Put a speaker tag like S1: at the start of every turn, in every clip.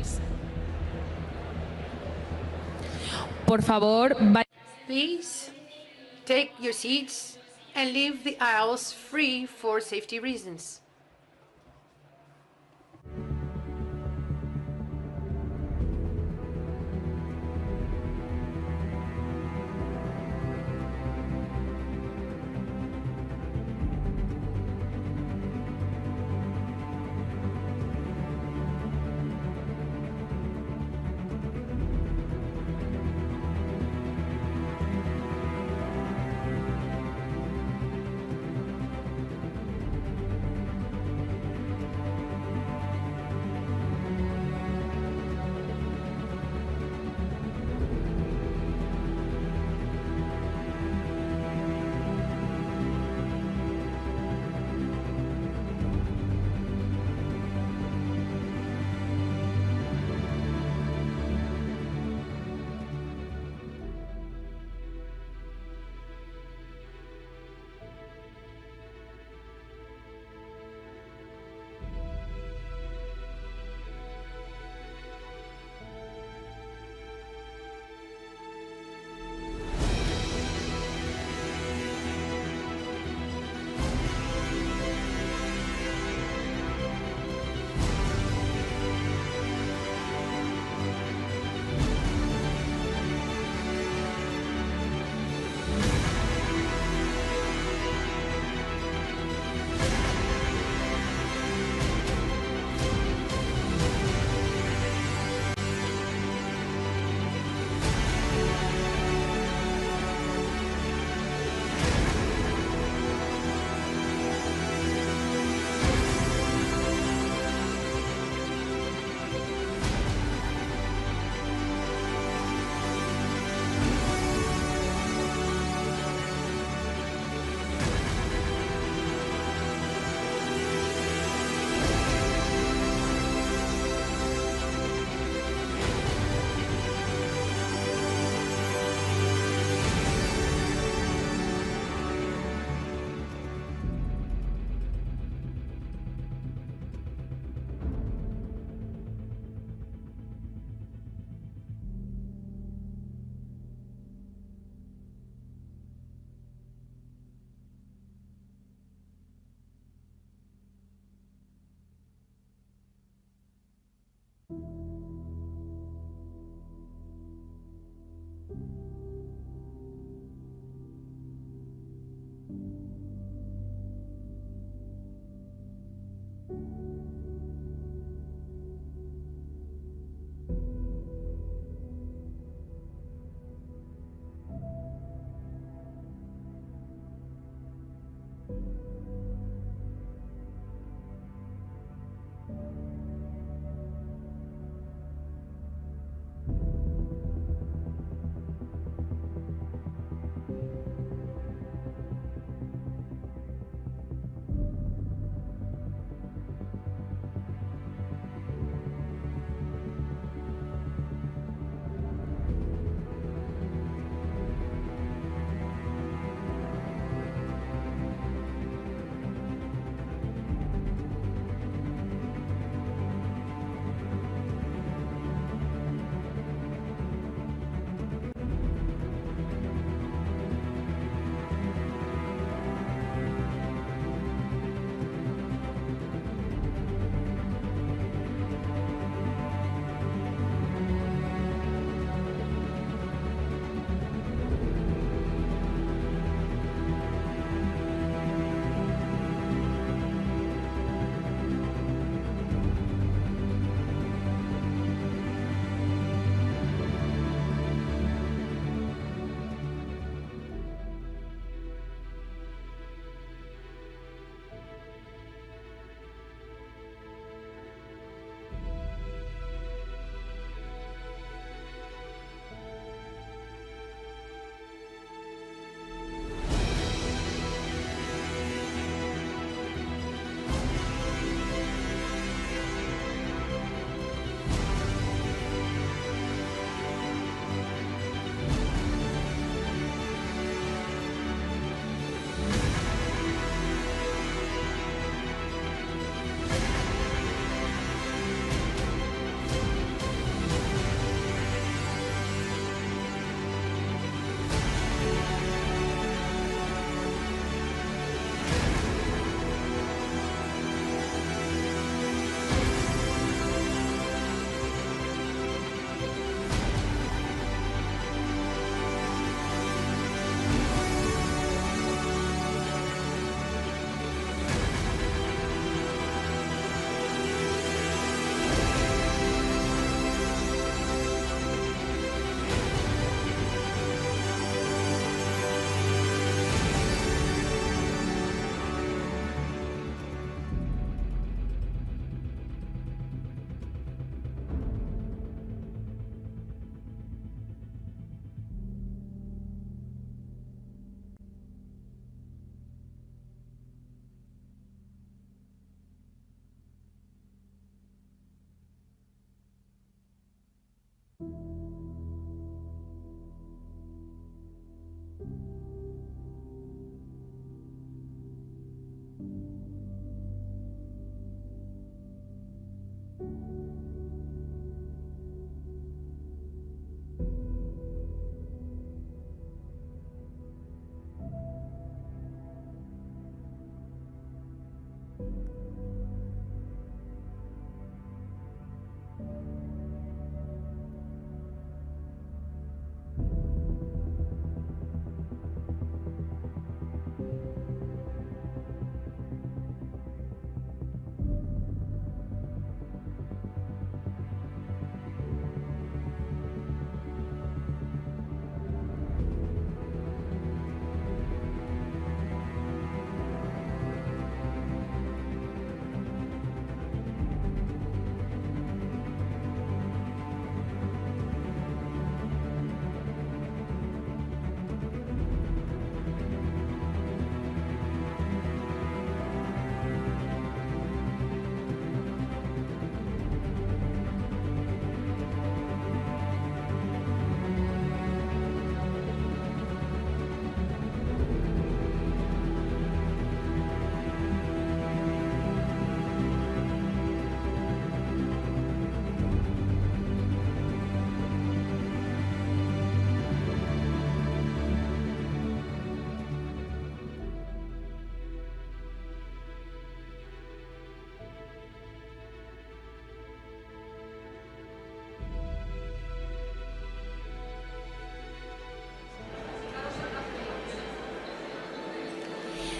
S1: sentáis. Por favor,
S2: Please take your seats and leave the aisles free for safety reasons.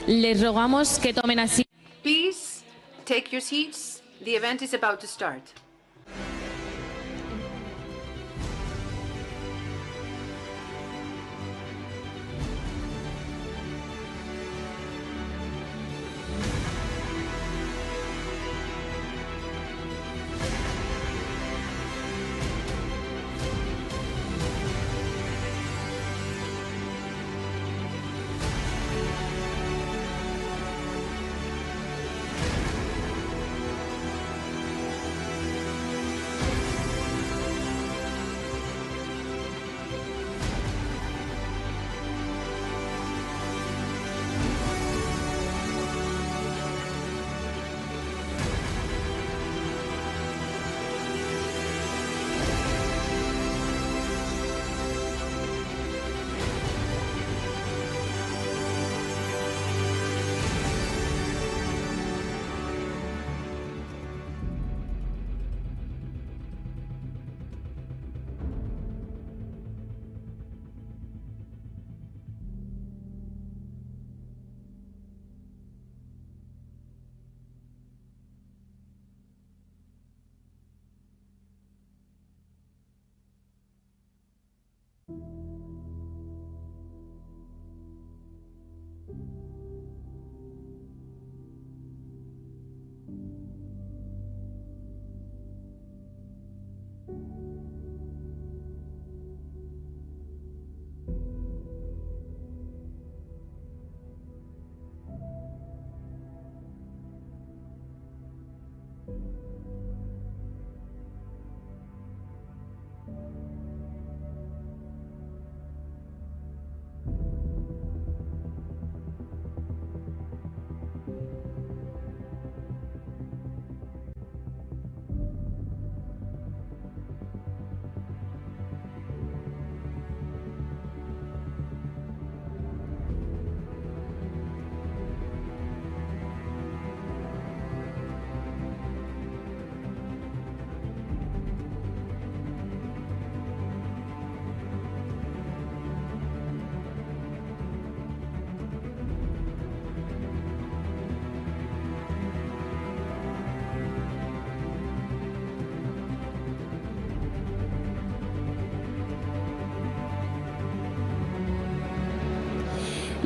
S1: Les rogamos que tomen asiento.
S2: Please take your seats. The event is about to start.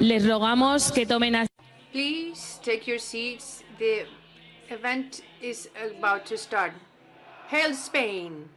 S1: Les rogamos que tomen asiento.
S2: Please take your seats. The event is about to start. Hail Spain!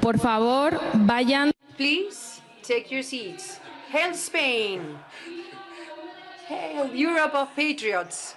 S1: Por favor, vayan.
S2: Please take your seats. Hail Spain! Hail Europe of Patriots!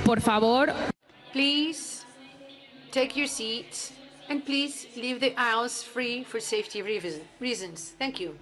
S1: Por favor,
S2: Please take your seats and please leave the aisles free for safety reasons. Thank you.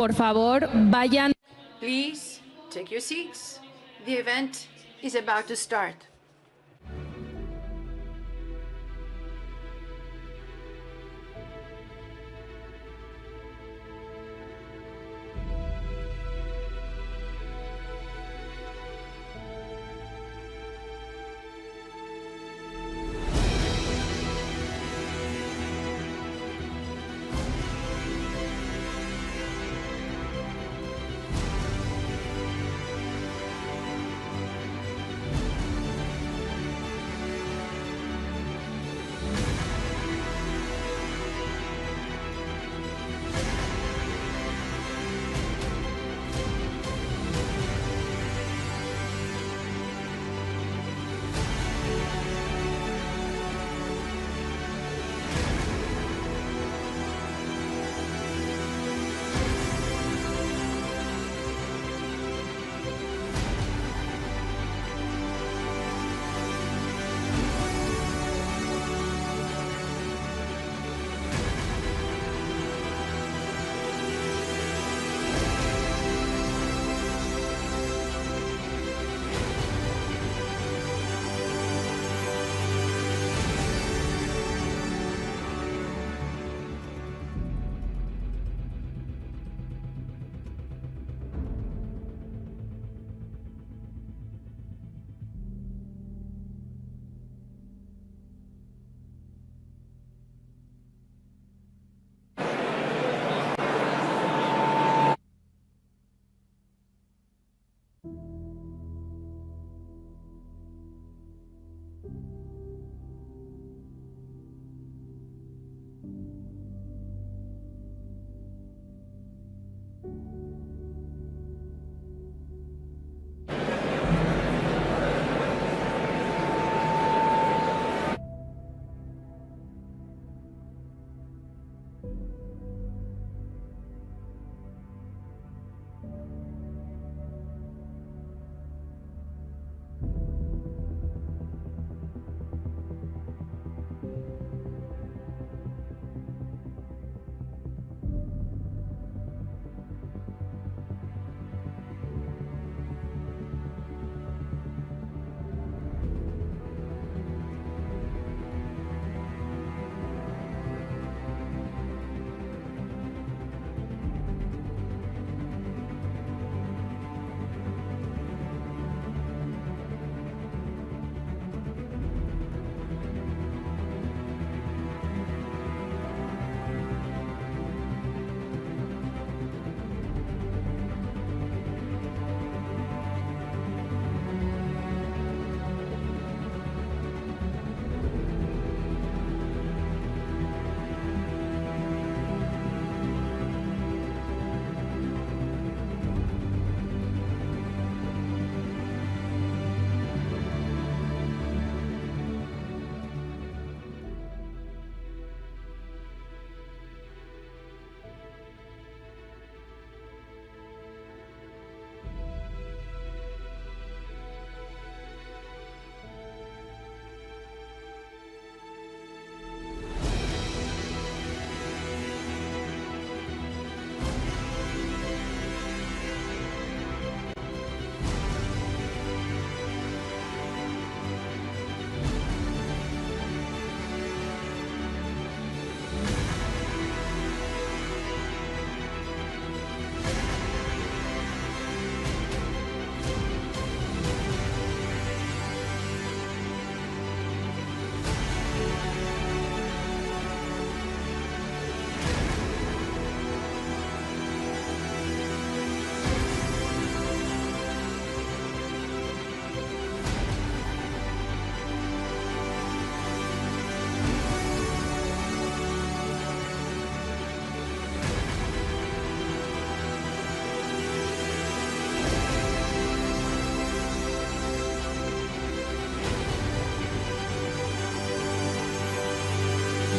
S1: por favor, vayan.
S2: Please Take your seats. The event is about to start.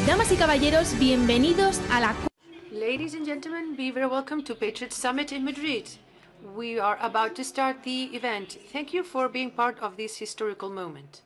S1: Damas y caballeros, bienvenidos a la...
S2: Ladies and gentlemen, be very welcome to Patriots Summit in Madrid. We are about to start the event. Thank you for being part of this historical moment.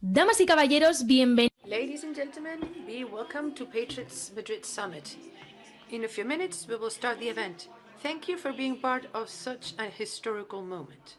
S1: Damas y caballeros, bienvenidos.
S2: Ladies and gentlemen, be welcome to Patriots Madrid Summit. In a few minutes, we will start the event. Thank you for being part of such a historical moment.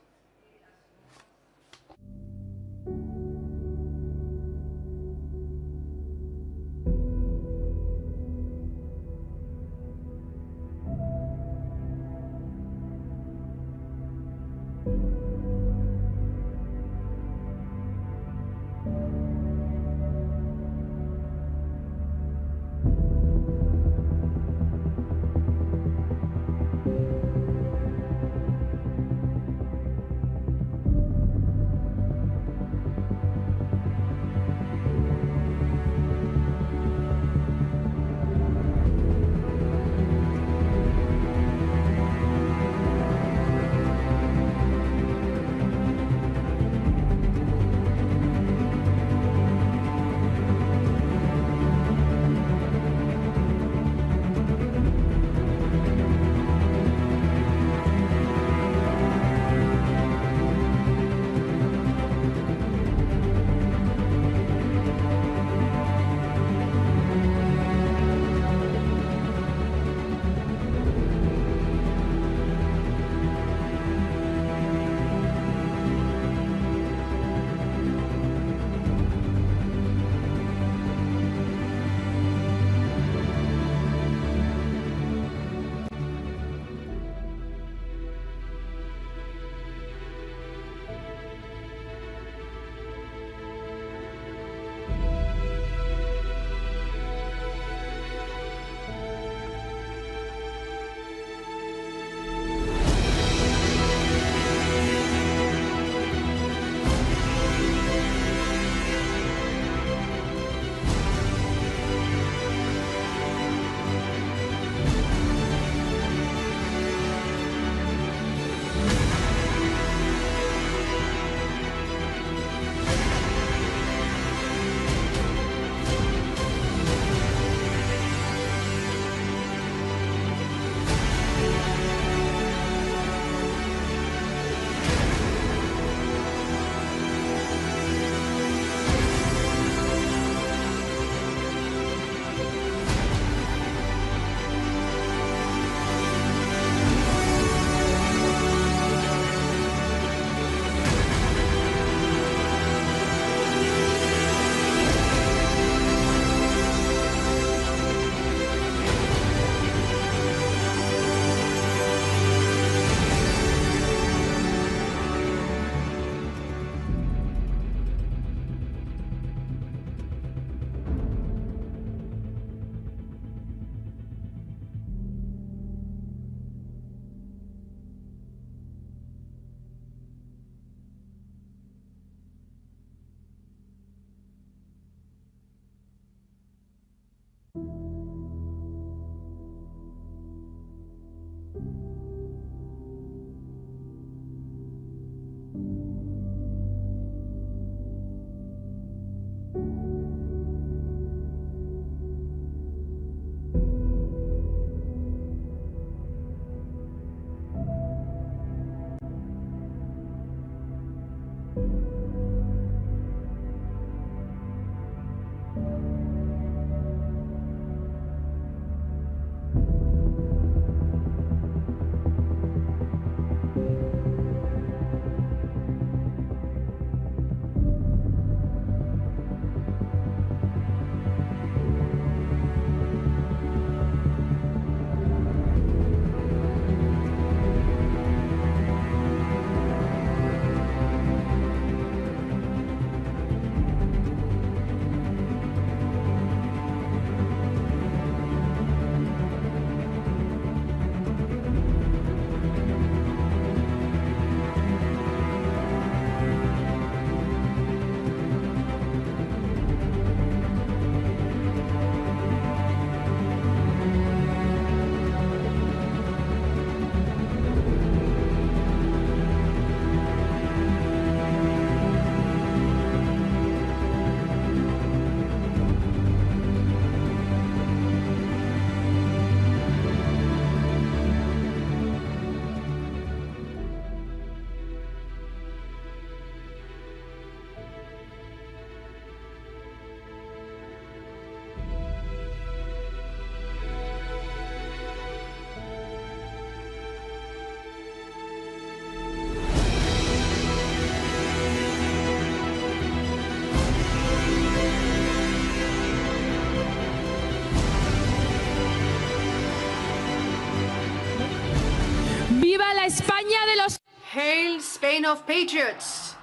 S1: España de los...
S2: Hail Spain of Patriots!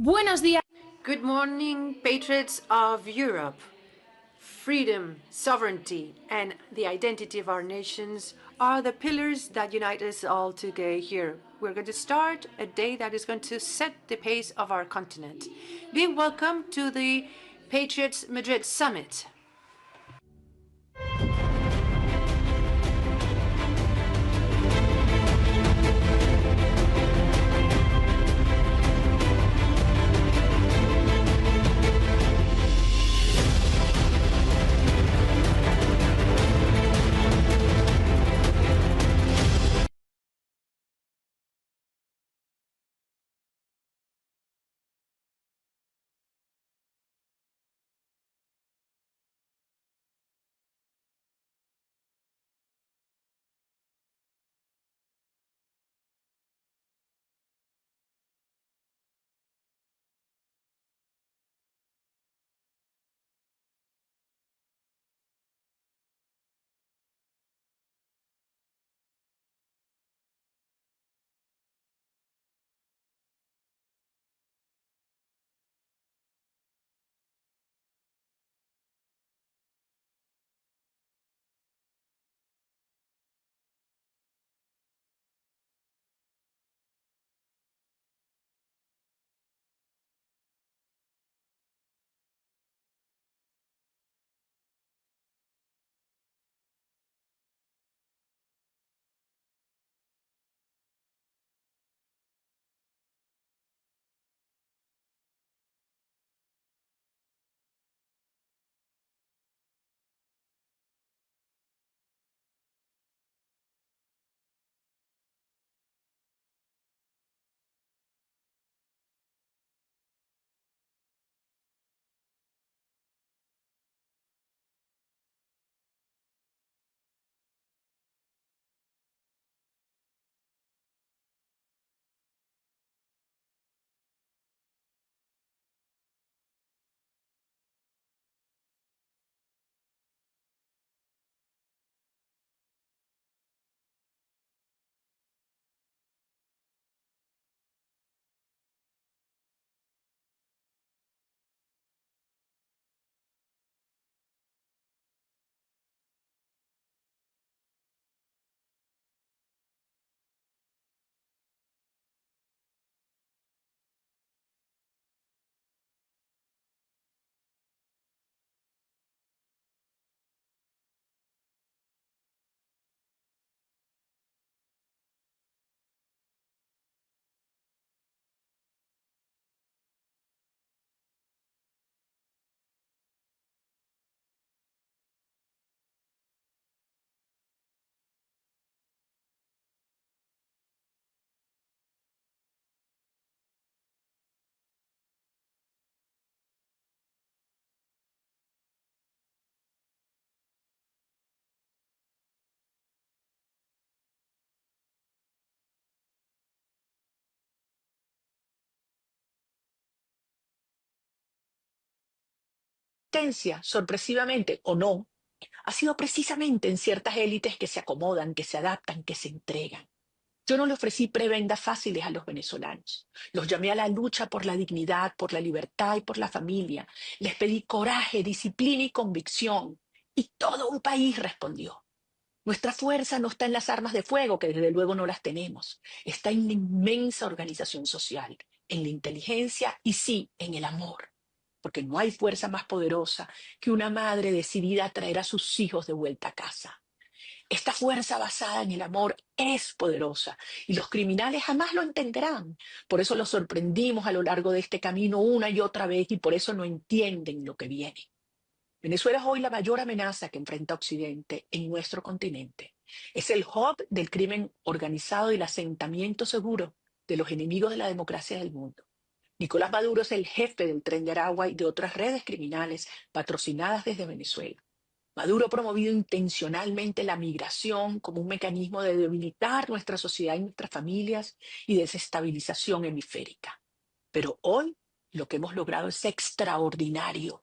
S1: Buenos días.
S2: Good morning, patriots of Europe. Freedom, sovereignty, and the identity of our nations are the pillars that unite us all today here. We're going to start a day that is going to set the pace of our continent. Being welcome to the Patriots Madrid Summit.
S3: Sorpresivamente o no, ha sido precisamente en ciertas élites que se acomodan, que se adaptan, que se entregan. Yo no le ofrecí prebendas fáciles a los venezolanos. Los llamé a la lucha por la dignidad, por la libertad y por la familia. Les pedí coraje, disciplina y convicción. Y todo un país respondió. Nuestra fuerza no está en las armas de fuego, que desde luego no las tenemos. Está en la inmensa organización social, en la inteligencia y sí, en el amor. Porque no hay fuerza más poderosa que una madre decidida a traer a sus hijos de vuelta a casa. Esta fuerza basada en el amor es poderosa y los criminales jamás lo entenderán. Por eso los sorprendimos a lo largo de este camino una y otra vez y por eso no entienden lo que viene. Venezuela es hoy la mayor amenaza que enfrenta Occidente en nuestro continente. Es el hub del crimen organizado y el asentamiento seguro de los enemigos de la democracia del mundo. Nicolás Maduro es el jefe del Tren de Aragua y de otras redes criminales patrocinadas desde Venezuela. Maduro ha promovido intencionalmente la migración como un mecanismo de debilitar nuestra sociedad y nuestras familias y desestabilización hemisférica. Pero hoy lo que hemos logrado es extraordinario.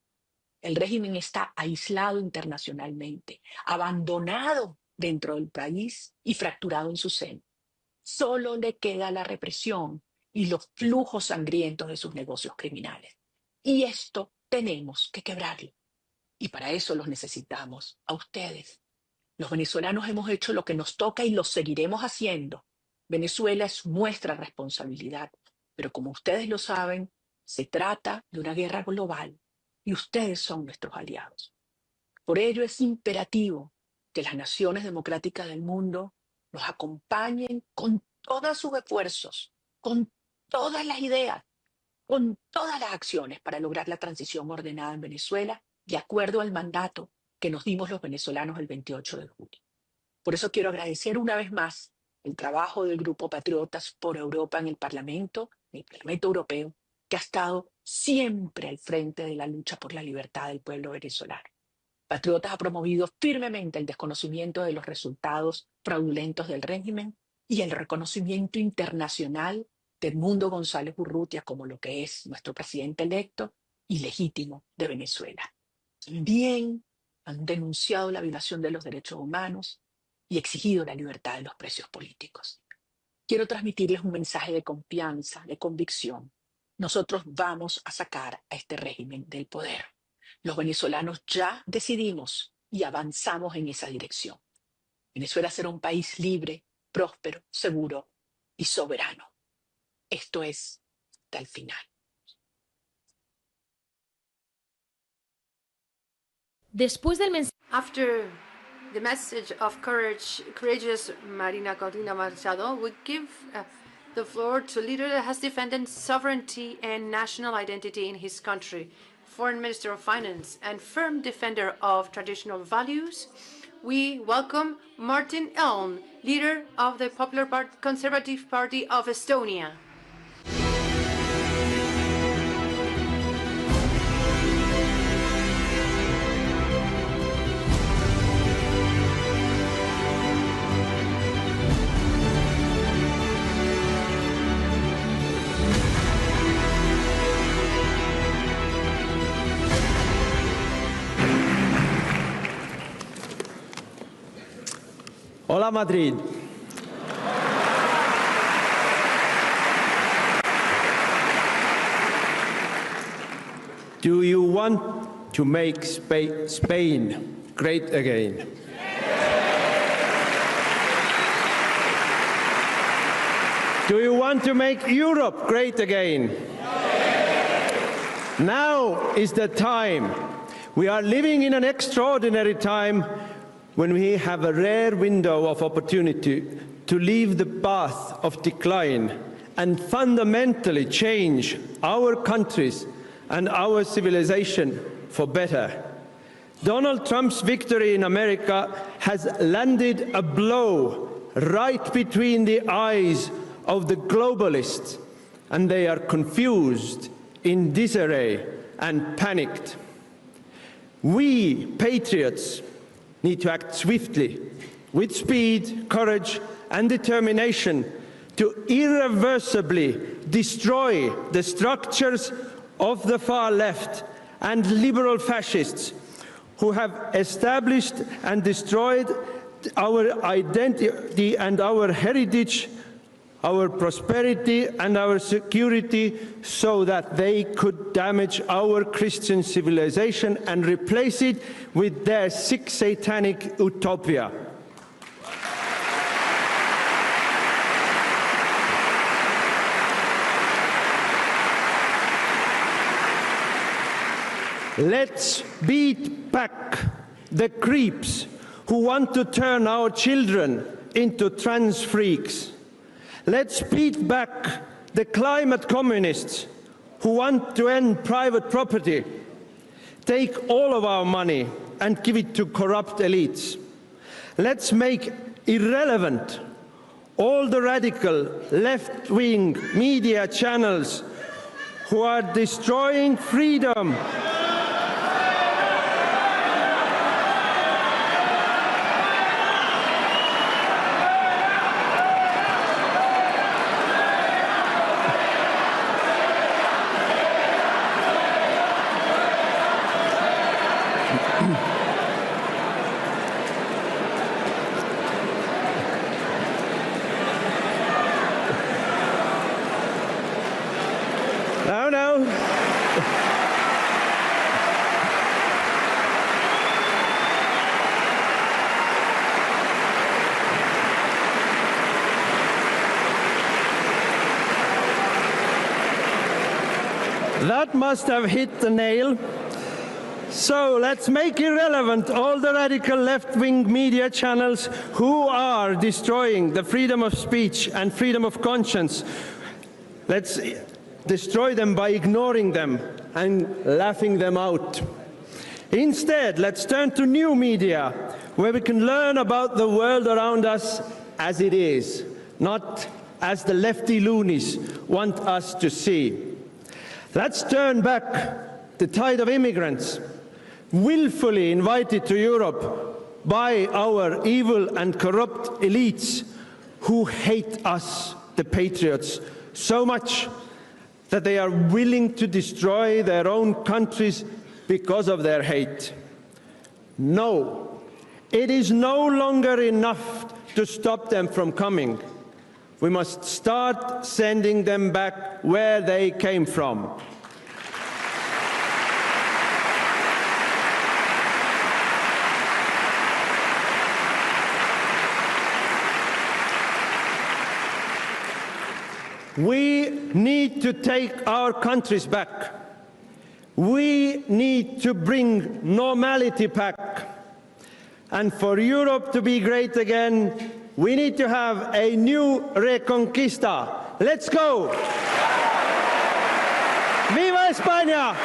S3: El régimen está aislado internacionalmente, abandonado dentro del país y fracturado en su seno. Solo le queda la represión y los flujos sangrientos de sus negocios criminales. Y esto tenemos que quebrarlo. Y para eso los necesitamos a ustedes. Los venezolanos hemos hecho lo que nos toca y lo seguiremos haciendo. Venezuela es nuestra responsabilidad, pero como ustedes lo saben, se trata de una guerra global y ustedes son nuestros aliados. Por ello es imperativo que las naciones democráticas del mundo nos acompañen con todos sus esfuerzos, con todas las ideas, con todas las acciones para lograr la transición ordenada en Venezuela de acuerdo al mandato que nos dimos los venezolanos el 28 de julio. Por eso quiero agradecer una vez más el trabajo del grupo Patriotas por Europa en el Parlamento Europeo, que ha estado siempre al frente de la lucha por la libertad del pueblo venezolano. Patriotas ha promovido firmemente el desconocimiento de los resultados fraudulentos del régimen y el reconocimiento internacional de Edmundo González Urrutia como lo que es nuestro presidente electo y legítimo de Venezuela. También han denunciado la violación de los derechos humanos y exigido la libertad de los presos políticos. Quiero transmitirles un mensaje de confianza, de convicción. Nosotros vamos a sacar a este régimen del poder. Los venezolanos ya decidimos y avanzamos en esa dirección. Venezuela será un país libre, próspero, seguro y soberano. Esto es hasta el final.
S1: Después del mensaje.
S2: After the message of courageous Marina Cortina Machado, we give the floor to a leader that has defended sovereignty and national identity in his country, Foreign Minister of Finance and firm defender of traditional values. We welcome Martin Elm, leader of the Popular Conservative Party of Estonia.
S4: Hola Madrid. Do you want to make Spain great again? Do you want to make Europe great again? Now is the time. We are living in an extraordinary time when we have a rare window of opportunity to leave the path of decline and fundamentally change our countries and our civilization for better. Donald Trump's victory in America has landed a blow right between the eyes of the globalists, and they are confused, in disarray, and panicked. We, patriots, need to act swiftly, with speed, courage, and determination to irreversibly destroy the structures of the far left and liberal fascists who have established and destroyed our identity and our heritage, our prosperity and our security, so that they could damage our Christian civilization and replace it with their sick satanic utopia. Let's beat back the creeps who want to turn our children into trans freaks. Let's beat back the climate communists who want to end private property, take all of our money and give it to corrupt elites. Let's make irrelevant all the radical left-wing media channels who are destroying freedom. No. That must have hit the nail. So let's make irrelevant all the radical left-wing media channels who are destroying the freedom of speech and freedom of conscience. Let's destroy them by ignoring them and laughing them out. Instead, let's turn to new media where we can learn about the world around us as it is, not as the lefty loonies want us to see. Let's turn back the tide of immigrants willfully invited to Europe by our evil and corrupt elites who hate us, the Patriots, so much that they are willing to destroy their own countries because of their hate. No, it is no longer enough to stop them from coming. We must start sending them back where they came from. We need to take our countries back. We need to bring normality back. And for Europe to be great again, we need to have a new Reconquista. Let's go! ¡Viva España!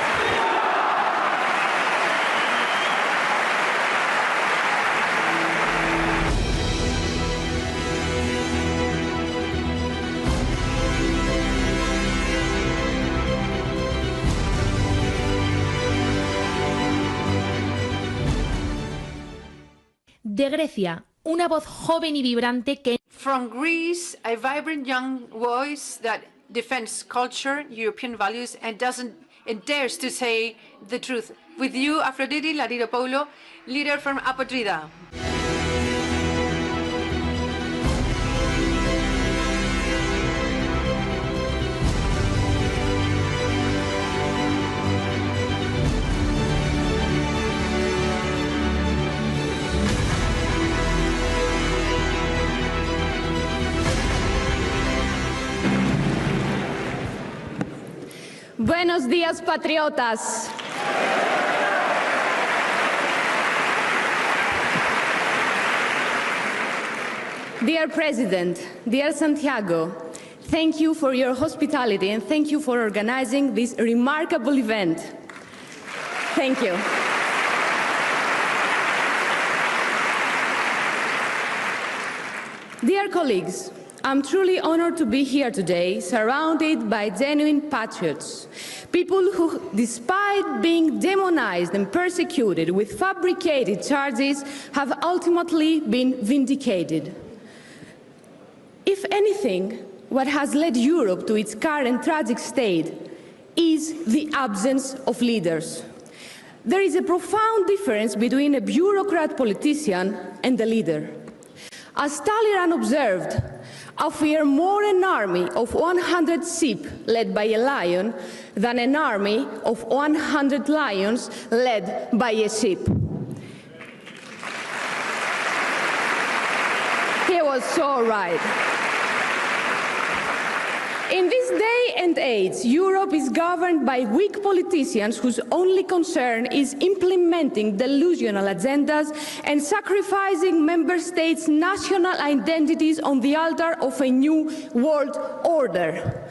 S1: De Grecia, una voz joven y vibrante que...
S2: From Greece, a vibrant young voice that defends culture, European values, and dares to say the truth. With you, Afroditi, Latinopoulou, leader from Apatrida.
S5: Buenos días, patriotas. Dear President, dear Santiago, thank you for your hospitality and thank you for organizing this remarkable event. Thank you. Dear colleagues, I'm truly honored to be here today, surrounded by genuine patriots, people who, despite being demonized and persecuted with fabricated charges, have ultimately been vindicated. If anything, what has led Europe to its current tragic state is the absence of leaders. There is a profound difference between a bureaucrat politician and a leader. As Talleyrand observed, I fear more an army of 100 sheep led by a lion than an army of 100 lions led by a sheep. He was so right. In this day and age, Europe is governed by weak politicians whose only concern is implementing delusional agendas and sacrificing member states' national identities on the altar of a new world order.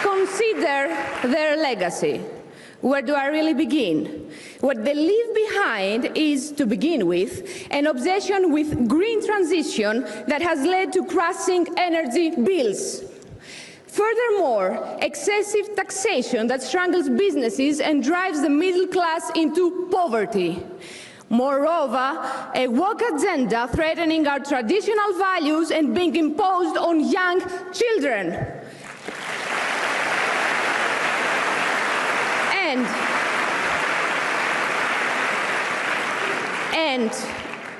S5: Consider their legacy. Where do I really begin? What they leave behind is, to begin with, an obsession with green transition that has led to crushing energy bills. Furthermore, excessive taxation that strangles businesses and drives the middle class into poverty. Moreover, a woke agenda threatening our traditional values and being imposed on young children. And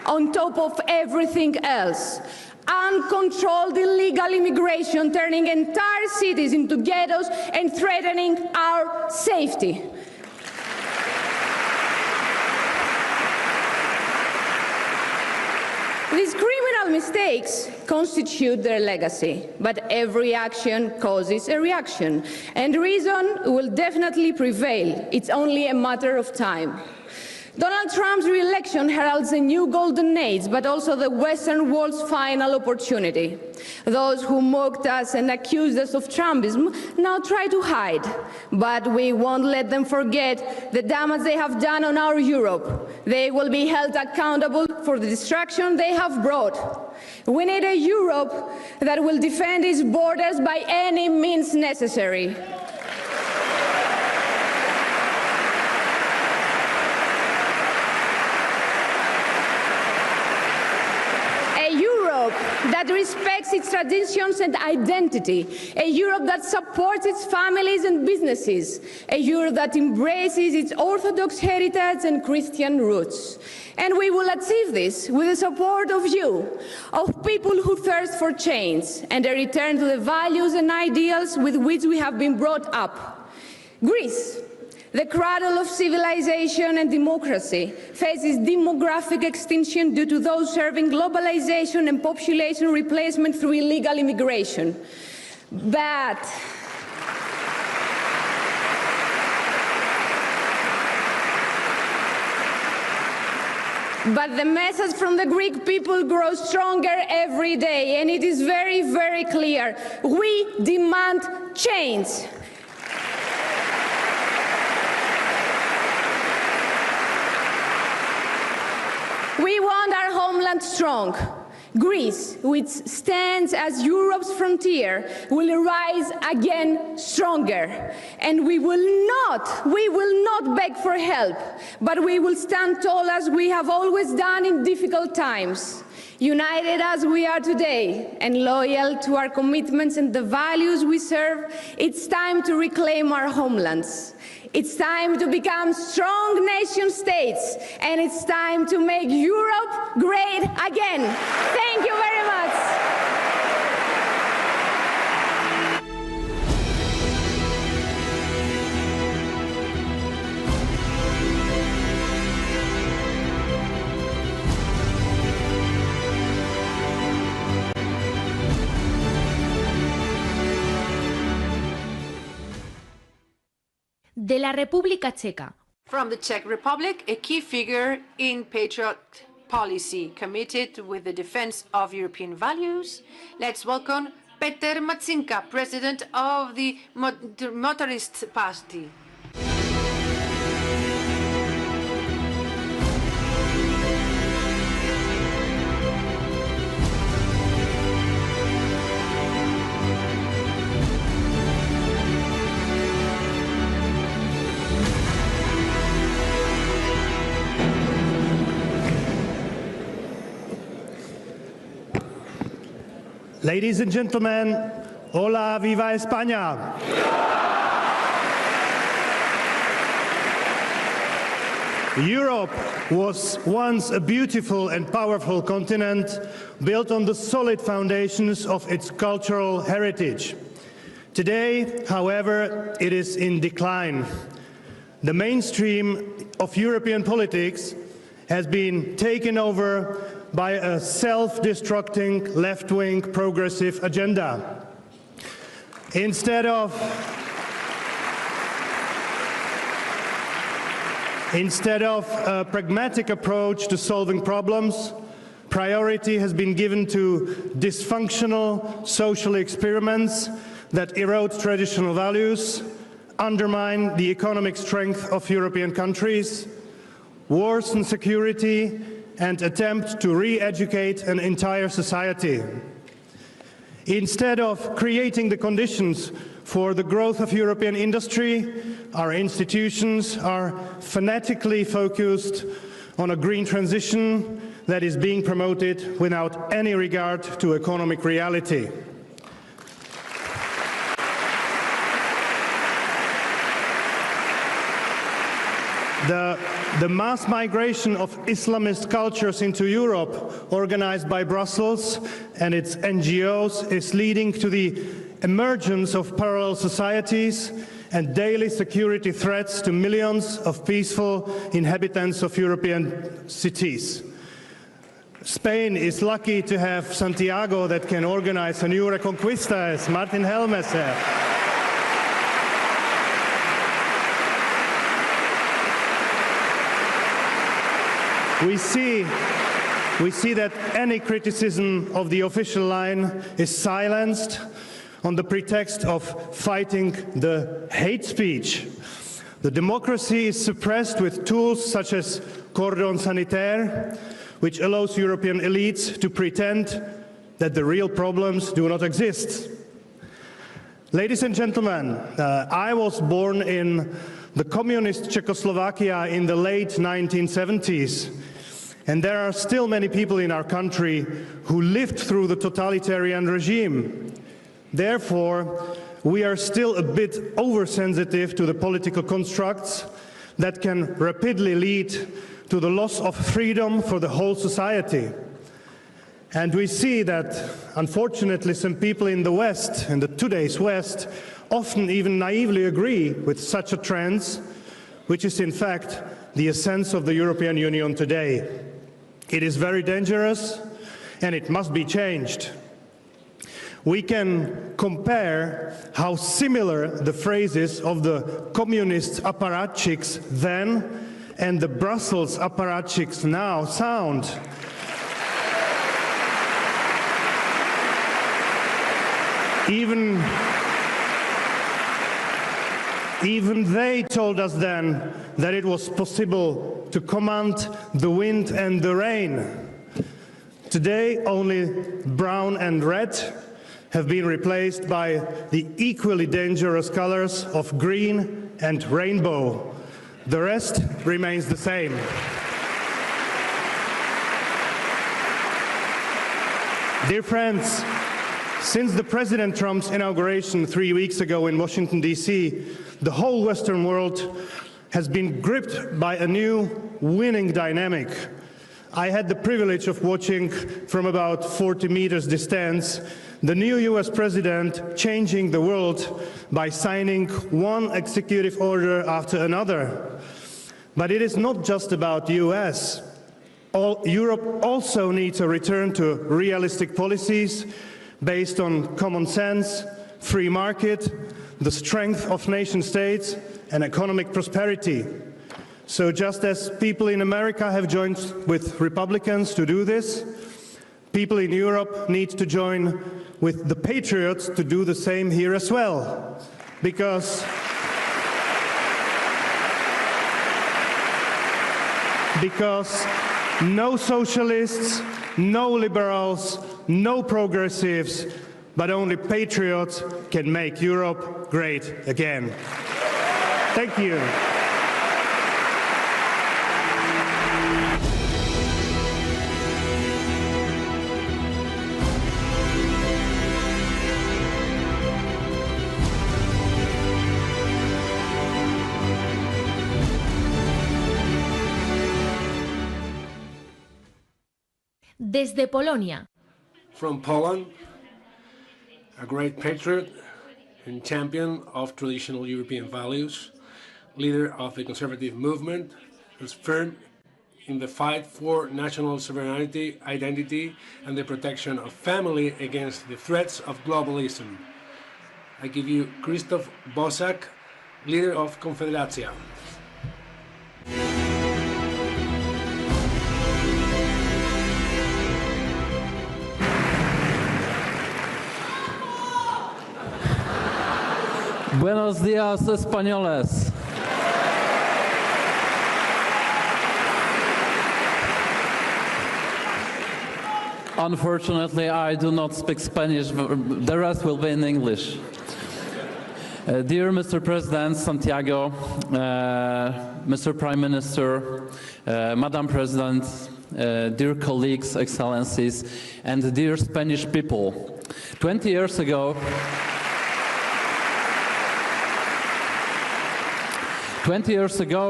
S5: on top of everything else, uncontrolled illegal immigration turning entire cities into ghettos and threatening our safety. These criminal mistakes constitute their legacy, but every action causes a reaction, and reason will definitely prevail. It's only a matter of time. Donald Trump's re-election heralds a new golden age, but also the Western world's final opportunity. Those who mocked us and accused us of Trumpism now try to hide, but we won't let them forget the damage they have done on our Europe. They will be held accountable for the destruction they have brought. We need a Europe that will defend its borders by any means necessary. That respects its traditions and identity, a Europe that supports its families and businesses, a Europe that embraces its Orthodox heritage and Christian roots. And we will achieve this with the support of you, of people who thirst for change and a return to the values and ideals with which we have been brought up. Greece, the cradle of civilization and democracy, faces demographic extinction due to those serving globalization and population replacement through illegal immigration. But the message from the Greek people grows stronger every day, and it is very, very clear. We demand change. We want our homeland strong. Greece, which stands as Europe's frontier, will rise again stronger. And we will not beg for help, but we will stand tall as we have always done in difficult times. United as we are today and loyal to our commitments and the values we serve, it's time to reclaim our homelands. It's time to become strong nation states, and it's time to make Europe great again. Thank you very much.
S1: De la República Checa.
S2: From the Czech Republic, a key figure in patriot policy, committed with the defense of European values. Let's welcome Petr Macinka, president of the Motorist Party.
S6: Ladies and gentlemen, hola, viva España! Europe was once a beautiful and powerful continent built on the solid foundations of its cultural heritage. Today, however, it is in decline. The mainstream of European politics has been taken over by a self-destructing left-wing progressive agenda. Instead of a pragmatic approach to solving problems, priority has been given to dysfunctional social experiments that erode traditional values, undermine the economic strength of European countries, worsen security, and attempt to re-educate an entire society. Instead of creating the conditions for the growth of European industry, our institutions are fanatically focused on a green transition that is being promoted without any regard to economic reality. The mass migration of Islamist cultures into Europe, organized by Brussels and its NGOs, is leading to the emergence of parallel societies and daily security threats to millions of peaceful inhabitants of European cities. Spain is lucky to have Santiago that can organize a new Reconquista, as Martin Helme said. We see that any criticism of the official line is silenced on the pretext of fighting the hate speech. The democracy is suppressed with tools such as cordon sanitaire, which allows European elites to pretend that the real problems do not exist. Ladies and gentlemen, I was born in the communist Czechoslovakia in the late 1970s. And there are still many people in our country who lived through the totalitarian regime. Therefore, we are still a bit oversensitive to the political constructs that can rapidly lead to the loss of freedom for the whole society. And we see that, unfortunately, some people in the West, in the today's West, often even naively agree with such a trend, which is in fact the essence of the European Union today. It is very dangerous and it must be changed. We can compare how similar the phrases of the communist apparatchiks then and the Brussels apparatchiks now sound. Even they told us then that it was possible to command the wind and the rain. Today, only brown and red have been replaced by the equally dangerous colors of green and rainbow. The rest remains the same. Dear friends, since the President Trump's inauguration 3 weeks ago in Washington, D.C., the whole Western world has been gripped by a new winning dynamic. I had the privilege of watching from about 40 meters distance the new US President changing the world by signing one executive order after another. But it is not just about the US. Europe also needs a return to realistic policies based on common sense, free market, the strength of nation states, and economic prosperity. So just as people in America have joined with Republicans to do this, people in Europe need to join with the Patriots to do the same here as well. Because no socialists, no liberals, no progressives, but only patriots can make Europe great again. Thank you.
S1: Desde Polonia.
S7: From Poland, a great patriot and champion of traditional European values, leader of the conservative movement, whose firm in the fight for national sovereignty, identity, and the protection of family against the threats of globalism. I give you Krzysztof Bosak, leader of Confederacja.
S8: Buenos días, españoles. Unfortunately, I do not speak Spanish, the rest will be in English. Dear Mr. President Santiago, Mr. Prime Minister, Madam President, dear colleagues, excellencies, and dear Spanish people, 20 years ago,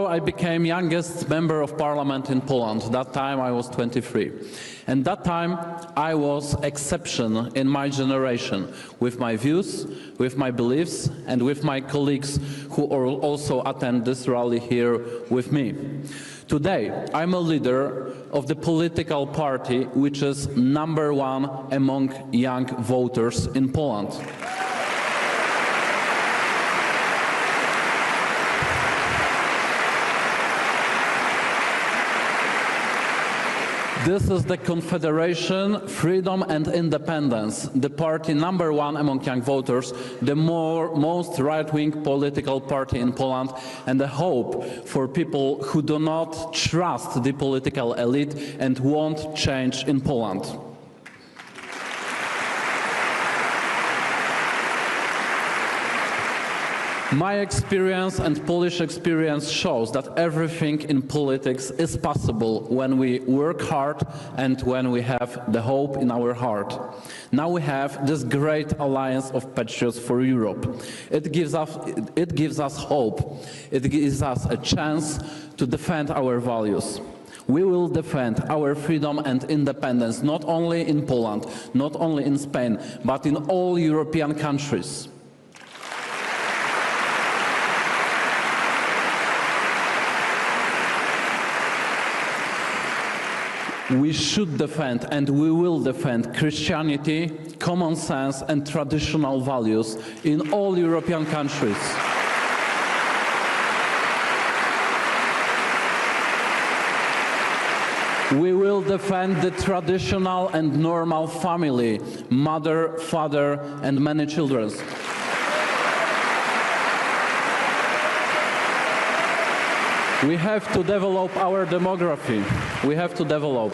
S8: I became youngest member of parliament in Poland. That time I was 23. And that time I was exception in my generation, with my views, with my beliefs, and with my colleagues who also attend this rally here with me. Today, I'm a leader of the political party which is #1 among young voters in Poland. This is the Confederation, Freedom and Independence, the party #1 among young voters, the most right-wing political party in Poland, and a hope for people who do not trust the political elite and want change in Poland. My experience and Polish experience shows that everything in politics is possible when we work hard and when we have the hope in our heart. Now we have this great alliance of Patriots for Europe. It gives us hope. It gives us a chance to defend our values. We will defend our freedom and independence not only in Poland, not only in Spain, but in all European countries. We should defend and we will defend Christianity, common sense and traditional values in all European countries. We will defend the traditional and normal family, mother, father and many children. We have to develop our demography. We have to develop.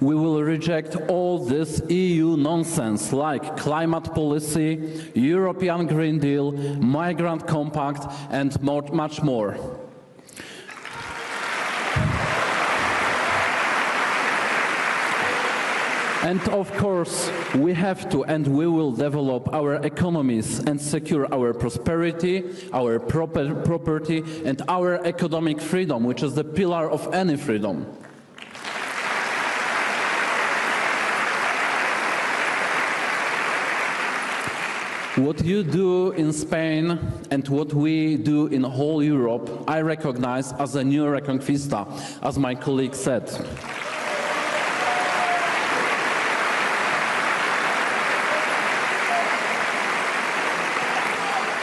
S8: We will reject all this EU nonsense like climate policy, European Green Deal, Migrant Compact and much more. And of course, we have to and we will develop our economies and secure our prosperity, our property and our economic freedom, which is the pillar of any freedom. What you do in Spain and what we do in whole Europe, I recognize as a new reconquista, as my colleague said.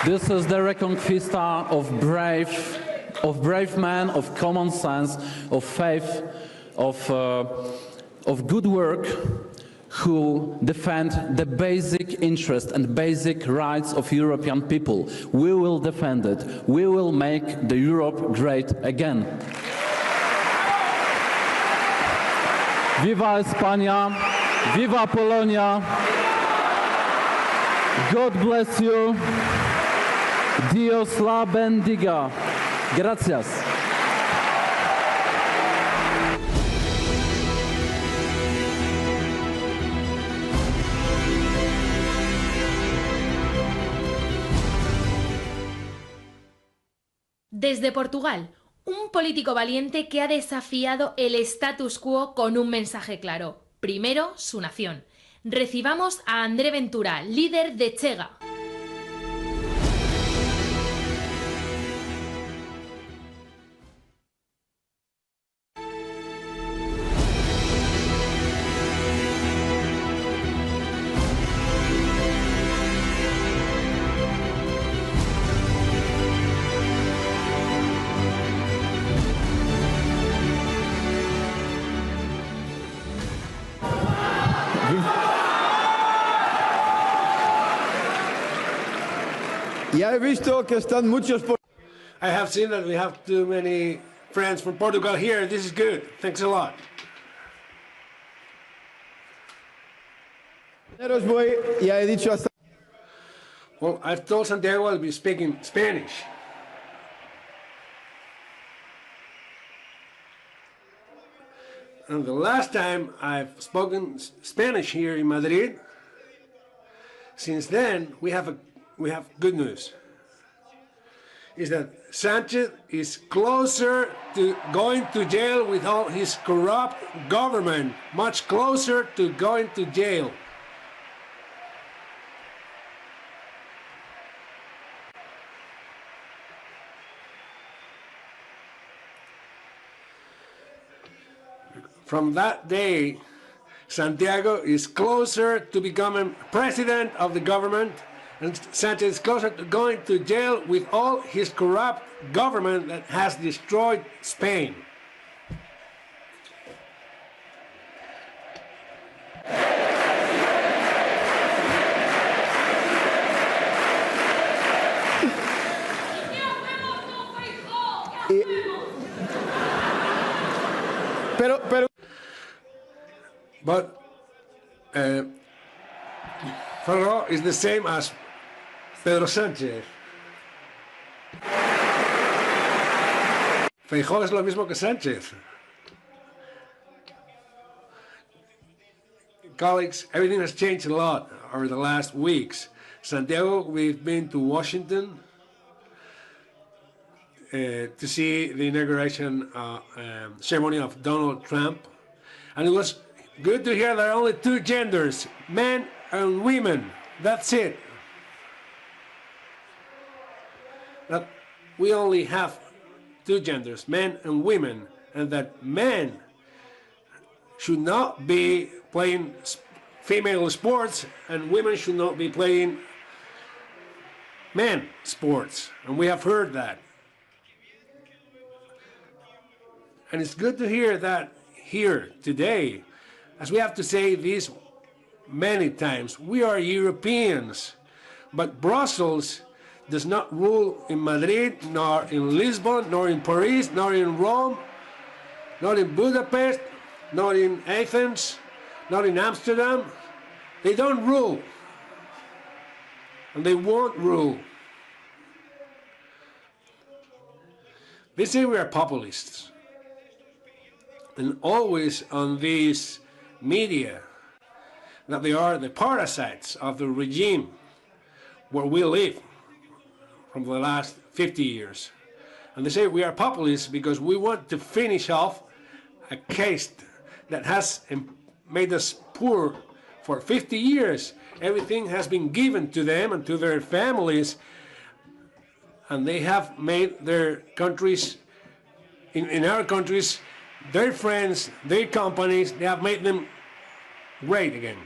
S8: This is the reconquista of brave men, of common sense, of faith, of good work, who defend the basic interest and basic rights of European people. We will defend it. We will make the Europe great again. Viva España! Viva Polonia! God bless you! Dios la bendiga. Gracias.
S1: Desde Portugal, un político valiente que ha desafiado el status quo con un mensaje claro. Primero, su nación. Recibamos a Andre Ventura, líder de Chega.
S4: Ya he visto que están muchos.
S7: I have seen that we have too many friends from Portugal here. This is good. Thanks a lot.
S4: Ya he dicho hasta.
S7: Well, I've told Santiago I'll be speaking Spanish. And the last time I've spoken Spanish here in Madrid, since then we have good news. Is that Sanchez is closer to going to jail with all his corrupt government, much closer to going to jail. From that day, Santiago is closer to becoming president of the government, and Sanchez is closer to going to jail with all his corrupt government that has destroyed Spain. But Ferro is the same as Pedro Sánchez. Feijóo es lo mismo que Sánchez. Colleagues, everything has changed a lot over the last weeks. Santiago, we've been to Washington to see the inauguration ceremony of Donald Trump, and it was good to hear there are only two genders, men and women. That's it. That we only have two genders, men and women, and that men should not be playing female sports and women should not be playing men sports. And we have heard that. And it's good to hear that here today. As we have to say this many times, we are Europeans, but Brussels does not rule in Madrid, nor in Lisbon, nor in Paris, nor in Rome, not in Budapest, not in Athens, not in Amsterdam. They don't rule, and they won't rule. They say we are populists, and always on these media that they are the parasites of the regime where we live from the last 50 years. And they say we are populists because we want to finish off a caste that has made us poor for 50 years. Everything has been given to them and to their families, and they have made their countries, in our countries, their friends, their companies, they have made them great again.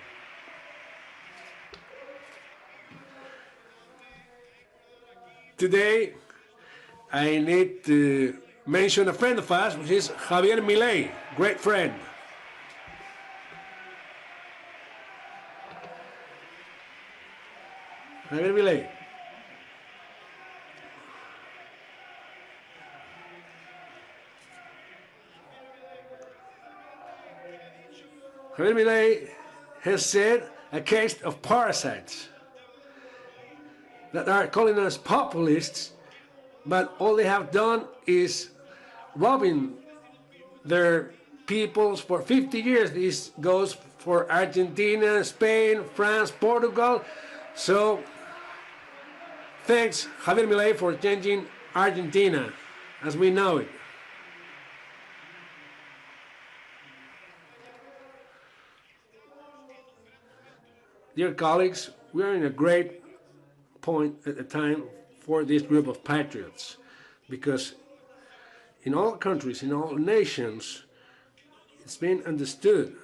S7: Today, I need to mention a friend of ours, which is Javier Milei, great friend. Javier Milei. Javier Milei has said a case of parasites that are calling us populists, but all they have done is robbing their peoples for 50 years. This goes for Argentina, Spain, France, Portugal. So thanks, Javier Milei, for changing Argentina as we know it. Dear colleagues, we are in a great point at the time for this group of patriots, because in all countries, in all nations, it's been understood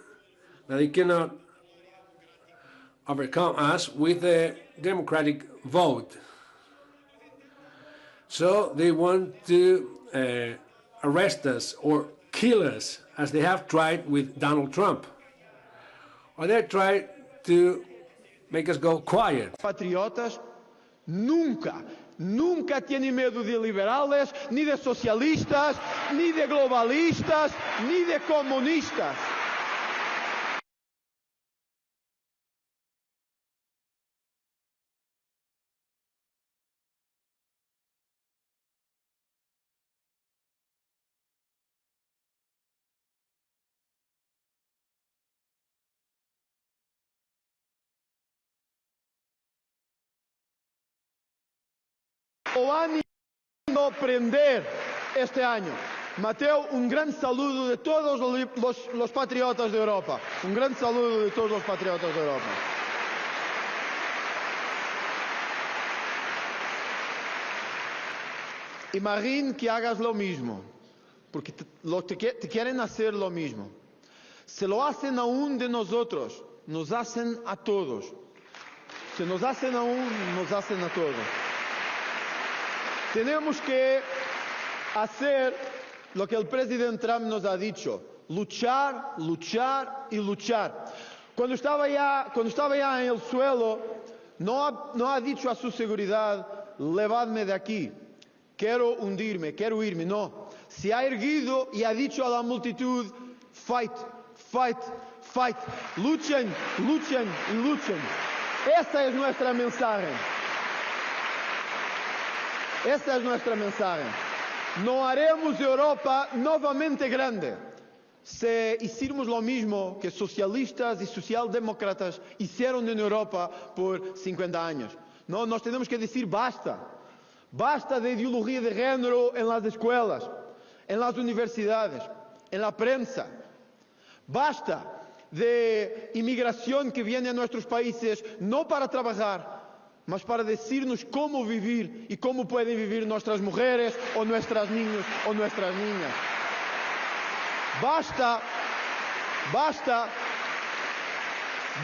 S7: that they cannot overcome us with a democratic vote. So they want to arrest us or kill us, as they have tried with Donald Trump. Or they tried to make us go quiet.
S9: Patriotas
S4: Nunca, nunca tiene miedo de liberales, ni de socialistas, ni de globalistas, ni de comunistas. O han ido a aprender este año. Mateo, un gran saludo de todos los patriotas de Europa. Un gran saludo de todos los patriotas de Europa. Imagina que hagas lo mismo, porque te quieren hacer lo mismo. Se lo hacen a uno de nosotros, nos hacen a todos. Se nos hacen a uno, nos hacen a todos. Tenemos que hacer lo que el presidente Trump nos ha dicho: luchar, luchar y luchar. Cuando estaba ya en el suelo, no ha dicho a su seguridad: levadme de aquí, quiero hundirme, quiero irme. No, se ha erguido y ha dicho a la multitud: fight, fight, fight. Luchen, luchen y luchen. Esta es nuestra mensaje. Esta es nuestra mensaje. No haremos Europa nuevamente grande si hicimos lo mismo que socialistas y socialdemócratas hicieron en Europa por 50 años. No, nos tenemos que decir basta. Basta de ideología de género en las escuelas, en las universidades, en la prensa. Basta de inmigración que viene a nuestros países no para trabajar, mas para decirnos cómo vivir y cómo pueden vivir nuestras mujeres o nuestros niños o nuestras niñas.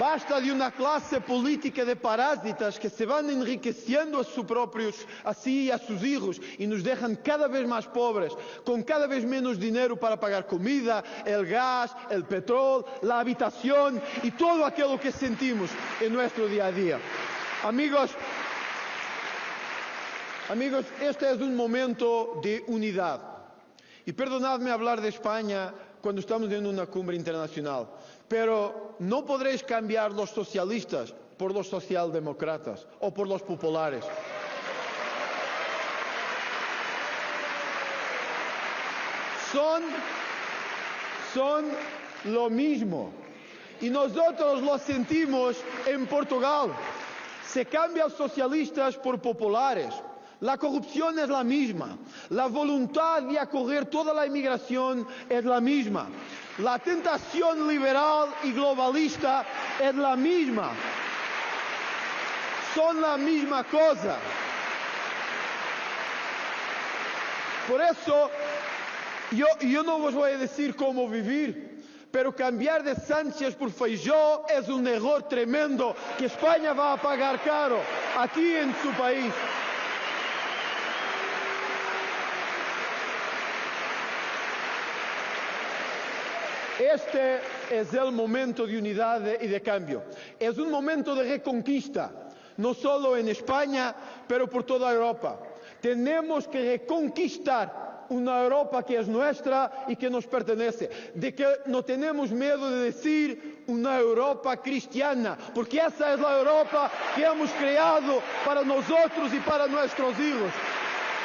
S4: Basta de una clase política de parásitas que se van enriqueciendo a sus propios, así y a sus hijos, y nos dejan cada vez más pobres, con cada vez menos dinero para pagar comida, el gas, el petróleo, la habitación y todo aquello que sentimos en nuestro día a día. Amigos, este es un momento de unidad. Y perdonadme hablar de España cuando estamos en una cumbre internacional, pero no podréis cambiar los socialistas por los socialdemócratas o por los populares. Son lo mismo. Y nosotros lo sentimos en Portugal. Se cambian socialistas por populares. La corrupción es la misma. La voluntad de acoger toda la inmigración es la misma. La tentación liberal y globalista es la misma. Son la misma cosa. Por eso, yo no os voy a decir cómo vivir. Pero cambiar de Sánchez por Feijóo es un error tremendo que España va a pagar caro aquí en su país. Este es el momento de unidad y de cambio. Es un momento de reconquista, no solo en España, pero por toda Europa. Tenemos que reconquistar una Europa que es nuestra y que nos pertenece, de que no tenemos miedo de decir una Europa cristiana, porque esa es la Europa que hemos creado para nosotros y para nuestros hijos.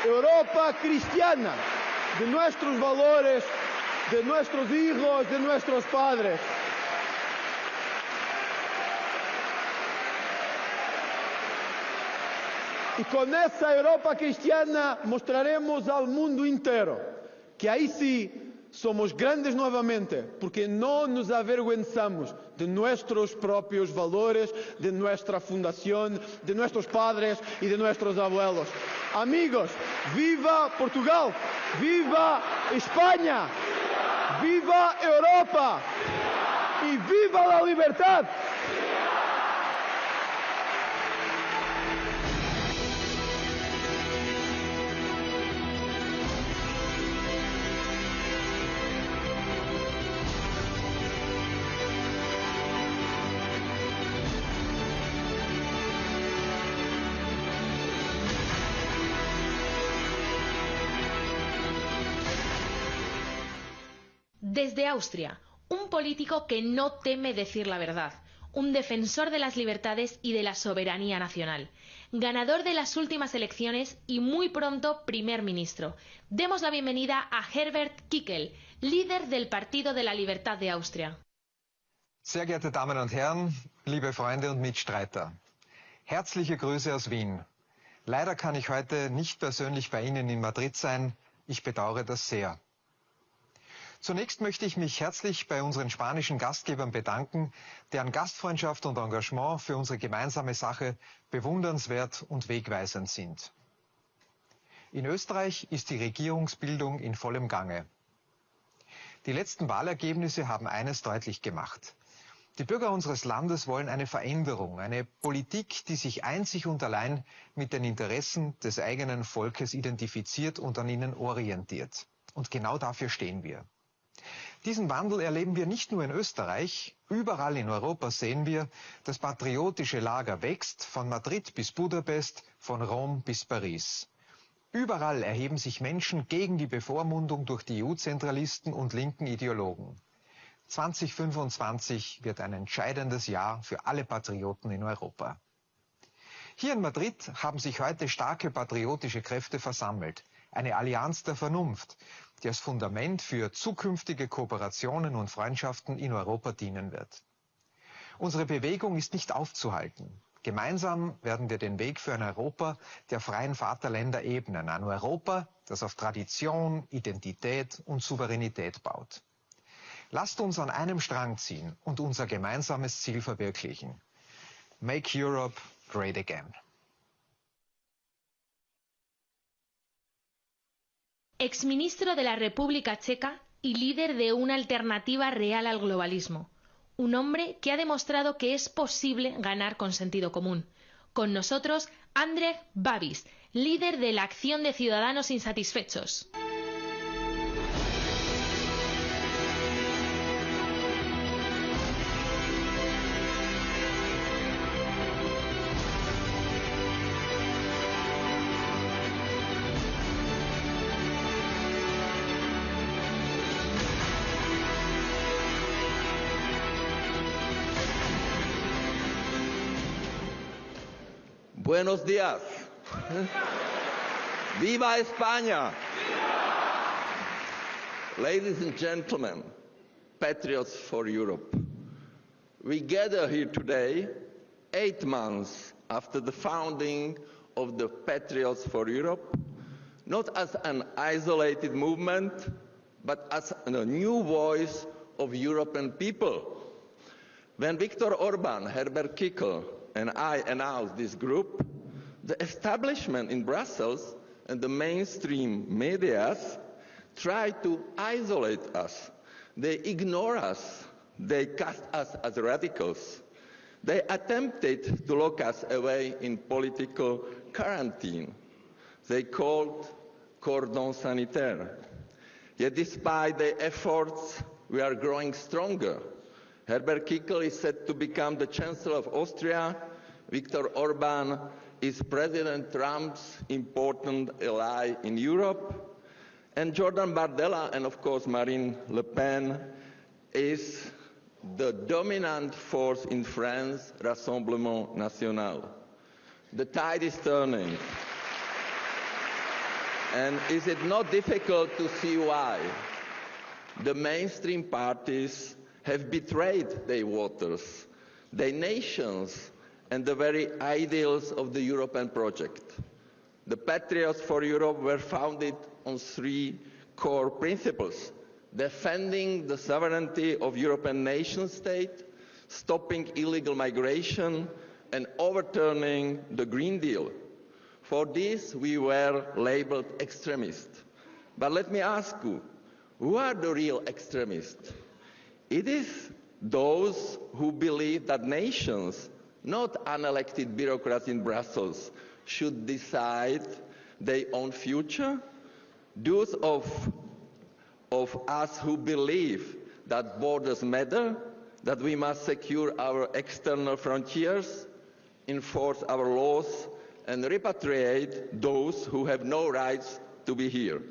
S4: Europa cristiana, de nuestros valores, de nuestros hijos, de nuestros padres. Y con esa Europa cristiana mostraremos al mundo entero que ahí sí somos grandes nuevamente, porque no nos avergüenzamos de nuestros propios valores, de nuestra fundación, de nuestros padres y de nuestros abuelos. Amigos, viva Portugal, viva España, viva Europa y viva la libertad.
S1: Desde Austria, un político que no teme decir la verdad, un defensor de las libertades y de la soberanía nacional, ganador de las últimas elecciones y muy pronto primer ministro. Demos la bienvenida a Herbert Kickl, líder del Partido de la Libertad de Austria.
S9: Sehr geehrte Damen und Herren, liebe Freunde und Mitstreiter, herzliche Grüße aus Wien. Leider kann ich heute nicht persönlich bei Ihnen in Madrid sein. Ich bedauere das sehr. Zunächst möchte ich mich herzlich bei unseren spanischen Gastgebern bedanken, deren Gastfreundschaft und Engagement für unsere gemeinsame Sache bewundernswert und wegweisend sind. In Österreich ist die Regierungsbildung in vollem Gange. Die letzten Wahlergebnisse haben eines deutlich gemacht. Die Bürger unseres Landes wollen eine Veränderung, eine Politik, die sich einzig und allein mit den Interessen des eigenen Volkes identifiziert und an ihnen orientiert. Und genau dafür stehen wir. Diesen Wandel erleben wir nicht nur in Österreich. Überall in Europa sehen wir, das patriotische Lager wächst, von Madrid bis Budapest, von Rom bis Paris. Überall erheben sich Menschen gegen die Bevormundung durch die EU-Zentralisten und linken Ideologen. 2025 wird ein entscheidendes Jahr für alle Patrioten in Europa. Hier in Madrid haben sich heute starke patriotische Kräfte versammelt. Eine Allianz der Vernunft, die als Fundament für zukünftige Kooperationen und Freundschaften in Europa dienen wird. Unsere Bewegung ist nicht aufzuhalten. Gemeinsam werden wir den Weg für ein Europa der freien Vaterländer ebnen. Ein Europa, das auf Tradition, Identität und Souveränität baut. Lasst uns an einem Strang ziehen und unser gemeinsames Ziel verwirklichen. Make Europe great again.
S1: Exministro de la República Checa y líder de una alternativa real al globalismo. Un hombre que ha demostrado que es posible ganar con sentido común. Con nosotros, Andrzej Babis, líder de la Acción de Ciudadanos Insatisfechos.
S10: Buenos días. Viva España. Ladies and gentlemen, Patriots for Europe. We gather here today, 8 months after the founding of the Patriots for Europe, not as an isolated movement, but as a new voice of European people. When Viktor Orban, Herbert Kickl, and I announced this group, the establishment in Brussels and the mainstream media tried to isolate us. They ignore us. They cast us as radicals. They attempted to lock us away in political quarantine. They called cordon sanitaire. Yet despite their efforts, we are growing stronger. Herbert Kickl is set to become the Chancellor of Austria. Viktor Orban is President Trump's important ally in Europe. And Jordan Bardella and, of course, Marine Le Pen is the dominant force in France, Rassemblement National. The tide is turning. And is it not difficult to see why? The mainstream parties have betrayed their voters, their nations, and the very ideals of the European project. The Patriots for Europe were founded on 3 core principles: defending the sovereignty of European nation-states, stopping illegal migration, and overturning the Green Deal. For this, we were labeled extremists. But let me ask you, who are the real extremists? It is those who believe that nations, not unelected bureaucrats in Brussels, should decide their own future. Those of us who believe that borders matter, that we must secure our external frontiers, enforce our laws, and repatriate those who have no rights to be here.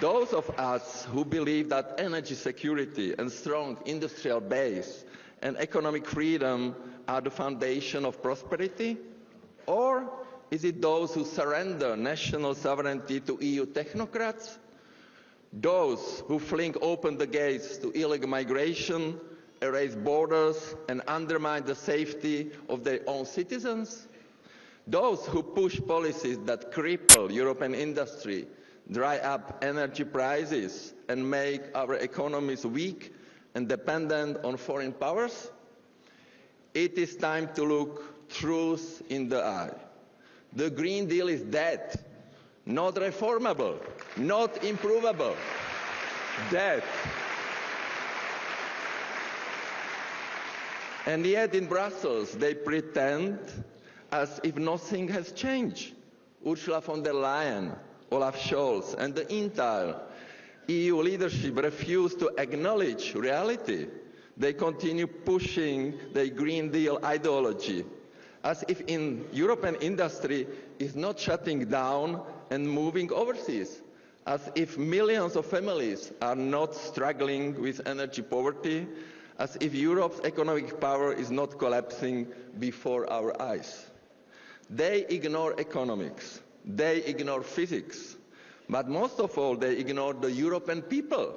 S10: Those of us who believe that energy security and strong industrial base and economic freedom are the foundation of prosperity? Or is it those who surrender national sovereignty to EU technocrats? Those who fling open the gates to illegal migration, erase borders, and undermine the safety of their own citizens? Those who push policies that cripple European industry, dry up energy prices, and make our economies weak and dependent on foreign powers? It is time to look truth in the eye. The Green Deal is dead, not reformable, not improvable, dead. And yet in Brussels they pretend as if nothing has changed. Ursula von der Leyen, Olaf Scholz, and the entire EU leadership refuse to acknowledge reality. They continue pushing the Green Deal ideology, as if in European industry is not shutting down and moving overseas, as if millions of families are not struggling with energy poverty, as if Europe's economic power is not collapsing before our eyes. They ignore economics, they ignore physics, but most of all they ignore the European people.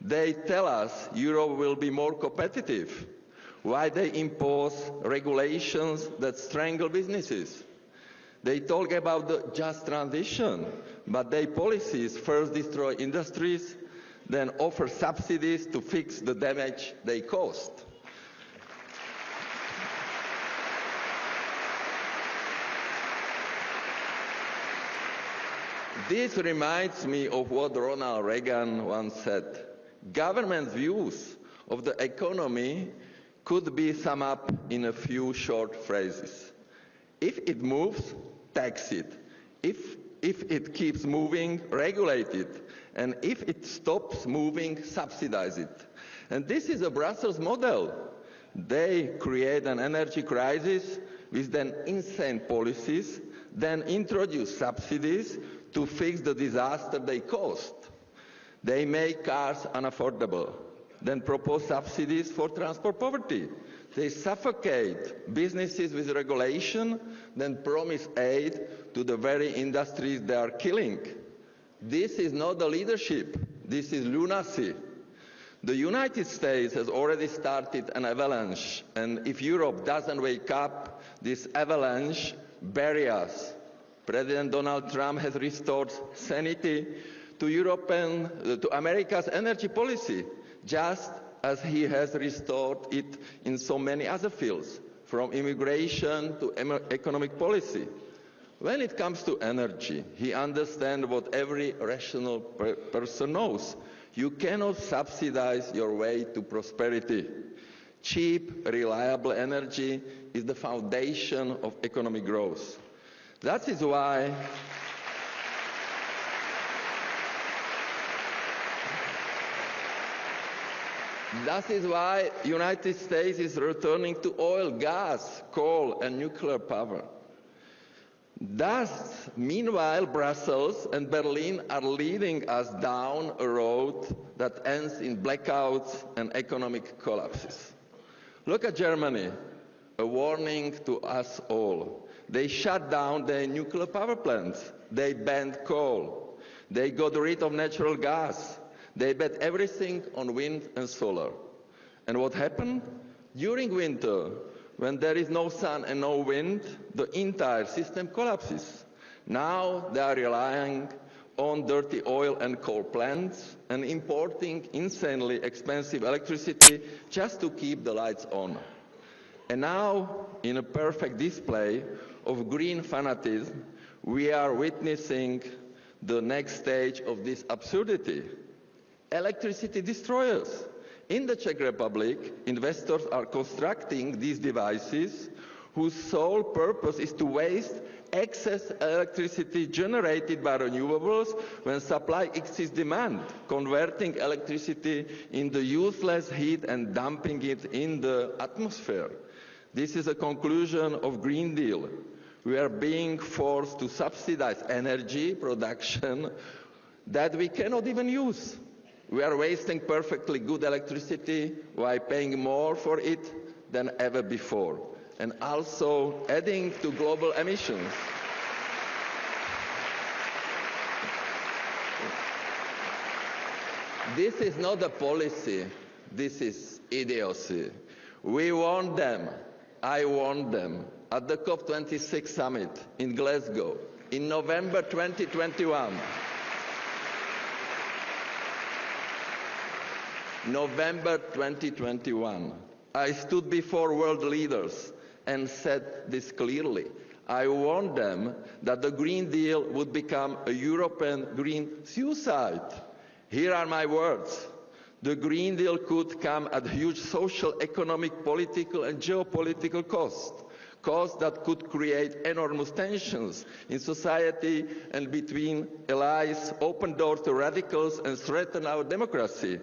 S10: They tell us Europe will be more competitive. Why they impose regulations that strangle businesses? They talk about the just transition, but their policies first destroy industries, then offer subsidies to fix the damage they caused. This reminds me of what Ronald Reagan once said. Government views of the economy could be summed up in a few short phrases. If it moves, tax it. If it keeps moving, regulate it. And if it stops moving, subsidize it. And this is a Brussels model. They create an energy crisis with then insane policies, then introduce subsidies to fix the disaster they caused. They make cars unaffordable, then propose subsidies for transport poverty. They suffocate businesses with regulation, then promise aid to the very industries they are killing. This is not the leadership, this is lunacy. The United States has already started an avalanche, and if Europe doesn't wake up, this avalanche buries us. President Donald Trump has restored sanity to America's energy policy, just as he has restored it in so many other fields, from immigration to economic policy. When it comes to energy, he understands what every rational person knows. You cannot subsidize your way to prosperity. Cheap, reliable energy is the foundation of economic growth. That is why the United States is returning to oil, gas, coal, and nuclear power. Thus, meanwhile, Brussels and Berlin are leading us down a road that ends in blackouts and economic collapses. Look at Germany, a warning to us all. They shut down their nuclear power plants. They banned coal. They got rid of natural gas. They bet everything on wind and solar. And what happened? During winter, when there is no sun and no wind, the entire system collapses. Now they are relying on dirty oil and coal plants and importing insanely expensive electricity just to keep the lights on. And now, in a perfect display of green fanatism, we are witnessing the next stage of this absurdity. Electricity destroyers. In the Czech Republic, investors are constructing these devices whose sole purpose is to waste excess electricity generated by renewables when supply exceeds demand, converting electricity into useless heat and dumping it in the atmosphere. This is a conclusion of Green Deal. We are being forced to subsidize energy production that we cannot even use. We are wasting perfectly good electricity while paying more for it than ever before, and also adding to global emissions. This is not a policy, this is idiocy. We warned them, I warned them, at the COP26 summit in Glasgow in November 2021. November 2021. I stood before world leaders and said this clearly. I warned them that the Green Deal would become a European green suicide. Here are my words. The Green Deal could come at huge social, economic, political and geopolitical cost that could create enormous tensions in society and between allies, open doors to radicals and threaten our democracy.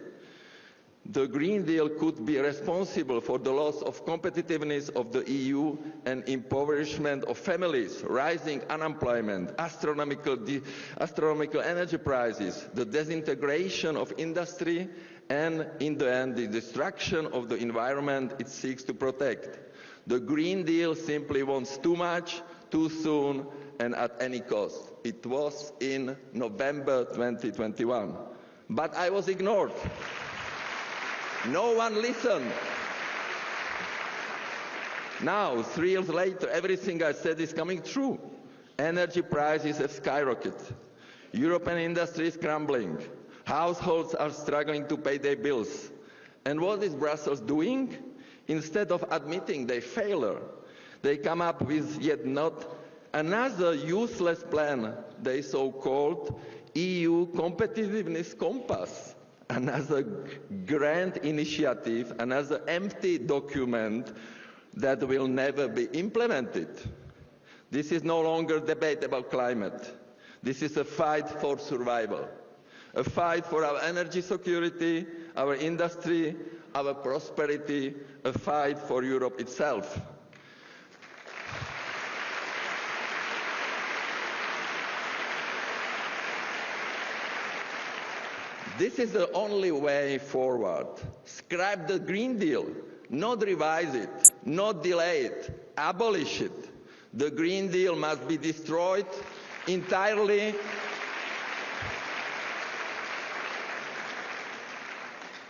S10: The Green Deal could be responsible for the loss of competitiveness of the EU and impoverishment of families, rising unemployment, astronomical energy prices, the disintegration of industry, and in the end, the destruction of the environment it seeks to protect. The Green Deal simply wants too much, too soon, and at any cost. It was in November 2021. But I was ignored. No one listened. Now, 3 years later, everything I said is coming true. Energy prices have skyrocketed. European industry is crumbling. Households are struggling to pay their bills. And what is Brussels doing? Instead of admitting their failure, they come up with yet not another useless plan, they so-called EU Competitiveness Compass. Another grand initiative, another empty document that will never be implemented. This is no longer a debate about climate. This is a fight for survival, a fight for our energy security, our industry, our prosperity, a fight for Europe itself. This is the only way forward. Scrap the Green Deal, not revise it, not delay it, abolish it. The Green Deal must be destroyed entirely.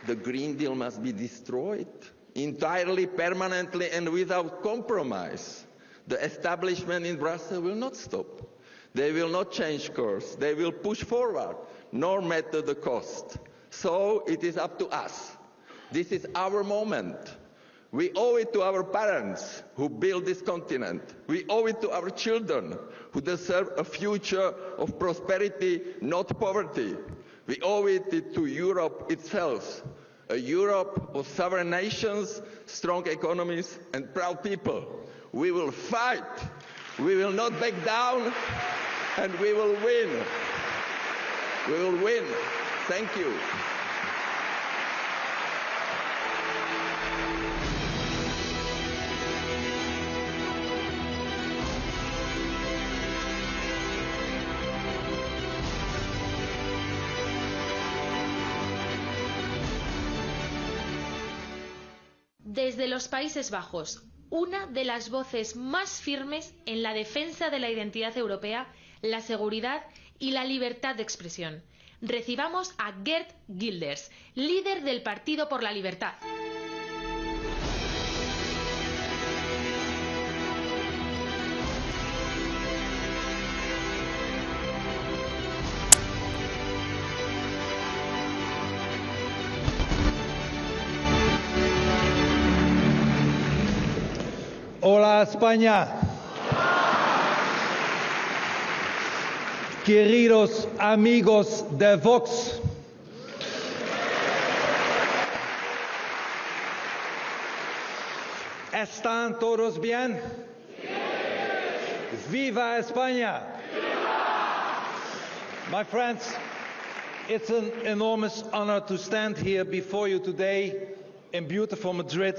S10: The Green Deal must be destroyed entirely, permanently, and without compromise. The establishment in Brussels will not stop. They will not change course. They will push forward, no matter the cost. So it is up to us. This is our moment. We owe it to our parents who built this continent. We owe it to our children who deserve a future of prosperity, not poverty. We owe it to Europe itself, a Europe of sovereign nations, strong economies, and proud people. We will fight. We will not back down, and we will win. We will win. Thank you.
S1: Desde los Países Bajos, una de las voces más firmes en la defensa de la identidad europea, la seguridad y la libertad de expresión. Recibamos a Geert Wilders, líder del Partido por la Libertad.
S4: Hola España. Queridos amigos de Vox. ¿Están todos bien? ¡Viva España! My friends, it's an enormous honor to stand here before you today in beautiful Madrid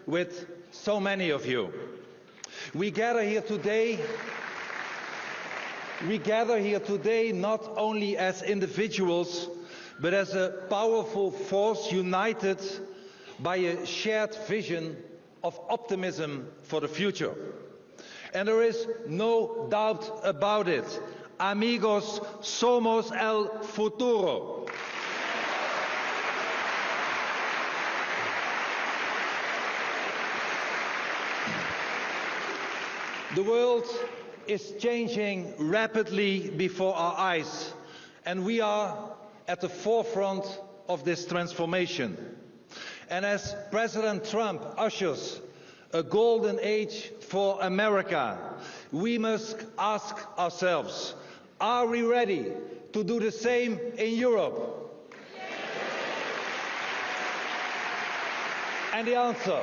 S4: with so many of you. We gather here today
S11: we gather here today not only as individuals, but as a powerful force united by a shared vision of optimism for the future. And there is no doubt about it. Amigos, somos el futuro. The world is changing rapidly before our eyes, and we are at the forefront of this transformation. And as President Trump ushers a golden age for America, we must ask ourselves, are we ready to do the same in Europe? And the answer,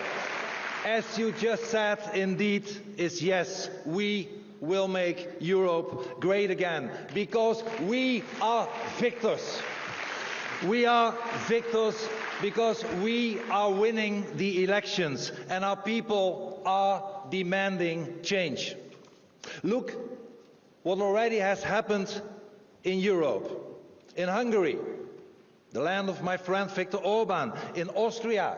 S11: as you just said, indeed, is yes. We will make Europe great again, because we are victors. We are victors because we are winning the elections and our people are demanding change. Look what already has happened in Europe. In Hungary, the land of my friend Viktor Orban, in Austria,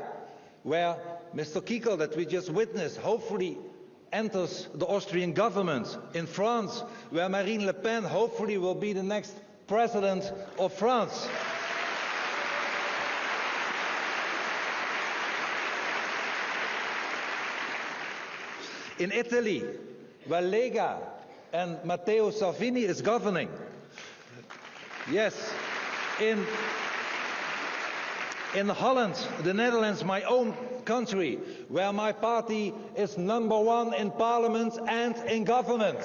S11: where Mr. Kikel, that we just witnessed, hopefully enters the Austrian government. In France, where Marine Le Pen hopefully will be the next president of France. In Italy, where Lega and Matteo Salvini is governing. Yes, in Holland, the Netherlands, my own country, where my party is #1 in parliament and in government.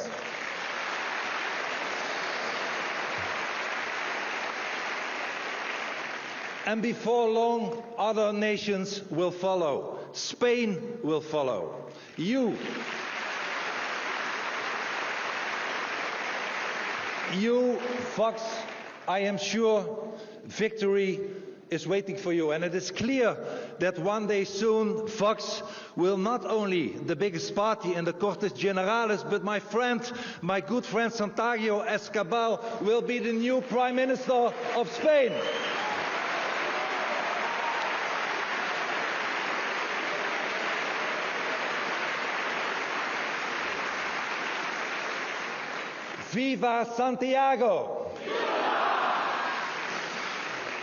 S11: And before long, other nations will follow. Spain will follow. You, Vox, I am sure victory is waiting for you. And it is clear that one day soon, Vox will not only the biggest party in the Cortes Generales, but my good friend Santiago Escabal will be the new Prime Minister of Spain. Viva Santiago!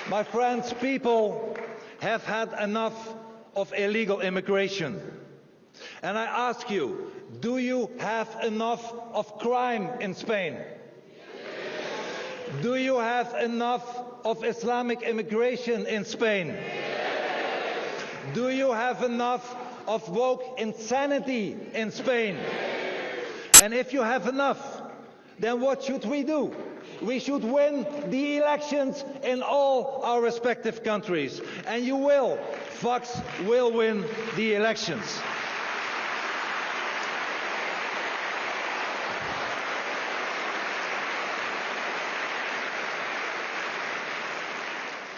S11: My friends, people have had enough of illegal immigration. And I ask you, do you have enough of crime in Spain? Do you have enough of Islamic immigration in Spain? Do you have enough of woke insanity in Spain? And if you have enough, then what should we do? We should win the elections in all our respective countries. And you will. Vox will win the elections.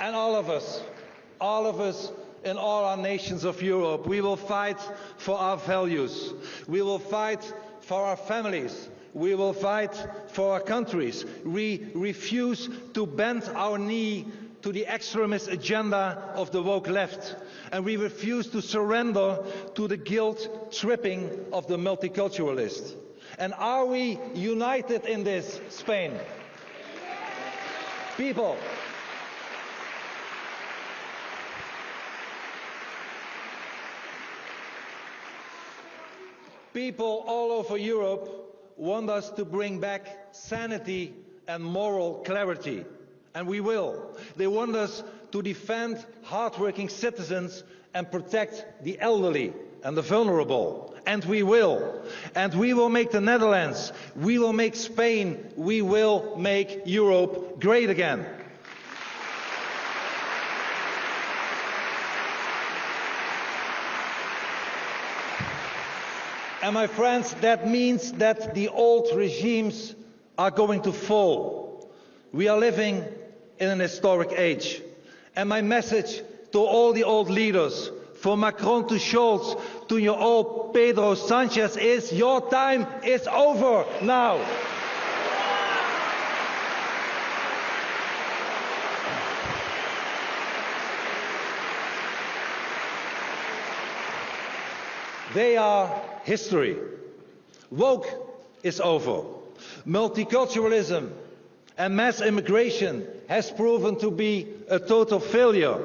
S11: And all of us in all our nations of Europe, we will fight for our values. We will fight for our families. We will fight for our countries. We refuse to bend our knee to the extremist agenda of the woke left. And we refuse to surrender to the guilt-tripping of the multiculturalist. And are we united in this, Spain? People, all over Europe want us to bring back sanity and moral clarity. And we will. They want us to defend hardworking citizens and protect the elderly and the vulnerable. And we will. And we will make the Netherlands, we will make Spain, we will make Europe great again. And my friends, that means that the old regimes are going to fall. We are living in an historic age. And my message to all the old leaders, from Macron to Scholz, to your old Pedro Sanchez, is your time is over now. They are history. Woke is over. Multiculturalism and mass immigration has proven to be a total failure.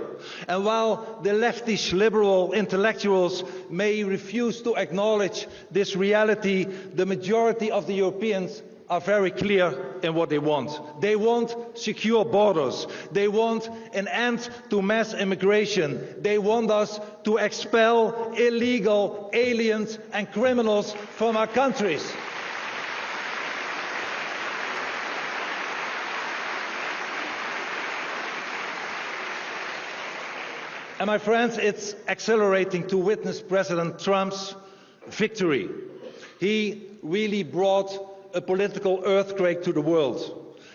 S11: And while the leftish liberal intellectuals may refuse to acknowledge this reality, the majority of the Europeans are very clear in what they want. They want secure borders. They want an end to mass immigration. They want us to expel illegal aliens and criminals from our countries. And my friends, it's exhilarating to witness President Trump's victory. He really brought a political earthquake to the world.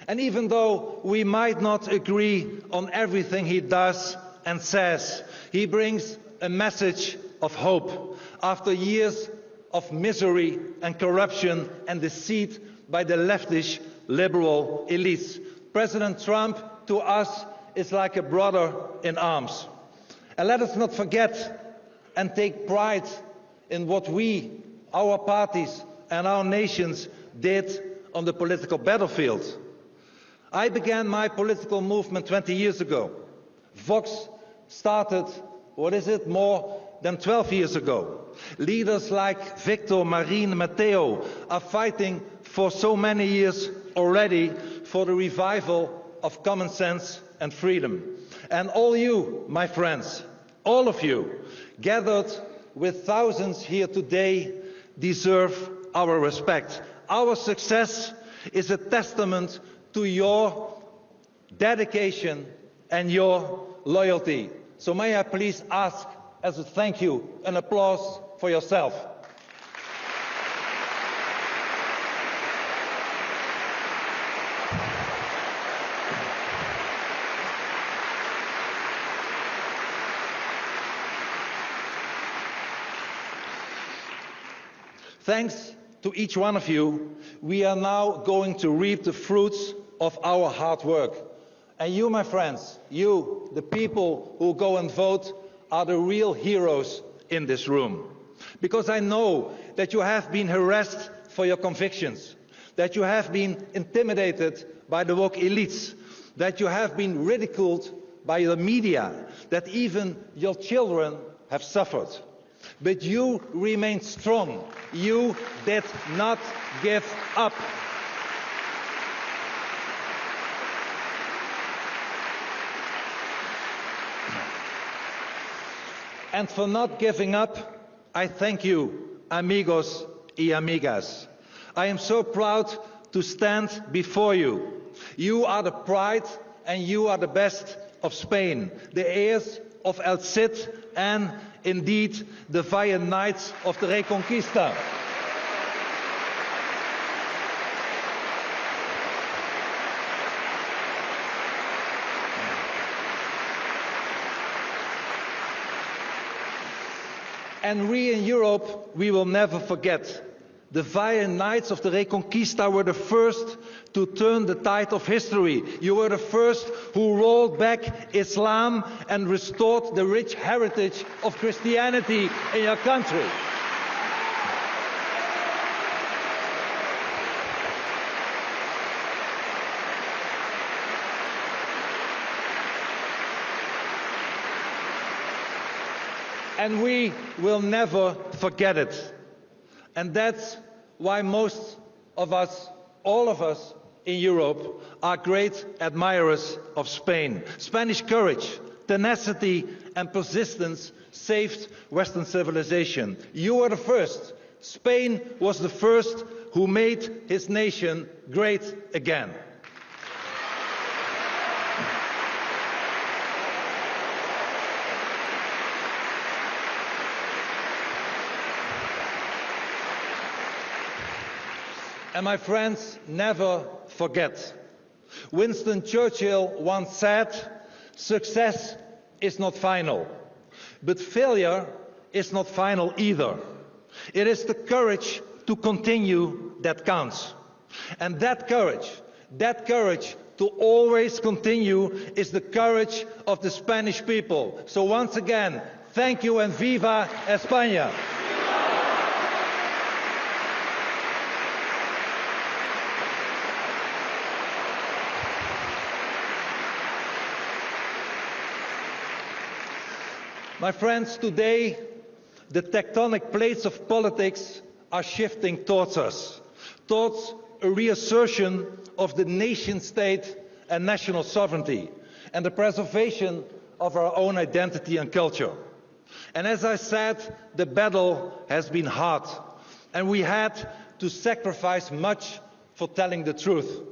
S11: And even though we might not agree on everything he does and says, he brings a message of hope after years of misery and corruption and deceit by the leftish liberal elites. President Trump to us is like a brother in arms. And let us not forget and take pride in what we, our parties and our nations did on the political battlefield. I began my political movement 20 years ago. Vox started, more than 12 years ago. Leaders like Viktor, Marine, Matteo are fighting for so many years already for the revival of common sense and freedom. And all you, my friends, all of you, gathered with thousands here today, deserve our respect. Our success is a testament to your dedication and your loyalty. So may I please ask, as a thank you, an applause for yourself. Thanks to each one of you, we are now going to reap the fruits of our hard work. And you, my friends, you, the people who go and vote, are the real heroes in this room. Because I know that you have been harassed for your convictions, that you have been intimidated by the woke elites, that you have been ridiculed by the media, that even your children have suffered. But you remained strong. You did not give up. And for not giving up, I thank you, amigos y amigas. I am so proud to stand before you. You are the pride and you are the best of Spain, the heirs of El Cid and indeed the valiant knights of the Reconquista. And we in Europe, we will never forget. The valiant knights of the Reconquista were the first to turn the tide of history. You were the first who rolled back Islam and restored the rich heritage of Christianity in your country. And we will never forget it. And that's why most of us, all of us in Europe, are great admirers of Spain. Spanish courage, tenacity and persistence saved Western civilization. You were the first. Spain was the first who made his nation great again. And my friends, never forget. Winston Churchill once said, "Success is not final, but failure is not final either. It is the courage to continue that counts." And that courage to always continue is the courage of the Spanish people. So once again, thank you and viva España. My friends, today the tectonic plates of politics are shifting towards us, towards a reassertion of the nation state and national sovereignty, and the preservation of our own identity and culture. And as I said, the battle has been hard, and we had to sacrifice much for telling the truth.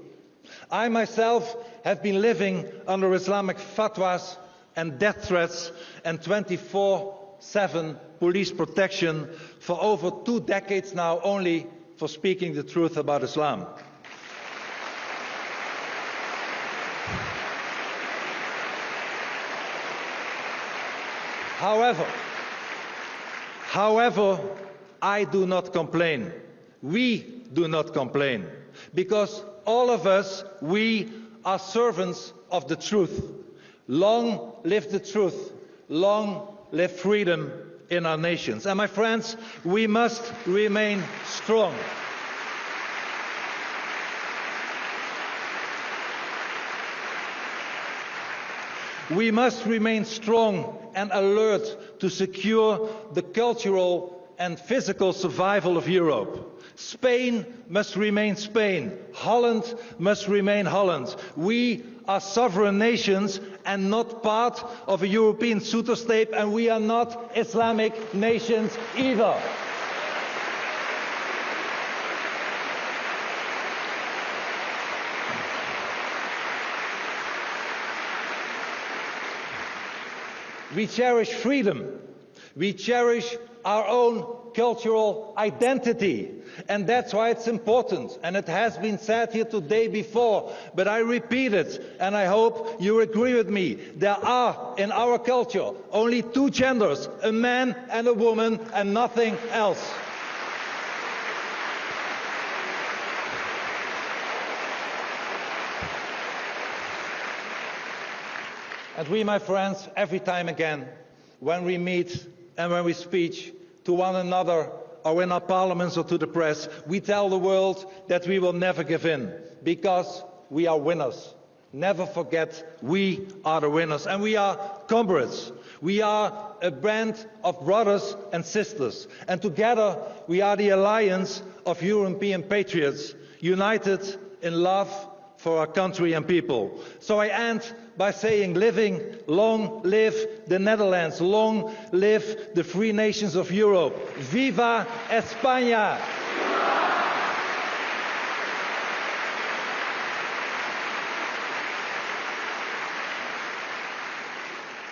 S11: I myself have been living under Islamic fatwas and death threats and 24/7 police protection for over 2 decades now, only for speaking the truth about Islam. However, I do not complain. We do not complain, because all of us, we are servants of the truth. Long live the truth. Long live freedom in our nations. And my friends, we must remain strong. We must remain strong and alert to secure the cultural and physical survival of Europe. Spain must remain Spain. Holland must remain Holland. We are sovereign nations and not part of a European superstate, and we are not Islamic nations either. We cherish freedom. We cherish our own cultural identity. And that's why it's important. And it has been said here today before, but I repeat it, and I hope you agree with me. There are, in our culture, only 2 genders, a man and a woman, and nothing else. And we, my friends, every time again, when we meet and when we speak to one another, or in our parliaments or to the press, we tell the world that we will never give in, because we are winners. Never forget, we are the winners, and we are comrades. We are a band of brothers and sisters, and together we are the alliance of European patriots, united in love for our country and people. So I end by saying, long live the Netherlands, long live the free nations of Europe. Viva España!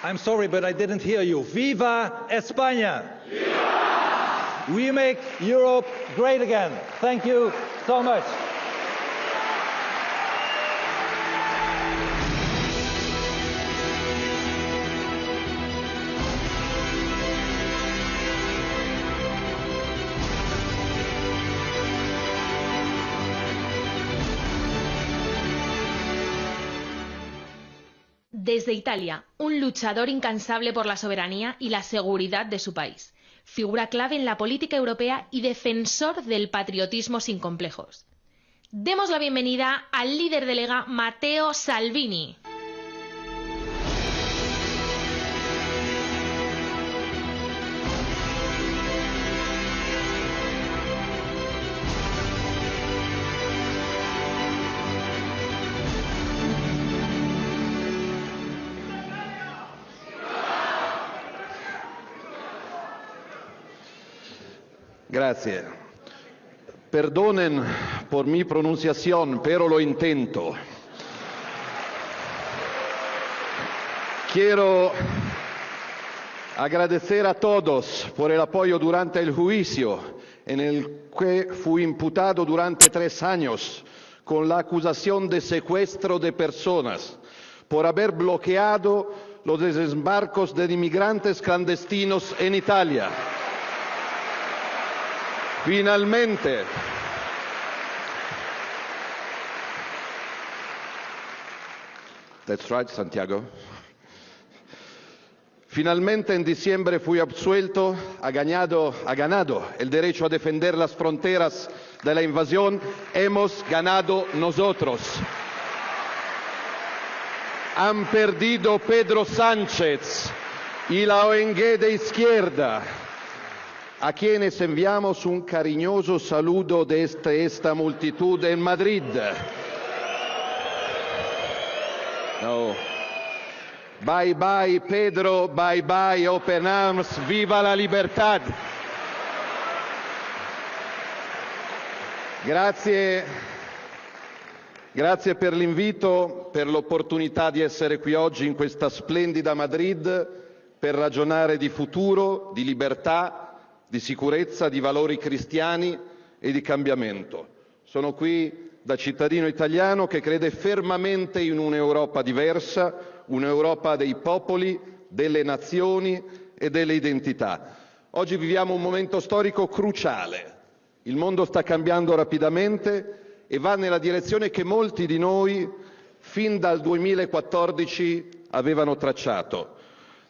S11: I'm sorry, but I didn't hear you. Viva España! Viva! We make Europe great again. Thank you so much.
S1: Desde Italia, un luchador incansable por la soberanía y la seguridad de su país. Figura clave en la política europea y defensor del patriotismo sin complejos. Demos la bienvenida al líder de Lega, Matteo Salvini.
S12: Gracias. Perdonen por mi pronunciación, pero lo intento. Quiero agradecer a todos por el apoyo durante el juicio, en el que fui imputado durante 3 años con la acusación de secuestro de personas, por haber bloqueado los desembarcos de inmigrantes clandestinos en Italia. Finalmente, that's right, Santiago. Finalmente en diciembre fui absuelto, ha ganado el derecho a defender las fronteras de la invasión, hemos ganado nosotros. Han perdido Pedro Sánchez, y la ONG de izquierda, a quienes enviamos un cariñoso saludo desde esta multitud en Madrid. No. Bye bye Pedro, bye bye Open Arms, viva la libertad. Grazie per l'invito, per l'opportunità di essere qui oggi in questa splendida Madrid per ragionare di futuro, di libertà, di sicurezza, di valori cristiani e di cambiamento. Sono qui da cittadino italiano che crede fermamente in un'Europa diversa, un'Europa dei popoli, delle nazioni e delle identità. Oggi viviamo un momento storico cruciale. Il mondo sta cambiando rapidamente e va nella direzione che molti di noi fin dal 2014 avevano tracciato.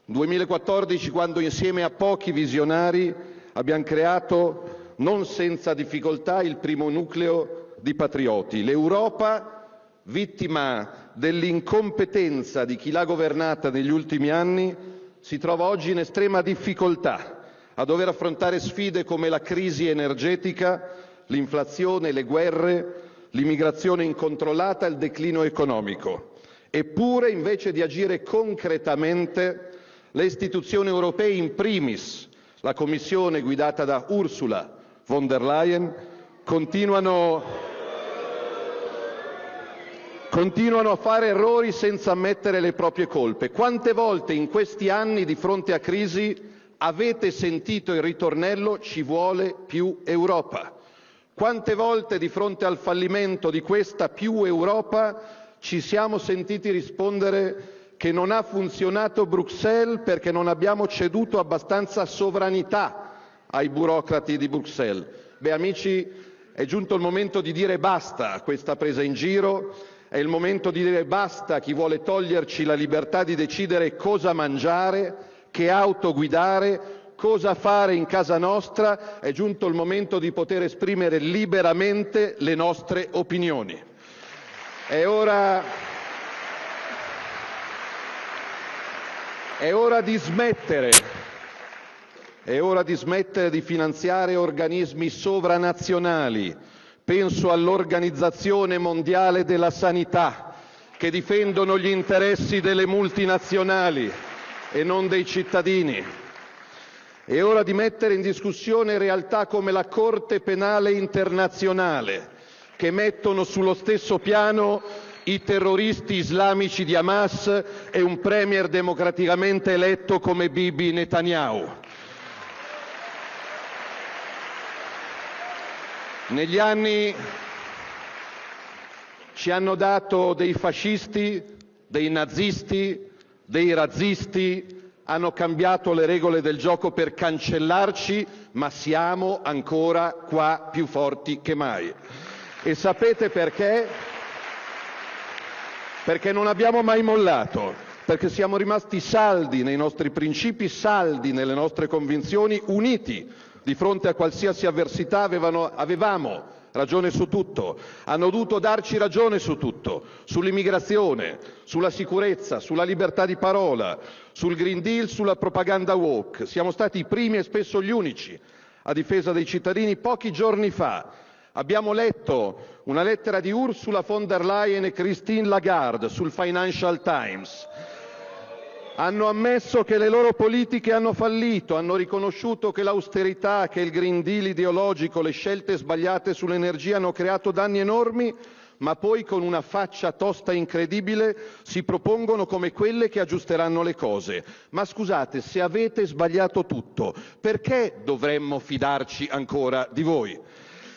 S12: 2014, quando insieme a pochi visionari abbiamo creato, non senza difficoltà, il primo nucleo di patrioti. L'Europa, vittima dell'incompetenza di chi l'ha governata negli ultimi anni, si trova oggi in estrema difficoltà a dover affrontare sfide come la crisi energetica, l'inflazione, le guerre, l'immigrazione incontrollata e il declino economico. Eppure, invece di agire concretamente, le istituzioni europee, in primis la Commissione guidata da Ursula von der Leyen, continuano a fare errori senza ammettere le proprie colpe. Quante volte in questi anni di fronte a crisi avete sentito il ritornello "ci vuole più Europa"? Quante volte di fronte al fallimento di questa più Europa ci siamo sentiti rispondere che non ha funzionato Bruxelles perché non abbiamo ceduto abbastanza sovranità ai burocrati di Bruxelles? Beh, amici, è giunto il momento di dire basta a questa presa in giro, è il momento di dire basta a chi vuole toglierci la libertà di decidere cosa mangiare, che auto guidare, cosa fare in casa nostra. È giunto il momento di poter esprimere liberamente le nostre opinioni. È ora di smettere di finanziare organismi sovranazionali. Penso all'Organizzazione Mondiale della Sanità, che difendono gli interessi delle multinazionali e non dei cittadini. È ora di mettere in discussione realtà come la Corte Penale Internazionale, che mettono sullo stesso piano i terroristi islamici di Hamas e un premier democraticamente eletto come Bibi Netanyahu. Negli anni ci hanno dato dei fascisti, dei nazisti, dei razzisti, hanno cambiato le regole del gioco per cancellarci, ma siamo ancora qua più forti che mai. E sapete perché? Perché non abbiamo mai mollato, perché siamo rimasti saldi nei nostri principi, saldi nelle nostre convinzioni, uniti di fronte a qualsiasi avversità. Avevamo ragione su tutto, hanno dovuto darci ragione su tutto, sull'immigrazione, sulla sicurezza, sulla libertà di parola, sul Green Deal, sulla propaganda woke. Siamo stati i primi e spesso gli unici a difesa dei cittadini. Pochi giorni fa abbiamo letto una lettera di Ursula von der Leyen e Christine Lagarde sul Financial Times. Hanno ammesso che le loro politiche hanno fallito, hanno riconosciuto che l'austerità, che il Green Deal ideologico, le scelte sbagliate sull'energia hanno creato danni enormi, ma poi con una faccia tosta incredibile si propongono come quelle che aggiusteranno le cose. Ma scusate, se avete sbagliato tutto, perché dovremmo fidarci ancora di voi?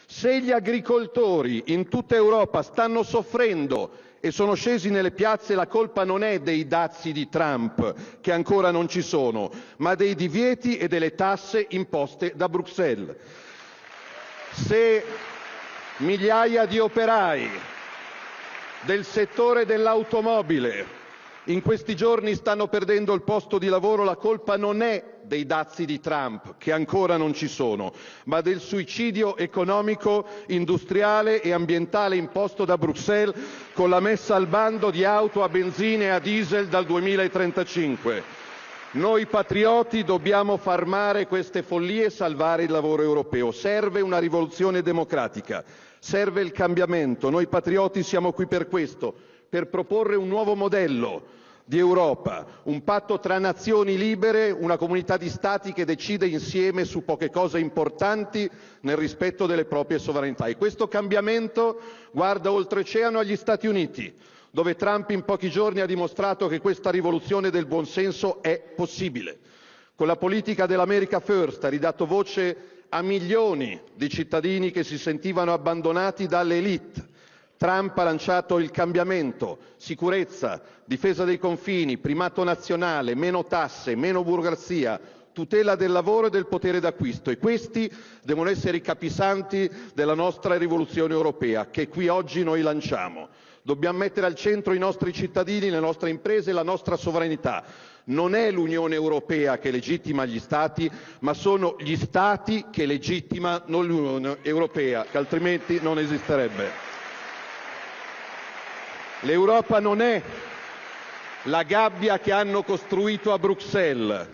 S12: Se gli agricoltori in tutta Europa stanno soffrendo e sono scesi nelle piazze, la colpa non è dei dazi di Trump, che ancora non ci sono, ma dei divieti e delle tasse imposte da Bruxelles. Se migliaia di operai del settore dell'automobile in questi giorni stanno perdendo il posto di lavoro, la colpa non è dei dazi di Trump, che ancora non ci sono, ma del suicidio economico, industriale e ambientale imposto da Bruxelles con la messa al bando di auto a benzina e a diesel dal 2035. Noi patrioti dobbiamo fermare queste follie e salvare il lavoro europeo. Serve una rivoluzione democratica, serve il cambiamento. Noi patrioti siamo qui per questo, per proporre un nuovo modello di Europa, un patto tra nazioni libere, una comunità di Stati che decide insieme su poche cose importanti nel rispetto delle proprie sovranità. E questo cambiamento guarda oltreoceano agli Stati Uniti, dove Trump in pochi giorni ha dimostrato che questa rivoluzione del buonsenso è possibile. Con la politica dell'America First ha ridato voce a milioni di cittadini che si sentivano abbandonati dalle elite. Trump ha lanciato il cambiamento, sicurezza, difesa dei confini, primato nazionale, meno tasse, meno burocrazia, tutela del lavoro e del potere d'acquisto, e questi devono essere i capisaldi della nostra rivoluzione europea che qui oggi noi lanciamo. Dobbiamo mettere al centro i nostri cittadini, le nostre imprese e la nostra sovranità. Non è l'Unione Europea che legittima gli Stati, ma sono gli Stati che legittimano l'Unione Europea, che altrimenti non esisterebbe. L'Europa non è la gabbia che hanno costruito a Bruxelles.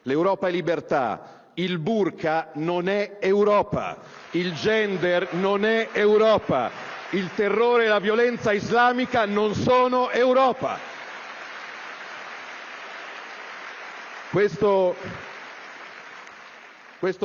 S12: L'Europa è libertà. Il burqa non è Europa. Il gender non è Europa. Il terrore e la violenza islamica non sono Europa. Questo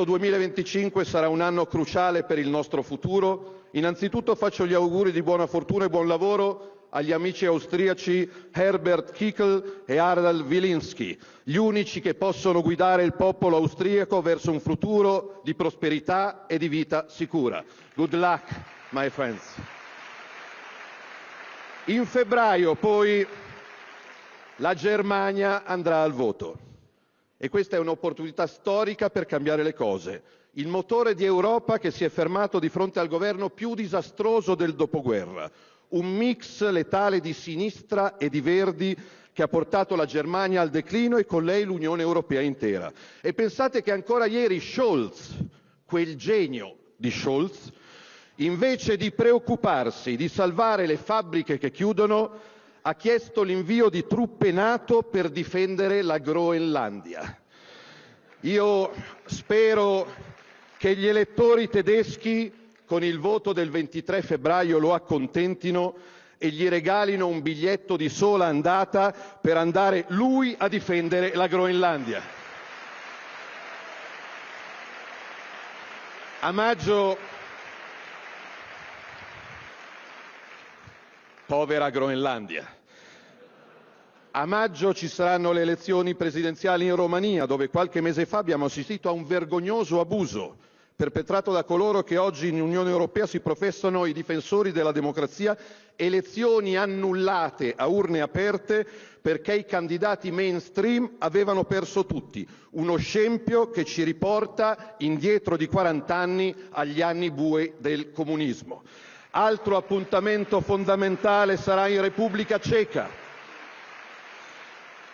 S12: 2025 sarà un anno cruciale per il nostro futuro. Innanzitutto faccio gli auguri di buona fortuna e buon lavoro agli amici austriaci Herbert Kickl e Harald Wilinski, gli unici che possono guidare il popolo austriaco verso un futuro di prosperità e di vita sicura. Good luck, my friends. In febbraio poi la Germania andrà al voto e questa è un'opportunità storica per cambiare le cose. Il motore di Europa che si è fermato di fronte al governo più disastroso del dopoguerra, un mix letale di sinistra e di verdi che ha portato la Germania al declino e con lei l'Unione Europea intera. E pensate che ancora ieri Scholz, quel genio di Scholz, invece di preoccuparsi di salvare le fabbriche che chiudono, ha chiesto l'invio di truppe NATO per difendere la Groenlandia. Io spero che gli elettori tedeschi con il voto del 23 febbraio lo accontentino e gli regalino un biglietto di sola andata per andare lui a difendere la Groenlandia. A maggio, povera Groenlandia. A maggio ci saranno le elezioni presidenziali in Romania, dove qualche mese fa abbiamo assistito a un vergognoso abuso perpetrato da coloro che oggi in Unione Europea si professano i difensori della democrazia, elezioni annullate a urne aperte perché i candidati mainstream avevano perso tutti, uno scempio che ci riporta indietro di 40 anni agli anni bui del comunismo. Altro appuntamento fondamentale sarà in Repubblica Ceca.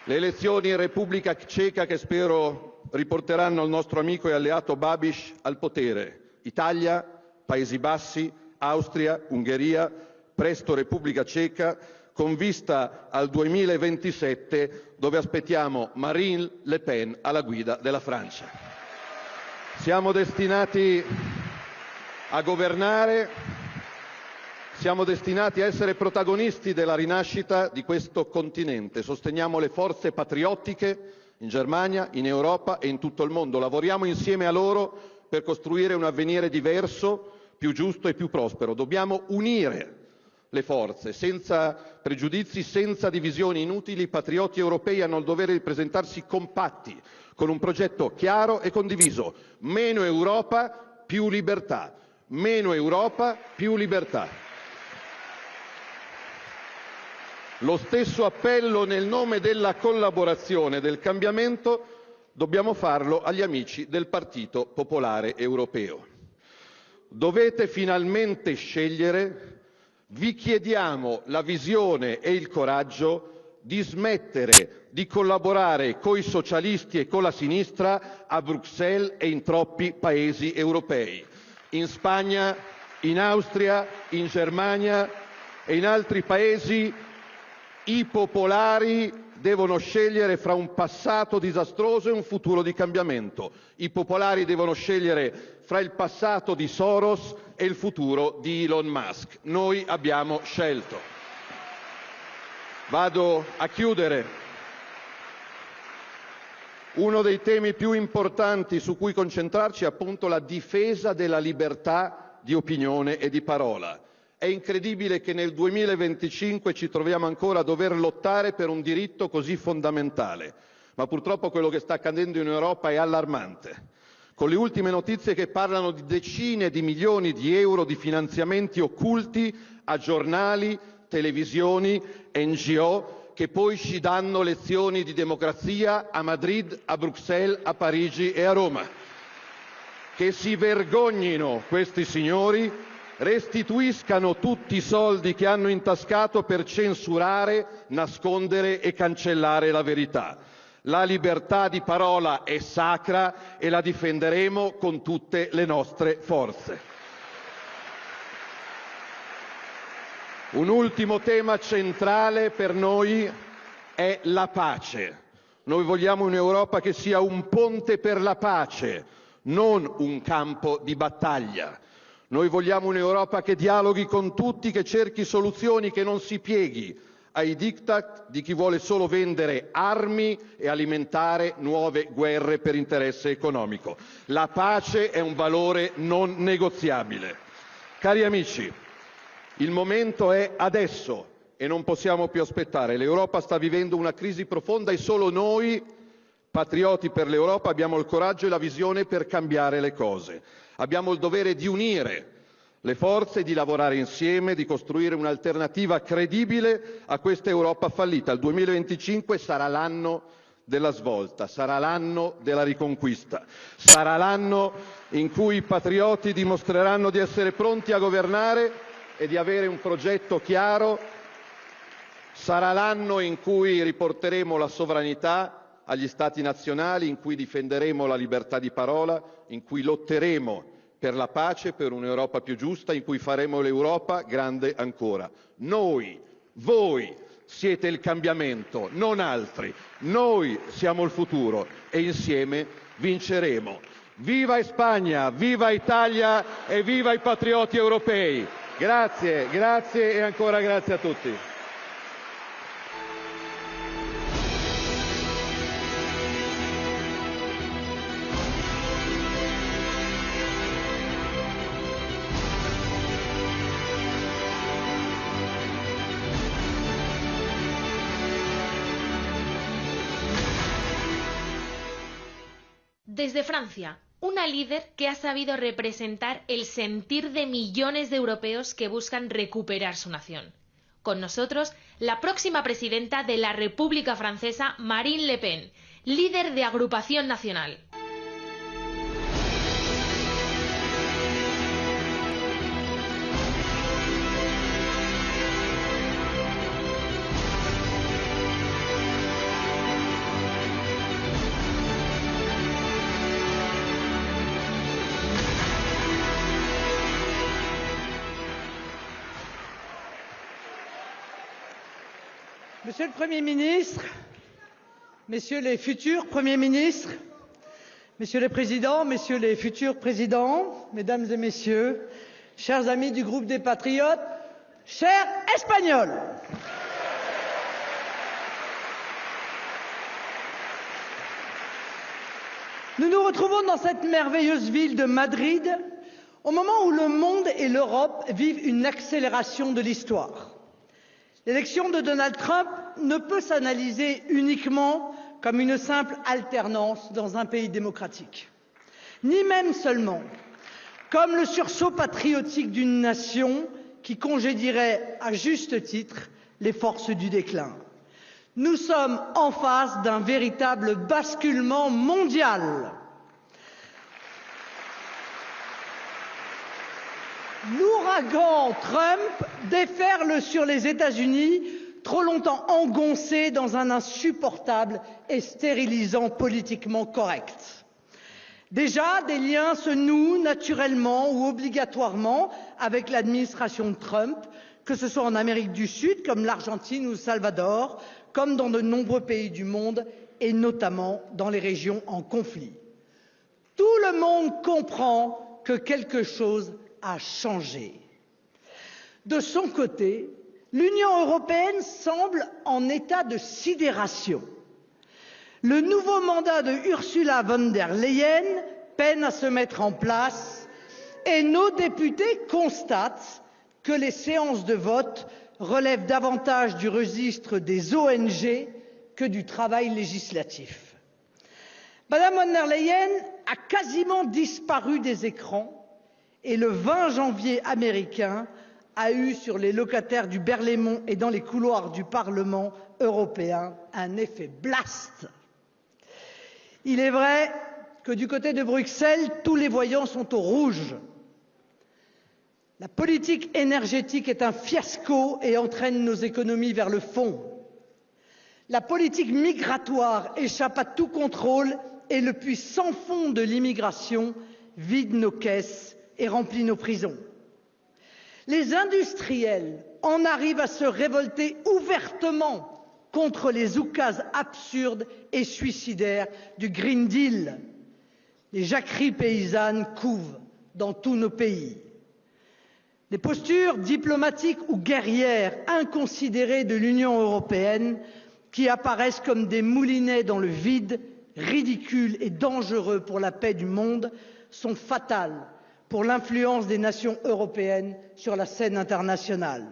S12: Le elezioni in Repubblica Ceca che spero riporteranno il nostro amico e alleato Babiš al potere. Italia, Paesi Bassi, Austria, Ungheria, presto Repubblica Ceca, con vista al 2027 dove aspettiamo Marine Le Pen alla guida della Francia. Siamo destinati a governare. Siamo destinati a essere protagonisti della rinascita di questo continente. Sosteniamo le forze patriottiche in Germania, in Europa e in tutto il mondo. Lavoriamo insieme a loro per costruire un avvenire diverso, più giusto e più prospero. Dobbiamo unire le forze, senza pregiudizi, senza divisioni inutili. I patrioti europei hanno il dovere di presentarsi compatti, con un progetto chiaro e condiviso. Meno Europa, più libertà. Meno Europa, più libertà. Lo stesso appello nel nome della collaborazione e del cambiamento dobbiamo farlo agli amici del Partito Popolare Europeo. Dovete finalmente scegliere, vi chiediamo la visione e il coraggio di smettere di collaborare coi socialisti e con la sinistra a Bruxelles e in troppi paesi europei. In Spagna, in Austria, in Germania e in altri paesi i popolari devono scegliere fra un passato disastroso e un futuro di cambiamento. I popolari devono scegliere fra il passato di Soros e il futuro di Elon Musk. Noi abbiamo scelto. Vado a chiudere. Uno dei temi più importanti su cui concentrarci è appunto la difesa della libertà di opinione e di parola. È incredibile che nel 2025 ci troviamo ancora a dover lottare per un diritto così fondamentale, ma purtroppo quello che sta accadendo in Europa è allarmante. Con le ultime notizie che parlano di decine di milioni di euro di finanziamenti occulti a giornali, televisioni, NGO, che poi ci danno lezioni di democrazia a Madrid, a Bruxelles, a Parigi e a Roma. Che si vergognino questi signori, restituiscano tutti i soldi che hanno intascato per censurare, nascondere e cancellare la verità. La libertà di parola è sacra e la difenderemo con tutte le nostre forze. Un ultimo tema centrale per noi è la pace. Noi vogliamo un'Europa che sia un ponte per la pace, non un campo di battaglia. Noi vogliamo un'Europa che dialoghi con tutti, che cerchi soluzioni, che non si pieghi ai diktat di chi vuole solo vendere armi e alimentare nuove guerre per interesse economico. La pace è un valore non negoziabile. Cari amici, il momento è adesso e non possiamo più aspettare. L'Europa sta vivendo una crisi profonda e solo noi, patrioti per l'Europa, abbiamo il coraggio e la visione per cambiare le cose. Abbiamo il dovere di unire le forze, di lavorare insieme, di costruire un'alternativa credibile a questa Europa fallita. Il 2025 sarà l'anno della svolta, sarà l'anno della riconquista, sarà l'anno in cui i patrioti dimostreranno di essere pronti a governare e di avere un progetto chiaro. Sarà l'anno in cui riporteremo la sovranità agli Stati nazionali, in cui difenderemo la libertà di parola, in cui lotteremo per la pace, per un'Europa più giusta, in cui faremo l'Europa grande ancora. Noi, voi siete il cambiamento, non altri. Noi siamo il futuro e insieme vinceremo. Viva Spagna, viva Italia e viva i patrioti europei! Grazie, grazie e ancora grazie a tutti.
S1: Desde Francia, una líder que ha sabido representar el sentir de millones de europeos que buscan recuperar su nación. Con nosotros, la próxima presidenta de la República Francesa, Marine Le Pen, líder de Agrupación Nacional.
S13: Monsieur le Premier ministre, Messieurs les futurs Premiers ministres, Messieurs les Présidents, Messieurs les futurs Présidents, Mesdames et Messieurs, chers amis du groupe des Patriotes, chers Espagnols. Nous nous retrouvons dans cette merveilleuse ville de Madrid au moment où le monde et l'Europe vivent une accélération de l'histoire. L'élection de Donald Trump ne peut s'analyser uniquement comme une simple alternance dans un pays démocratique, ni même seulement comme le sursaut patriotique d'une nation qui congédierait à juste titre les forces du déclin. Nous sommes en face d'un véritable basculement mondial. L'ouragan Trump déferle sur les États-Unis, trop longtemps engoncés dans un insupportable et stérilisant politiquement correct. Déjà, des liens se nouent naturellement ou obligatoirement avec l'administration Trump, que ce soit en Amérique du Sud, comme l'Argentine ou le Salvador, comme dans de nombreux pays du monde, et notamment dans les régions en conflit. Tout le monde comprend que quelque chose a changé. De son côté, l'Union européenne semble en état de sidération. Le nouveau mandat de Ursula von der Leyen peine à se mettre en place et nos députés constatent que les séances de vote relèvent davantage du registre des ONG que du travail législatif. Madame von der Leyen a quasiment disparu des écrans et le 20 janvier américain a eu sur les locataires du Berlaymont et dans les couloirs du Parlement européen un effet blast. Il est vrai que du côté de Bruxelles, tous les voyants sont au rouge. La politique énergétique est un fiasco et entraîne nos économies vers le fond. La politique migratoire échappe à tout contrôle et le puits sans fond de l'immigration vide nos caisses et remplit nos prisons. Les industriels en arrivent à se révolter ouvertement contre les oukases absurdes et suicidaires du Green Deal. Les jacqueries paysannes couvent dans tous nos pays. Les postures diplomatiques ou guerrières inconsidérées de l'Union européenne, qui apparaissent comme des moulinets dans le vide, ridicules et dangereux pour la paix du monde, sont fatales pour l'influence des nations européennes sur la scène internationale.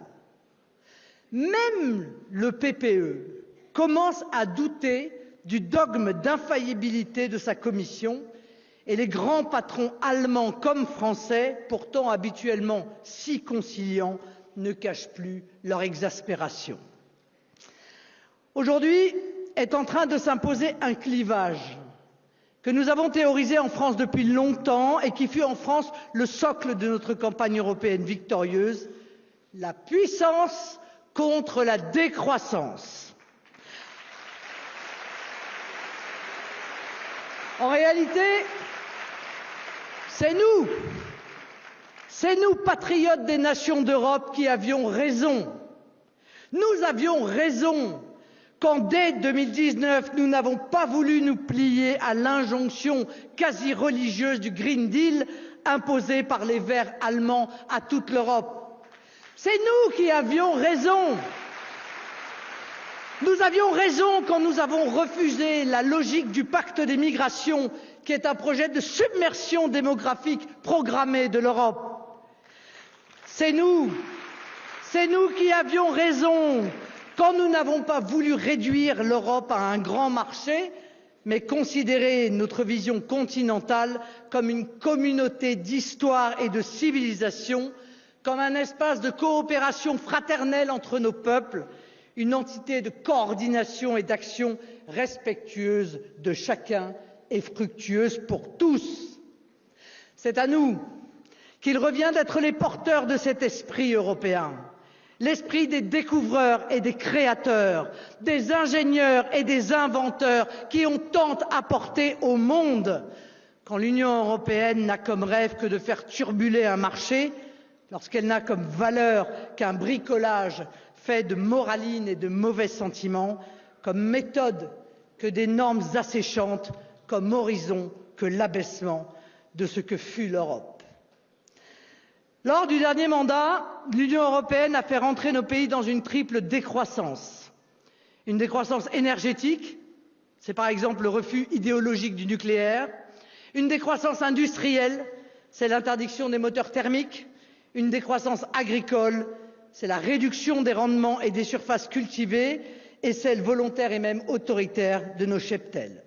S13: Même le PPE commence à douter du dogme d'infaillibilité de sa commission et les grands patrons allemands comme français, pourtant habituellement si conciliants, ne cachent plus leur exaspération. Aujourd'hui est en train de s'imposer un clivage que nous avons théorisé en France depuis longtemps et qui fut en France le socle de notre campagne européenne victorieuse, la puissance contre la décroissance. En réalité, c'est nous, patriotes des nations d'Europe, qui avions raison. Nous avions raison quand, dès 2019, nous n'avons pas voulu nous plier à l'injonction quasi religieuse du Green Deal imposée par les Verts allemands à toute l'Europe. C'est nous qui avions raison. Nous avions raison quand nous avons refusé la logique du pacte des migrations, qui est un projet de submersion démographique programmée de l'Europe. C'est nous qui avions raison quand nous n'avons pas voulu réduire l'Europe à un grand marché, mais considérer notre vision continentale comme une communauté d'histoire et de civilisation, comme un espace de coopération fraternelle entre nos peuples, une entité de coordination et d'action respectueuse de chacun et fructueuse pour tous. C'est à nous qu'il revient d'être les porteurs de cet esprit européen, l'esprit des découvreurs et des créateurs, des ingénieurs et des inventeurs qui ont tant apporté au monde, quand l'Union européenne n'a comme rêve que de faire turbuler un marché, lorsqu'elle n'a comme valeur qu'un bricolage fait de moraline et de mauvais sentiments, comme méthode que des normes asséchantes, comme horizon que l'abaissement de ce que fut l'Europe. Lors du dernier mandat, l'Union européenne a fait rentrer nos pays dans une triple décroissance. Une décroissance énergétique, c'est par exemple le refus idéologique du nucléaire. Une décroissance industrielle, c'est l'interdiction des moteurs thermiques. Une décroissance agricole, c'est la réduction des rendements et des surfaces cultivées, et celle volontaire et même autoritaire de nos cheptels.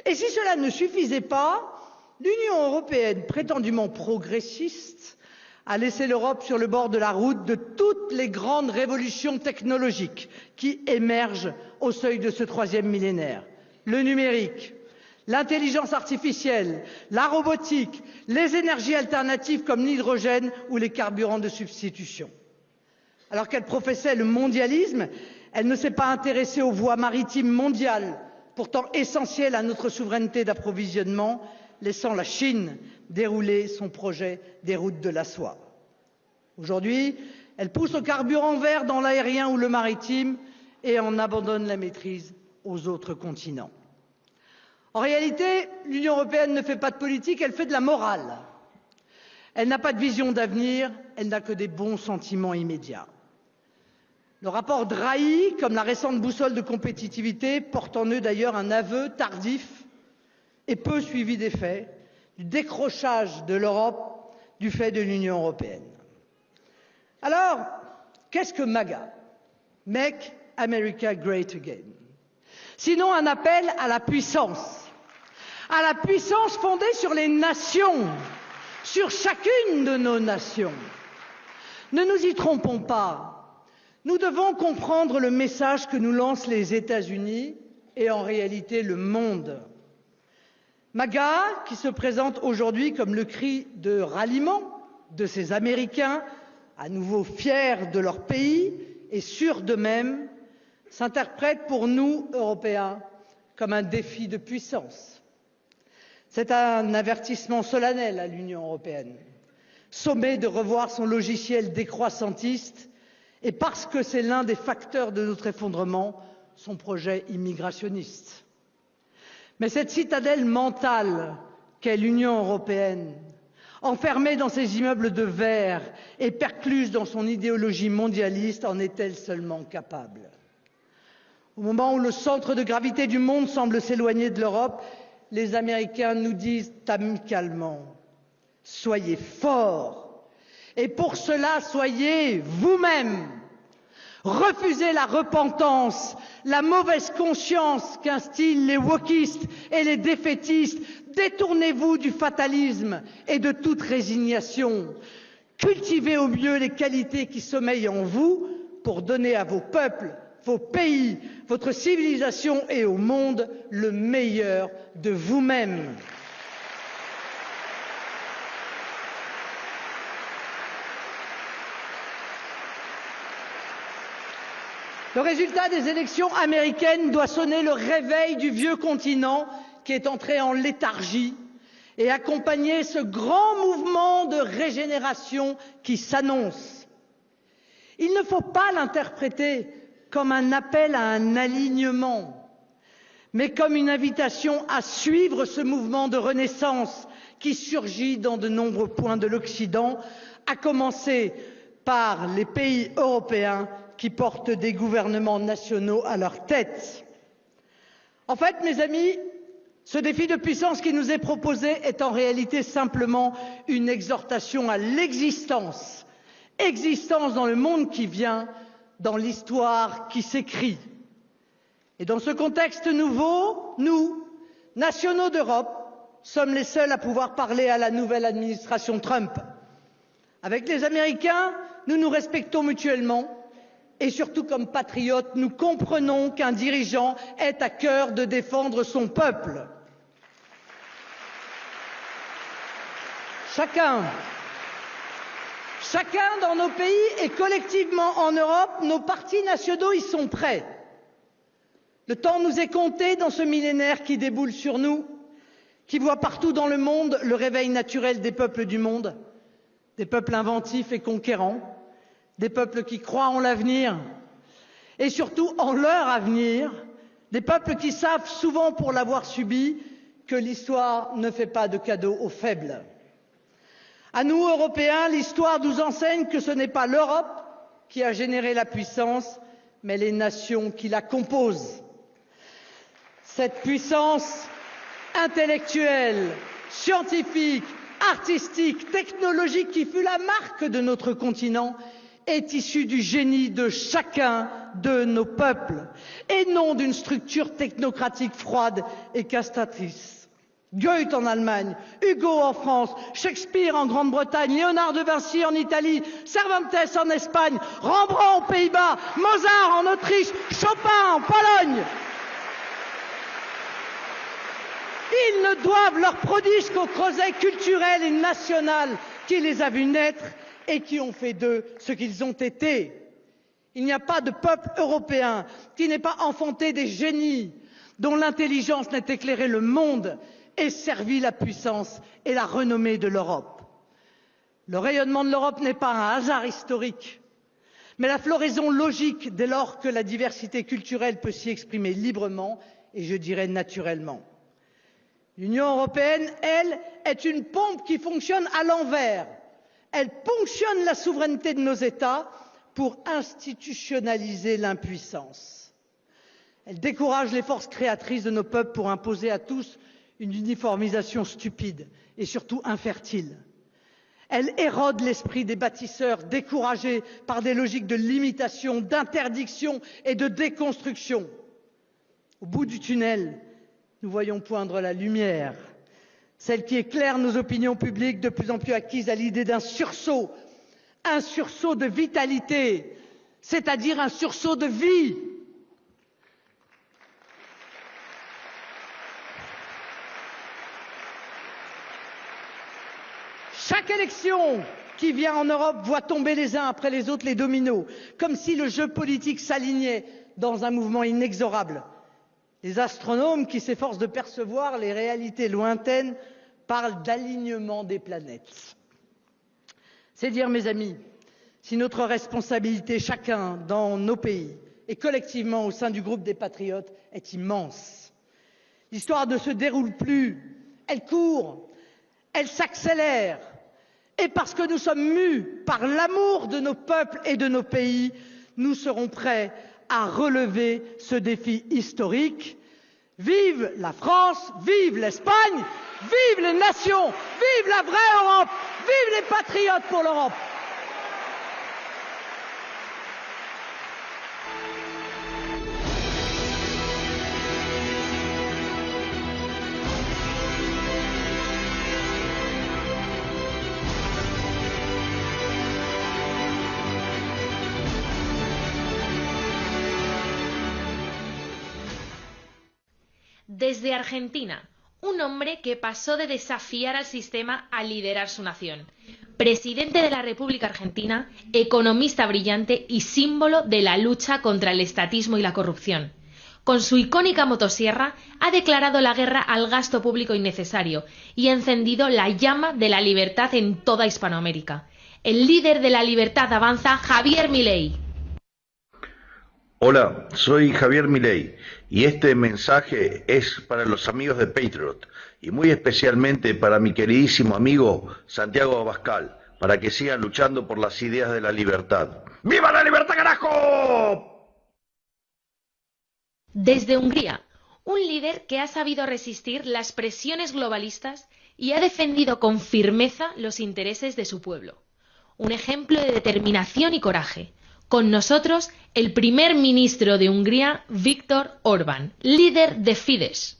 S13: Et si cela ne suffisait pas, l'Union européenne, prétendument progressiste, a laissé l'Europe sur le bord de la route de toutes les grandes révolutions technologiques qui émergent au seuil de ce troisième millénaire. Le numérique, l'intelligence artificielle, la robotique, les énergies alternatives comme l'hydrogène ou les carburants de substitution. Alors qu'elle professait le mondialisme, elle ne s'est pas intéressée aux voies maritimes mondiales, pourtant essentielles à notre souveraineté d'approvisionnement, laissant la Chine dérouler son projet des routes de la soie. Aujourd'hui, Elle pousse au carburant vert dans l'aérien ou le maritime et en abandonne la maîtrise aux autres continents. En réalité, l'Union européenne ne fait pas de politique, elle fait de la morale. Elle n'a pas de vision d'avenir, elle n'a que des bons sentiments immédiats. Le rapport Draghi, comme la récente boussole de compétitivité, porte en eux d'ailleurs un aveu tardif et peu suivi des faits du décrochage de l'Europe du fait de l'Union européenne. Alors, qu'est-ce que MAGA? Make America Great Again. Sinon un appel à la puissance fondée sur les nations, sur chacune de nos nations. Ne nous y trompons pas, nous devons comprendre le message que nous lancent les États-Unis et en réalité le monde. MAGA, qui se présente aujourd'hui comme le cri de ralliement de ces Américains, à nouveau fiers de leur pays et sûrs d'eux-mêmes, s'interprète pour nous, Européens, comme un défi de puissance. C'est un avertissement solennel à l'Union européenne, sommée de revoir son logiciel décroissantiste et parce que c'est l'un des facteurs de notre effondrement, son projet immigrationniste. Mais cette citadelle mentale qu'est l'Union européenne, enfermée dans ses immeubles de verre et percluse dans son idéologie mondialiste, en est-elle seulement capable? Au moment où le centre de gravité du monde semble s'éloigner de l'Europe, les Américains nous disent amicalement « Soyez forts et pour cela, soyez vous-même. Refusez la repentance, la mauvaise conscience qu'instillent les wokistes et les défaitistes. Détournez-vous du fatalisme et de toute résignation. Cultivez au mieux les qualités qui sommeillent en vous pour donner à vos peuples, vos pays, votre civilisation et au monde le meilleur de vous-même. » Le résultat des élections américaines doit sonner le réveil du vieux continent qui est entré en léthargie et accompagner ce grand mouvement de régénération qui s'annonce. Il ne faut pas l'interpréter comme un appel à un alignement, mais comme une invitation à suivre ce mouvement de renaissance qui surgit dans de nombreux points de l'Occident, à commencer par les pays européens qui portent des gouvernements nationaux à leur tête. En fait, mes amis, ce défi de puissance qui nous est proposé est en réalité simplement une exhortation à l'existence. Existence dans le monde qui vient, dans l'histoire qui s'écrit. Et dans ce contexte nouveau, nous, nationaux d'Europe, sommes les seuls à pouvoir parler à la nouvelle administration Trump. Avec les Américains, nous nous respectons mutuellement. Et surtout, comme patriotes, nous comprenons qu'un dirigeant ait à cœur de défendre son peuple. Chacun dans nos pays et collectivement en Europe, nos partis nationaux y sont prêts. Le temps nous est compté dans ce millénaire qui déboule sur nous, qui voit partout dans le monde le réveil naturel des peuples du monde, des peuples inventifs et conquérants, des peuples qui croient en l'avenir et surtout en leur avenir, des peuples qui savent, souvent pour l'avoir subi, que l'histoire ne fait pas de cadeaux aux faibles. À nous, Européens, l'histoire nous enseigne que ce n'est pas l'Europe qui a généré la puissance, mais les nations qui la composent. Cette puissance intellectuelle, scientifique, artistique, technologique qui fut la marque de notre continent est issue du génie de chacun de nos peuples et non d'une structure technocratique froide et castratrice. Goethe en Allemagne, Hugo en France, Shakespeare en Grande-Bretagne, Léonard de Vinci en Italie, Cervantes en Espagne, Rembrandt aux Pays-Bas, Mozart en Autriche, Chopin en Pologne. Ils ne doivent leur prodige qu'au creuset culturel et national qui les a vus naître et qui ont fait d'eux ce qu'ils ont été. Il n'y a pas de peuple européen qui n'ait pas enfanté des génies dont l'intelligence n'ait éclairé le monde et servi la puissance et la renommée de l'Europe. Le rayonnement de l'Europe n'est pas un hasard historique, mais la floraison logique dès lors que la diversité culturelle peut s'y exprimer librement et je dirais naturellement. L'Union européenne, elle, est une pompe qui fonctionne à l'envers. Elle ponctionne la souveraineté de nos États pour institutionnaliser l'impuissance. Elle décourage les forces créatrices de nos peuples pour imposer à tous une uniformisation stupide et surtout infertile. Elle érode l'esprit des bâtisseurs découragés par des logiques de limitation, d'interdiction et de déconstruction. Au bout du tunnel, nous voyons poindre la lumière, celle qui éclaire nos opinions publiques de plus en plus acquises à l'idée d'un sursaut, un sursaut de vitalité, c'est-à-dire un sursaut de vie. Chaque élection qui vient en Europe voit tomber les uns après les autres les dominos, comme si le jeu politique s'alignait dans un mouvement inexorable. Les astronomes qui s'efforcent de percevoir les réalités lointaines parlent d'alignement des planètes. C'est dire, mes amis, si notre responsabilité, chacun dans nos pays et collectivement au sein du groupe des Patriotes, est immense. L'histoire ne se déroule plus, elle court, elle s'accélère. Et parce que nous sommes mus par l'amour de nos peuples et de nos pays, nous serons prêts à relever ce défi historique. Vive la France, vive l'Espagne, vive les nations, vive la vraie Europe, vive les patriotes pour l'Europe.
S1: Desde Argentina, un hombre que pasó de desafiar al sistema a liderar su nación. Presidente de la República Argentina, economista brillante y símbolo de la lucha contra el estatismo y la corrupción. Con su icónica motosierra ha declarado la guerra al gasto público innecesario y ha encendido la llama de la libertad en toda Hispanoamérica. El líder de la libertad avanza, Javier Milei.
S14: Hola, soy Javier Milei y este mensaje es para los amigos de Patriots y muy especialmente para mi queridísimo amigo Santiago Abascal, para que sigan luchando por las ideas de la libertad. ¡Viva la libertad, carajo!
S1: Desde Hungría, un líder que ha sabido resistir las presiones globalistas y ha defendido con firmeza los intereses de su pueblo. Un ejemplo de determinación y coraje. Con nosotros, el primer ministro de Hungría, Viktor Orban, líder de Fidesz.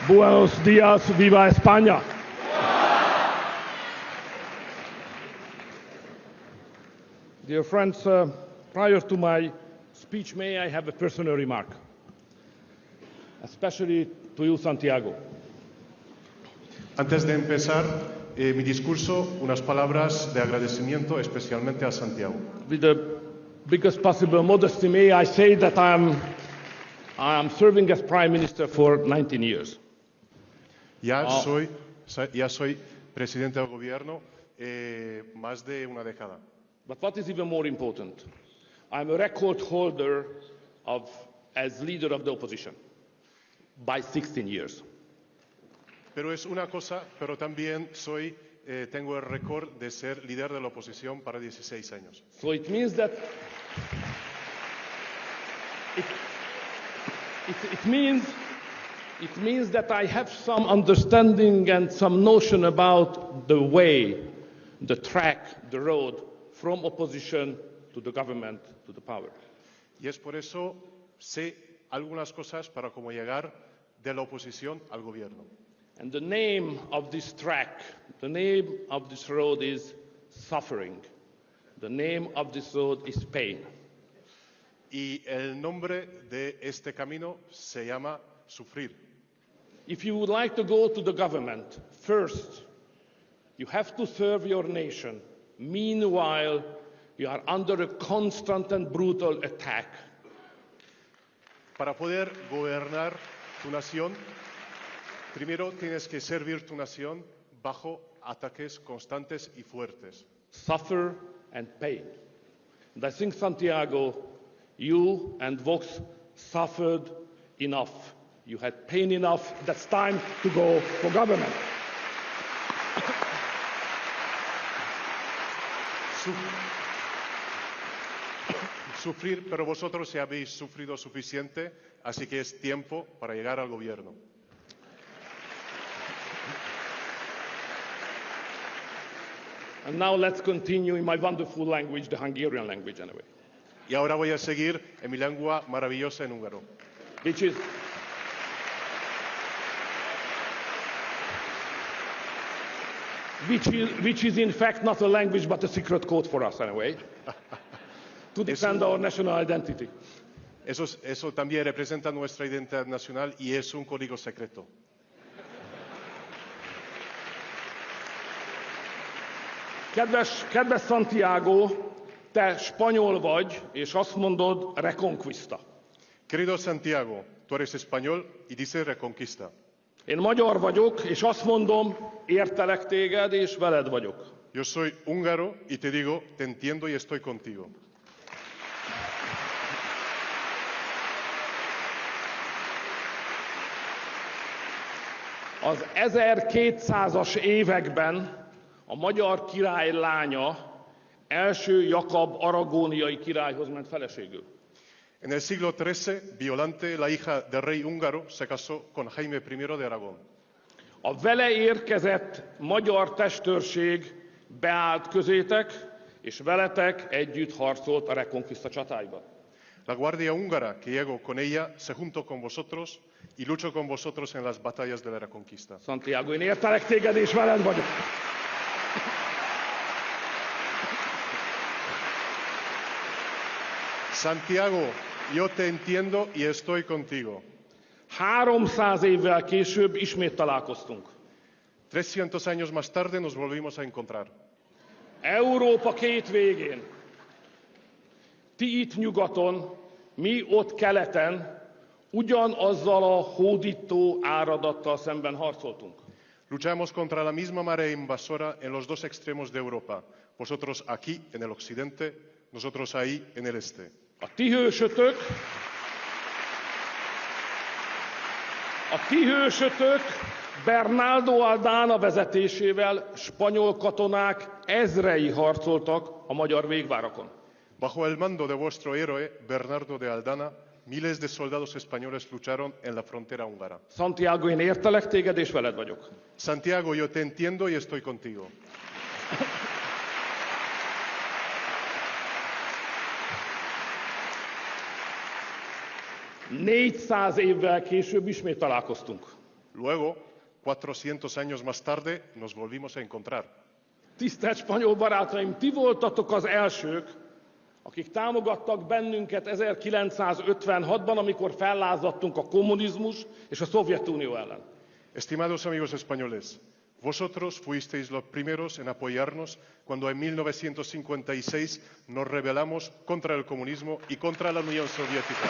S15: Buenos días, viva España. Dear friends, prior to my speech, may I have a personal remark, especially to you, Santiago.
S16: Antes de empezar mi discurso, unas palabras de agradecimiento especialmente a Santiago.
S15: With the biggest possible modesty, may I say that I am serving as Prime Minister for 19 years.
S16: Ya soy presidente del gobierno más de una década.
S15: But what is even more important, I'm a record holder as leader of the opposition by 16 years.
S16: Pero es una cosa, pero también tengo el récord de ser líder de la oposición para 16 años.
S15: So it means that it means that I have some understanding and some notion about the way, the track, the road from opposition to the government to the power.
S16: Y es por eso sé algunas cosas para cómo llegar de la oposición al gobierno.
S15: And the name of this track, the name of this road is suffering. The name of this road is pain.
S16: Y el nombre de este camino se llama sufrir.
S15: If you would like to go to the government, first, you have to serve your nation. Meanwhile, you are under a constant and brutal attack.
S16: Para poder gobernar tu nación, primero tienes que servir tu nación bajo ataques constantes y fuertes.
S15: Suffer and pain. And I think, Santiago, you and Vox suffered enough. You had pain enough. That's time to go for government.
S16: Sufrir, pero vosotros ya habéis sufrido suficiente, así que es tiempo para llegar al gobierno.
S15: And now let's continue in my wonderful language, the Hungarian language anyway.
S16: Y ahora voy a seguir en mi lengua maravillosa en húngaro.
S15: Which is in fact not a language but a secret code for us anyway, to defend our national identity.
S16: Eso también representa nuestra identidad nacional y es un código secreto.
S15: Kedves Santiago, te spanyol vagy, és azt mondod reconquista.
S16: Querido Santiago, tú eres español y dices reconquista.
S15: Én magyar vagyok, és azt mondom, értelek téged, és veled vagyok.
S16: Yo soy húngaro y te digo, te entiendo y estoy contigo.
S15: Az 1200-as években a magyar király lánya első Jakab aragóniai királyhoz ment feleségül.
S16: En el siglo XIII, Violante, la hija del rey húngaro, se casó con Helme I de Aragón.
S15: A vele érkezett magyar testőrség beállt közétek, és veletek együtt harcolt a Reconquista csatáiban.
S16: La guardia húngara que llegó con ella se juntó con vosotros y luchó con vosotros en las batallas de la Reconquista.
S15: Santiago, én értelek téged, és veled vagyok.
S16: Santiago, yo te entiendo y estoy contigo.
S15: 300 évvel később ismét találkoztunk.
S16: 300 años más tarde nos volvimos a encontrar.
S15: Európa két végén. Ti itt nyugaton, mi ott keleten, ugyanazzal a hódító áradattal szemben harcoltunk.
S16: Luchamos contra la misma marea invasora en los dos extremos de Europa. Vosotros aquí, en el occidente, nosotros ahí, en el este.
S15: A ti hősötök Bernardo Aldana vezetésével spanyol katonák ezrei harcoltak a magyar végvárakon.
S16: Bajo el mando de vuestro héroe, Bernardo de Aldana, miles de soldados españoles lucharon en la frontera húngara.
S15: Santiago, én értelek téged, és veled vagyok.
S16: Santiago, yo te entiendo y estoy contigo.
S15: ...400 évvel később ismét találkoztunk.
S16: Luego, 400 años más tarde, nos volvimos a encontrar.
S15: Tisztelt spanyol barátaim, ti voltatok az elsők, akik támogattak bennünket 1956-ban, amikor fellázadtunk a kommunizmus és a Szovjetunió ellen.
S16: Estimados amigos españoles, vosotros fuisteis los primeros en apoyarnos cuando en 1956 nos rebelamos contra el comunismo y contra la Unión Soviética.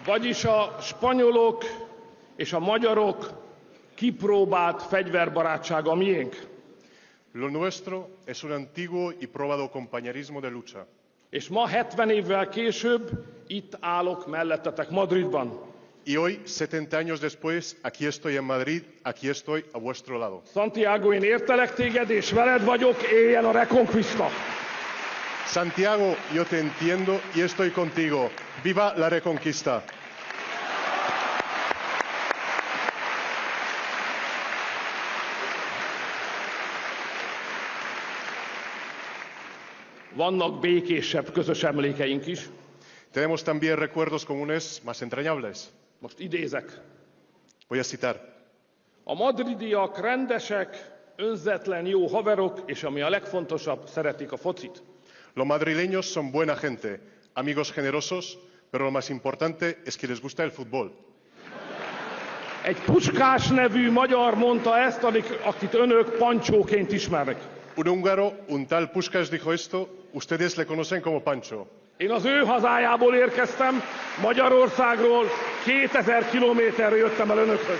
S15: Vagyis a spanyolok és a magyarok kipróbált fegyverbarátsága a miénk.
S16: Lo nuestro es un antiguo y probado compañerismo de lucha.
S15: És ma 70 évvel később itt állok mellettetek Madridban.
S16: Y hoy, 70 años después, aquí estoy en Madrid, aquí estoy a vuestro lado.
S15: Santiago, én értelek téged, és veled vagyok, éljen a Reconquista!
S16: Santiago, yo te entiendo y estoy contigo. ¡Viva la Reconquista!
S15: Vannak békésebb közös emlékeink is.
S16: Tenemos también recuerdos comunes más entrañables.
S15: Most idézek.
S16: Voy a citar.
S15: A madridiak rendesek, önzetlen jó haverok, és ami a legfontosabb, szeretik a focit.
S16: Los madrileños son buena gente, amigos generosos, pero lo más importante es que les gusta el fútbol.
S15: Egy Puskás nevű magyar mondta ezt, akit önök Pancsóként ismernek.
S16: Un húngaro, un tal Puskás dijo esto, ustedes le conocen como Pancho.
S15: Én az ő hazájából érkeztem, Magyarországról 2000 kilométerre jöttem el önökhöz.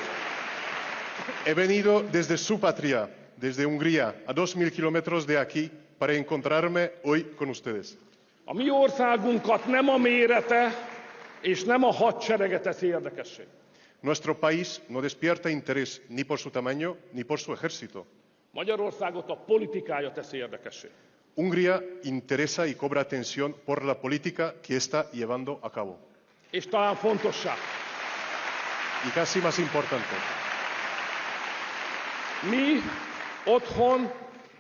S16: He venido desde su patria, desde Hungría, a 2000 kilómetros de aquí, para encontrarme hoy con ustedes.
S15: A mi országunkat nem a mérete és nem a hadserege teszi érdekessé.
S16: Nuestro país no despierta interés ni por su tamaño ni por su ejército.
S15: Magyarországot a politikája teszi érdekessé.
S16: Hungría interesa y cobra atención por la política que está llevando a cabo.
S15: És talán fontossá.
S16: Y casi más importante.
S15: Mi otthon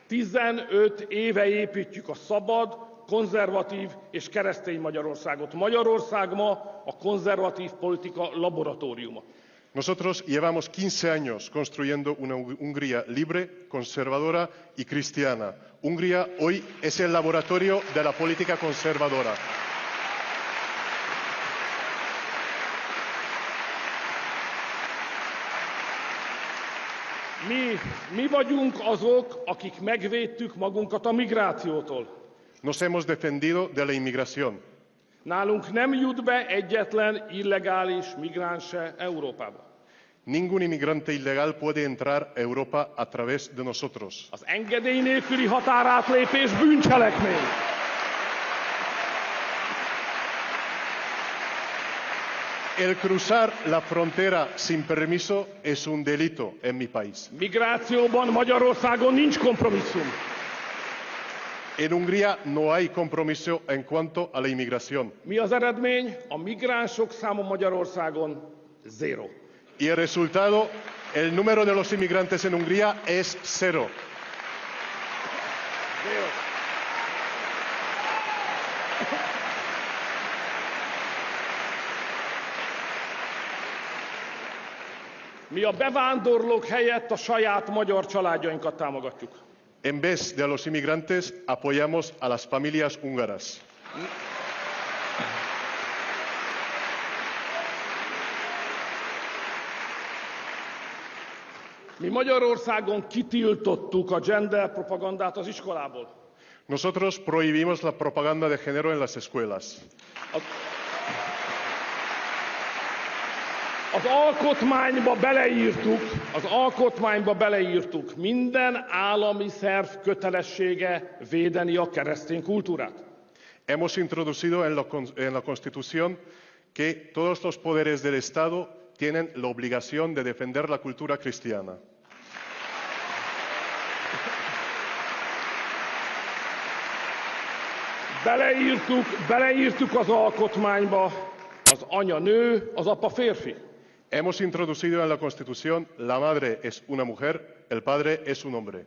S15: 15 éve építjük a szabad, konzervatív és keresztény Magyarországot. Magyarország ma a konzervatív politika laboratóriuma.
S16: Nosotros llevamos 15 años construyendo una Hungría libre, conservadora y cristiana. Hungría hoy es el laboratorio de la política conservadora.
S15: Mi vagyunk azok, akik megvédtük magunkat a migrációtól.
S16: Nos hemos defendido de la inmigración.
S15: Nálunk nem jut be egyetlen illegális migráns se Európába.
S16: Ningún inmigrante ilegal puede entrar a Europa a través de nosotros.
S15: Az engedély nélküli határátlépés bűncselekmény.
S16: El cruzar la frontera sin permiso es un delito en mi país.
S15: Migrációban Magyarországon nincs kompromisszum.
S16: En Hungría no hay compromiso en cuanto a la inmigración.
S15: Mi az eredmény? A migránsok száma Magyarországon 0.
S16: Y el resultado, el número de los inmigrantes en Hungría es 0.
S15: Mi a bevándorlók helyett a saját magyar családjainkat támogatjuk.
S16: En vez de a los inmigrantes, apoyamos a las familias húngaras.
S15: Mi Magyarországon kitiltottuk a gender propagandát az iskolából.
S16: Nosotros prohibimos la propaganda de género en las escuelas.
S15: Az alkotmányba beleírtuk, minden állami szerv kötelessége védeni a keresztény kultúrát.
S16: Hemos introducido en la Constitución que todos los poderes del Estado tienen la obligación de defender la cultura cristiana.
S15: Beleírtuk az alkotmányba, az anya nő, az apa férfi.
S16: Hemos introducido en la Constitución la madre es una mujer, el padre es un hombre.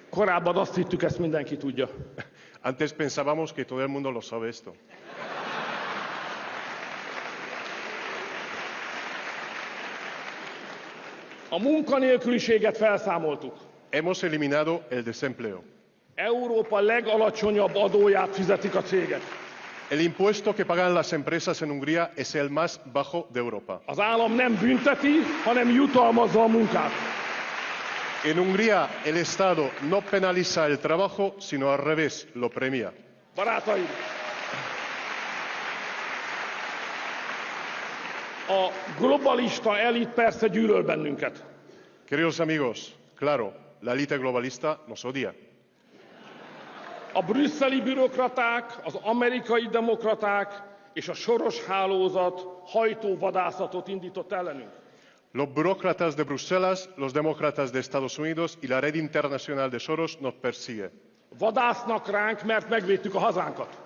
S15: Korábban azt hittük, ezt mindenki tudja.
S16: Antes pensábamos que todo el mundo lo sabe esto.
S15: A munkanélküliséget felszámoltuk.
S16: Hemos eliminado el desempleo.
S15: Európa legalacsonyabb adóját fizetik a cégek.
S16: El impuesto que pagan las empresas en Hungría es el más bajo de Europa.
S15: Az állam nem bünteti, hanem jutalmazza a munkát.
S16: En Hungría el Estado no penaliza el trabajo, sino al revés, lo premia.
S15: Barátaim! A globalista elit persze gyűlöl bennünket.
S16: Queridos amigos, claro, la élite globalista nos odia.
S15: A brüsszeli bürokraták, az amerikai demokraták és a Soros hálózat hajtóvadászatot indított ellenünk.
S16: Los burócratas de Bruselas, los demócratas de Estados Unidos y la red internacional de Soros nos persigue.
S15: Vadásznak ránk, mert megvédtük a hazánkat.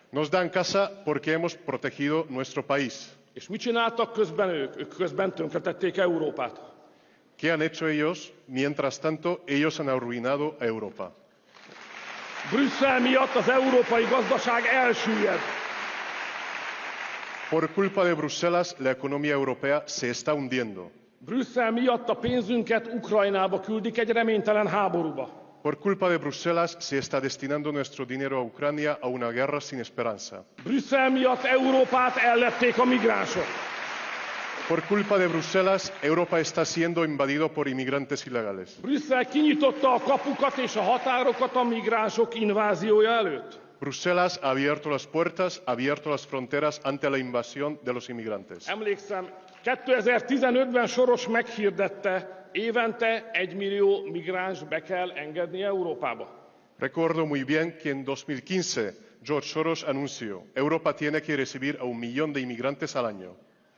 S16: Nos dan caza porque hemos protegido nuestro país.
S15: És mit csináltak közben ők? Ők közben tönkretették Európát.
S16: ¿Qué han hecho ellos? Mientras tanto, ellos han arruinado a Europa.
S15: Brüsszel miatt az európai gazdaság elsüllyed.
S16: Por culpa de Bruselas, la economía europea se está hundiendo.
S15: Brüsszel miatt a pénzünket Ukrajnába küldik egy reménytelen háborúba.
S16: Por culpa de Bruselas se está destinando nuestro dinero a Ucrania a una guerra sin esperanza.
S15: Brüsszel miatt Európát ellették a migránsok.
S16: Por culpa de Bruselas, Europa está siendo invadido por inmigrantes ilegales.
S15: Brüsszel kinyitotta a kapukat és a határokat a migránsok inváziója előtt.
S16: Bruselas ha abierto las puertas, ha abierto las fronteras ante la invasión de los inmigrantes.
S15: Emlékszem, 2015-ben Soros meghirdette, évente 1 millió migráns be kell engedni Európába.
S16: Recuerdo muy bien que en 2015 George Soros anunció: Europa tiene que recibir a 1 millón de inmigrantes al año.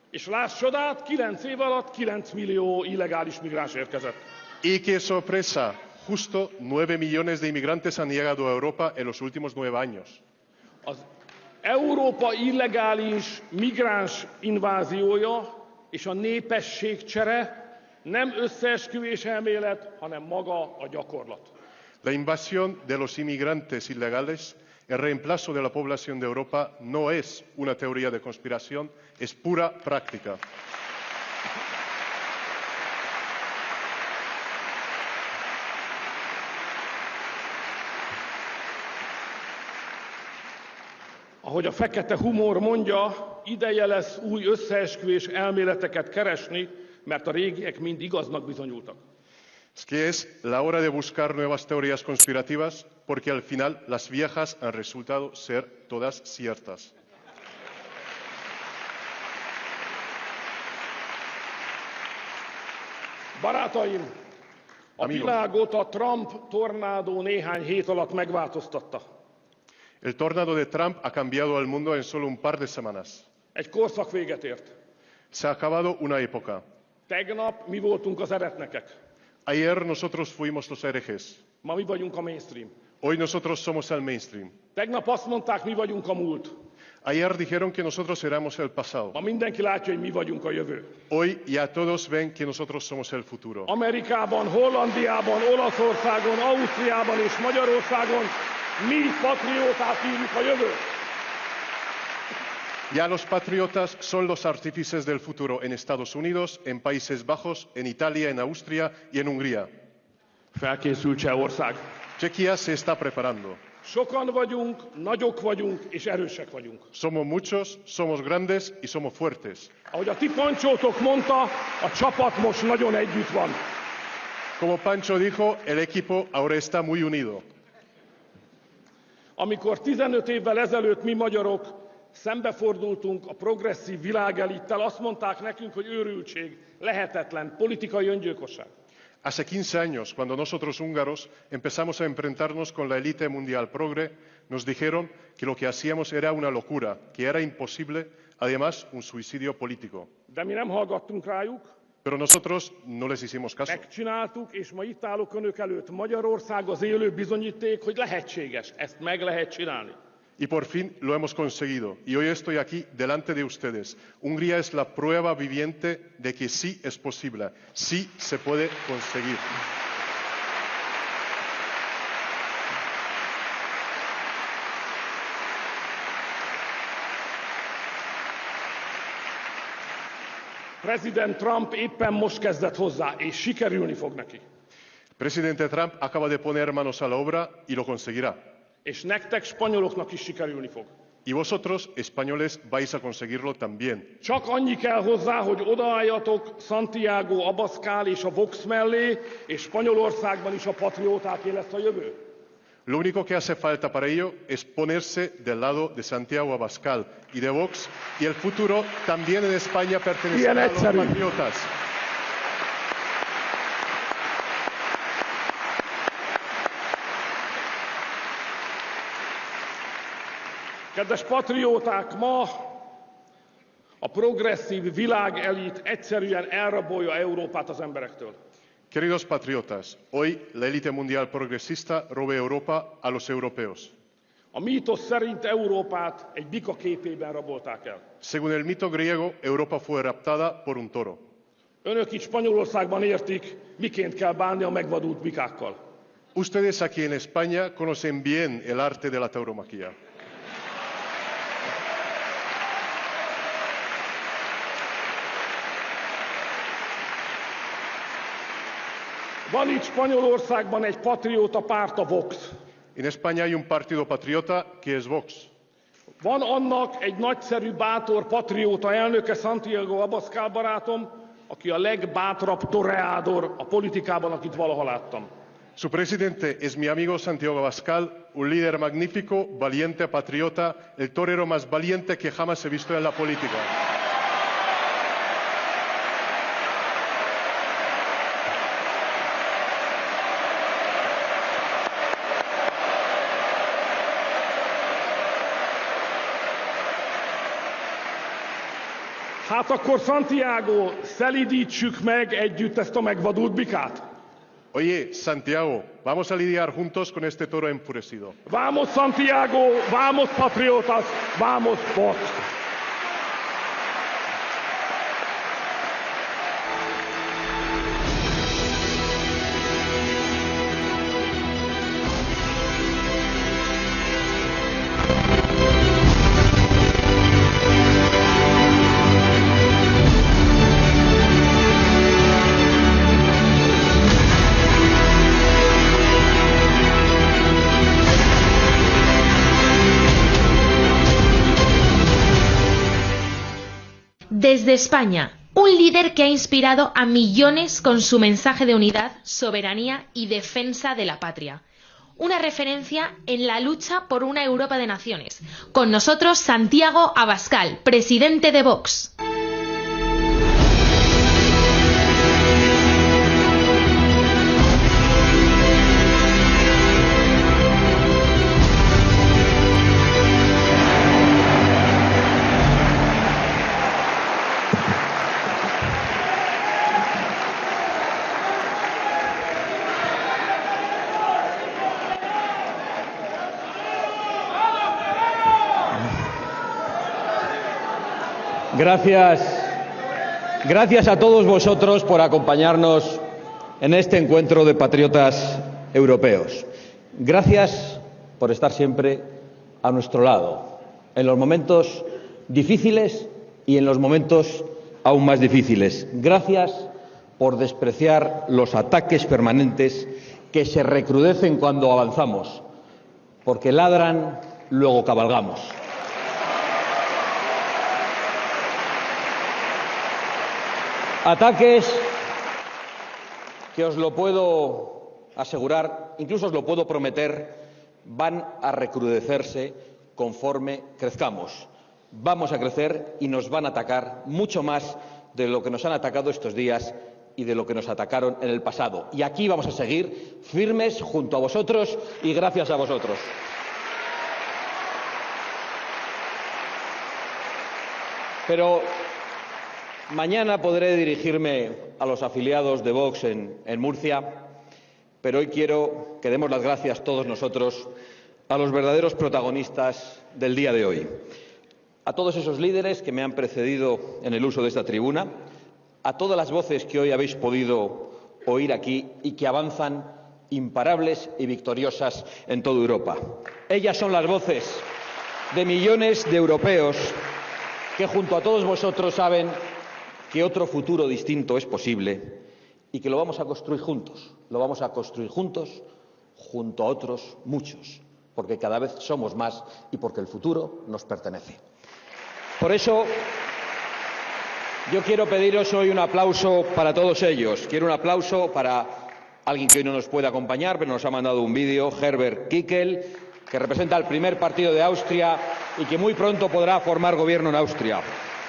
S15: És láss csodát, 9 év alatt 9 millió illegális migráns érkezett.
S16: Y qué sorpresa, justo 9 millones de inmigrantes han llegado a Europa en los últimos 9 años.
S15: Az Európa illegális migráns inváziója és a népességcsere nem összeesküvés elmélet, hanem maga a gyakorlat.
S16: La invasión de los inmigrantes ilegales, el reemplazo de la población de Europa, no es una teoría de conspiración, es pura práctica.
S15: Ahogy a fekete humor mondja, ideje lesz új összeesküvés elméleteket keresni, mert a régiek mind igaznak bizonyultak.
S16: Es que es la hora de buscar nuevas teorías conspirativas, porque al final las viejas han resultado ser todas ciertas.
S15: Barátaim, a világot a Trump tornádó néhány hét alatt megváltoztatta.
S16: El tornado de Trump ha cambiado al mundo en solo un par de semanas.
S15: Egy korszak véget ért.
S16: Se ha acabado una época.
S15: Tegnap mi voltunk az eretnekek.
S16: Ayer nosotros fuimos los herejes.
S15: Ma mi vagyunk a mainstream.
S16: Hoy nosotros somos el mainstream.
S15: Tegnap azt mondták, mi vagyunk a múlt.
S16: Ayer dijeron que nosotros éramos el pasado.
S15: Ma mindenki látja, hogy mi vagyunk a jövő.
S16: Hoy ya todos ven que nosotros somos el futuro.
S15: Amerikában, Hollandiában, Olaszországon, Ausztriában és Magyarországon mi patrióták írjuk a jövőt.
S16: Ya los patriotas son los artífices del futuro en Estados Unidos, en Países Bajos, en Italia, en Austria y en Hungría.
S15: Felkészült Csehország.
S16: Czechia se está preparando.
S15: Sokan vagyunk, nagyok vagyunk és erősek vagyunk.
S16: Somos muchos, somos grandes y somos fuertes.
S15: Ahogy a ti Pancsótok mondta, a csapat most nagyon együtt van.
S16: Como Pancho dijo, el equipo ahora está muy unido.
S15: Amikor 15 évvel ezelőtt mi magyarok szembefordultunk a progresszív világelittel, azt mondták nekünk, hogy őrültség, lehetetlen, politikai öngyilkosság.
S16: Hace 15 años, cuando nosotros húngaros empezamos a enfrentarnos con la élite mundial progre, nos dijeron que lo que hacíamos era una locura, que era imposible, además un suicidio político.
S15: De mi nem hallgattunk rájuk.
S16: Pero nosotros no les hicimos caso.
S15: Megcsináltuk, és ma itt állok önök előtt. Magyarország az élő bizonyíték, hogy lehetséges. Ezt meg lehet csinálni.
S16: Y por fin lo hemos conseguido. Y hoy estoy aquí delante de ustedes. Hungría es la prueba viviente de que sí es posible, sí se puede conseguir.
S15: President Trump éppen most kezdett hozzá, és sikerülni fog neki.
S16: Presidente Trump acaba de poner manos a la obra y lo conseguirá.
S15: És nektek, spanyoloknak is sikerülni fog.
S16: Y vosotros, españoles, vais a conseguirlo también.
S15: Csak annyi kell hozzá, hogy odaálljatok Santiago, Abascal és a Vox mellé, és Spanyolországban is a patriótáké lesz a jövő.
S16: Lo único que hace falta para ello es ponerse del lado de Santiago Abascal y de Vox, y el futuro también en España pertenecerá a los patriotas.
S15: Kedves patrióták, ma a progresszív világelit egyszerűen elrabolja Európát az emberektől.
S16: Queridos patriotas, hoy la élite mundial progresista roba Europa a los europeos.
S15: A mítosz szerint Európát egy bika képében rabolták el.
S16: Según el mito griego, Europa fue raptada por un toro.
S15: Önök itt Spanyolországban értik, miként kell bánni a megvadult bikákkal.
S16: Ustedes aquí en España conocen bien el arte de la tauromaquia.
S15: Van itt Spanyolországban egy patrióta párt, a Vox.
S16: En España hay un partido patriota que es Vox.
S15: Van annak egy nagyszerű, bátor patrióta elnöke, Santiago Abascal barátom, aki a legbátrabb toreador a politikában, akit valaha láttam.
S16: Su presidente es mi amigo Santiago Abascal, un líder magnífico, valiente, patriota, el torero más valiente que jamás he visto en la política.
S15: Hát akkor, Santiago, szelídítsük meg együtt ezt a megvadult bikát.
S16: Oye, Santiago, vamos a lidiar juntos con este toro enfurecido.
S15: Vamos, Santiago, vamos, patriotas, vamos, Vox.
S1: Desde España, un líder que ha inspirado a millones con su mensaje de unidad, soberanía y defensa de la patria. Una referencia en la lucha por una Europa de naciones. Con nosotros, Santiago Abascal, presidente de Vox.
S17: Gracias a todos vosotros por acompañarnos en este encuentro de patriotas europeos. Gracias por estar siempre a nuestro lado, en los momentos difíciles y en los momentos aún más difíciles. Gracias por despreciar los ataques permanentes que se recrudecen cuando avanzamos, porque ladran, luego cabalgamos. Ataques que os lo puedo asegurar, incluso os lo puedo prometer, van a recrudecerse conforme crezcamos. Vamos a crecer y nos van a atacar mucho más de lo que nos han atacado estos días y de lo que nos atacaron en el pasado. Y aquí vamos a seguir firmes junto a vosotros y gracias a vosotros. Pero mañana podré dirigirme a los afiliados de Vox en Murcia, pero hoy quiero que demos las gracias todos nosotros a los verdaderos protagonistas del día de hoy. A todos esos líderes que me han precedido en el uso de esta tribuna, a todas las voces que hoy habéis podido oír aquí y que avanzan imparables y victoriosas en toda Europa. Ellas son las voces de millones de europeos que junto a todos vosotros saben que otro futuro distinto es posible y que lo vamos a construir juntos. Lo vamos a construir juntos, junto a otros muchos, porque cada vez somos más y porque el futuro nos pertenece. Por eso, yo quiero pediros hoy un aplauso para todos ellos. Quiero un aplauso para alguien que hoy no nos puede acompañar, pero nos ha mandado un vídeo, Herbert Kickl, que representa al primer partido de Austria y que muy pronto podrá formar gobierno en Austria.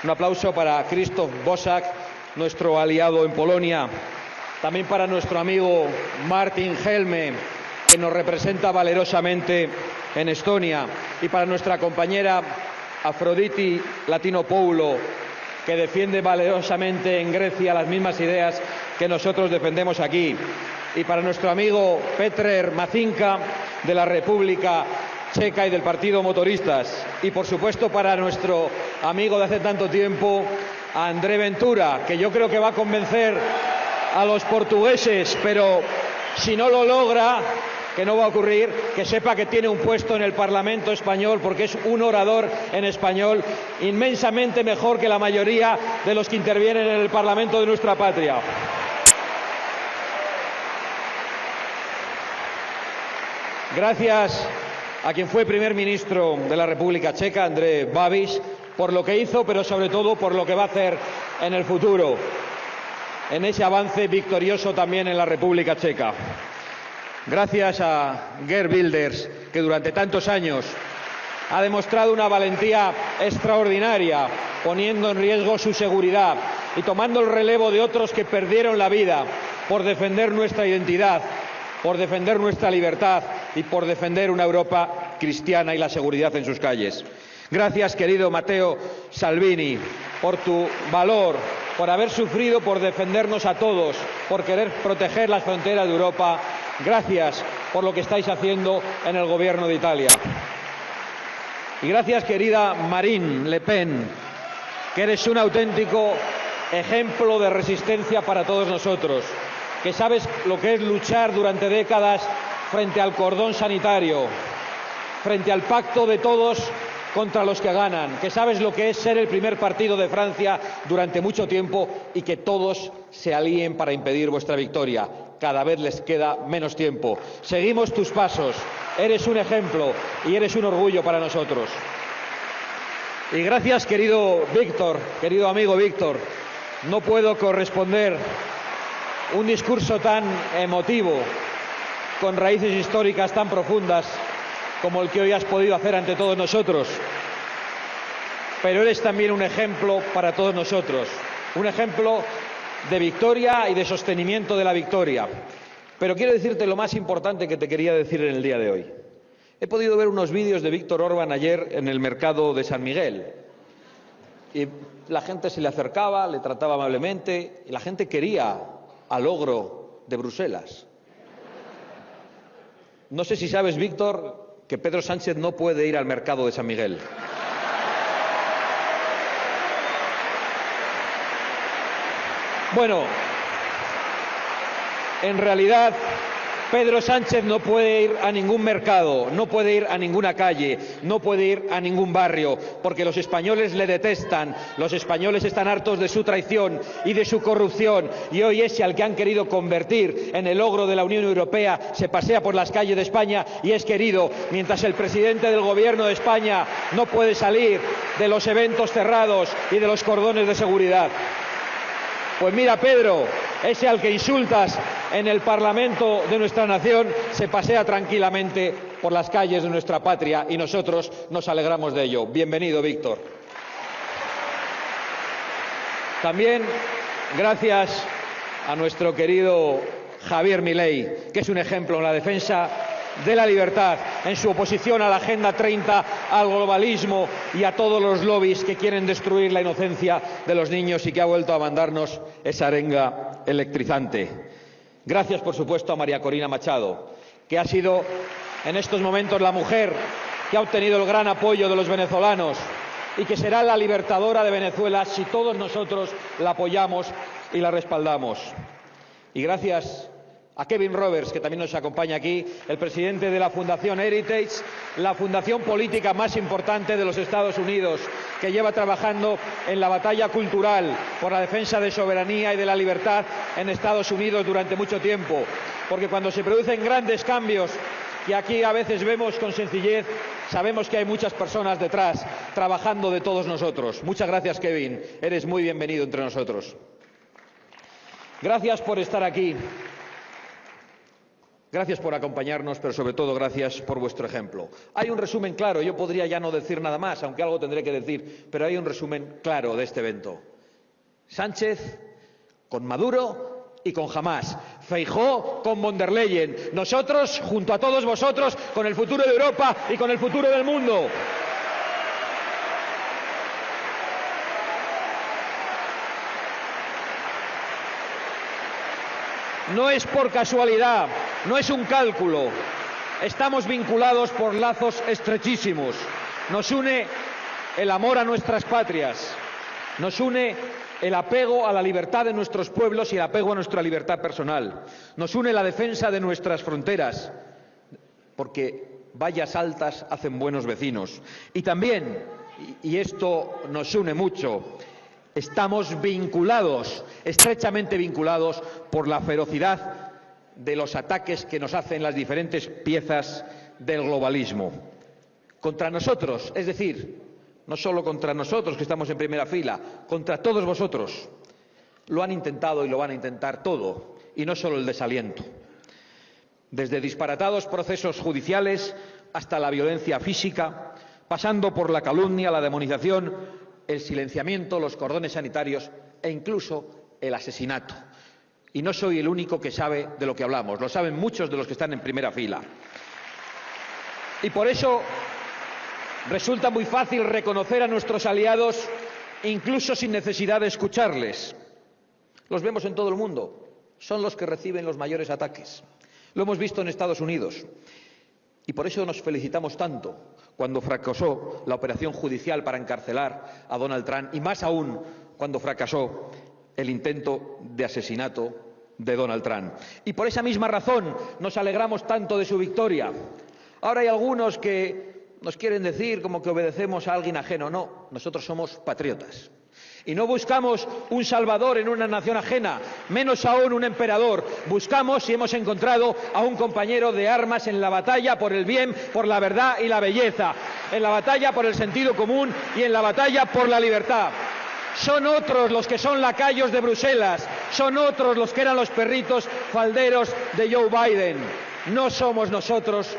S17: Un aplauso para Krzysztof Bosak, nuestro aliado en Polonia. También para nuestro amigo Martin Helme, que nos representa valerosamente en Estonia. Y para nuestra compañera Afroditi Latinopoulou, que defiende valerosamente en Grecia las mismas ideas que nosotros defendemos aquí. Y para nuestro amigo Petr Macinka, de la República Checa y del Partido Motoristas. Y por supuesto para nuestro amigo de hace tanto tiempo, Andre Ventura, que yo creo que va a convencer a los portugueses, pero si no lo logra, que no va a ocurrir, que sepa que tiene un puesto en el Parlamento español, porque es un orador en español inmensamente mejor que la mayoría de los que intervienen en el Parlamento de nuestra patria. Gracias a quien fue primer ministro de la República Checa, Andrej Babiš, por lo que hizo, pero sobre todo por lo que va a hacer en el futuro, en ese avance victorioso también en la República Checa. Gracias a Geert Wilders, que durante tantos años ha demostrado una valentía extraordinaria, poniendo en riesgo su seguridad y tomando el relevo de otros que perdieron la vida por defender nuestra identidad, por defender nuestra libertad y por defender una Europa cristiana y la seguridad en sus calles. Gracias, querido Matteo Salvini, por tu valor, por haber sufrido, por defendernos a todos, por querer proteger las fronteras de Europa. Gracias por lo que estáis haciendo en el Gobierno de Italia. Y gracias, querida Marine Le Pen, que eres un auténtico ejemplo de resistencia para todos nosotros, que sabes lo que es luchar durante décadas frente al cordón sanitario, frente al pacto de todos contra los que ganan, que sabes lo que es ser el primer partido de Francia durante mucho tiempo y que todos se alíen para impedir vuestra victoria. Cada vez les queda menos tiempo. Seguimos tus pasos. Eres un ejemplo y eres un orgullo para nosotros. Y gracias, querido Viktor, querido amigo Viktor. No puedo corresponder un discurso tan emotivo, con raíces históricas tan profundas como el que hoy has podido hacer ante todos nosotros. Pero eres también un ejemplo para todos nosotros, un ejemplo de victoria y de sostenimiento de la victoria. Pero quiero decirte lo más importante que te quería decir en el día de hoy. He podido ver unos vídeos de Viktor Orban ayer en el mercado de San Miguel. Y la gente se le acercaba, le trataba amablemente, y la gente quería al ogro de Bruselas. No sé si sabes, Víctor, que Pedro Sánchez no puede ir al mercado de San Miguel. Bueno, en realidad Pedro Sánchez no puede ir a ningún mercado, no puede ir a ninguna calle, no puede ir a ningún barrio, porque los españoles le detestan, los españoles están hartos de su traición y de su corrupción, y hoy ese al que han querido convertir en el ogro de la Unión Europea se pasea por las calles de España y es querido, mientras el presidente del Gobierno de España no puede salir de los eventos cerrados y de los cordones de seguridad. Pues mira, Pedro, ese al que insultas en el Parlamento de nuestra nación se pasea tranquilamente por las calles de nuestra patria y nosotros nos alegramos de ello. Bienvenido, Víctor. También gracias a nuestro querido Javier Milei, que es un ejemplo en la defensa de la libertad, en su oposición a la Agenda 30, al globalismo y a todos los lobbies que quieren destruir la inocencia de los niños y que ha vuelto a mandarnos esa arenga electrizante. Gracias, por supuesto, a María Corina Machado, que ha sido en estos momentos la mujer que ha obtenido el gran apoyo de los venezolanos y que será la libertadora de Venezuela si todos nosotros la apoyamos y la respaldamos. Y gracias a Kevin Roberts, que también nos acompaña aquí, el presidente de la Fundación Heritage, la fundación política más importante de los Estados Unidos, que lleva trabajando en la batalla cultural por la defensa de soberanía y de la libertad en Estados Unidos durante mucho tiempo. Porque cuando se producen grandes cambios, que aquí a veces vemos con sencillez, sabemos que hay muchas personas detrás trabajando de todos nosotros. Muchas gracias, Kevin. Eres muy bienvenido entre nosotros. Gracias por estar aquí. Gracias por acompañarnos, pero sobre todo gracias por vuestro ejemplo. Hay un resumen claro, yo podría ya no decir nada más, aunque algo tendré que decir, pero hay un resumen claro de este evento. Sánchez con Maduro y con Hamás. Feijóo con von der Leyen. Nosotros, junto a todos vosotros, con el futuro de Europa y con el futuro del mundo. No es por casualidad, no es un cálculo. Estamos vinculados por lazos estrechísimos. Nos une el amor a nuestras patrias. Nos une el apego a la libertad de nuestros pueblos y el apego a nuestra libertad personal. Nos une la defensa de nuestras fronteras, porque vallas altas hacen buenos vecinos. Y también, y esto nos une mucho, estamos vinculados, estrechamente vinculados, por la ferocidad de los ataques que nos hacen las diferentes piezas del globalismo. Contra nosotros, es decir, no solo contra nosotros que estamos en primera fila, contra todos vosotros. Lo han intentado y lo van a intentar todo, y no solo el desaliento. Desde disparatados procesos judiciales hasta la violencia física, pasando por la calumnia, la demonización, el silenciamiento, los cordones sanitarios e incluso el asesinato. Y no soy el único que sabe de lo que hablamos, lo saben muchos de los que están en primera fila. Y por eso resulta muy fácil reconocer a nuestros aliados incluso sin necesidad de escucharles. Los vemos en todo el mundo, son los que reciben los mayores ataques. Lo hemos visto en Estados Unidos. Y por eso nos felicitamos tanto cuando fracasó la operación judicial para encarcelar a Donald Trump y más aún cuando fracasó el intento de asesinato de Donald Trump. Y por esa misma razón nos alegramos tanto de su victoria. Ahora hay algunos que nos quieren decir como que obedecemos a alguien ajeno. No, nosotros somos patriotas. Y no buscamos un salvador en una nación ajena, menos aún un emperador. Buscamos y hemos encontrado a un compañero de armas en la batalla por el bien, por la verdad y la belleza, en la batalla por el sentido común y en la batalla por la libertad. Son otros los que son lacayos de Bruselas, son otros los que eran los perritos falderos de Joe Biden. No somos nosotros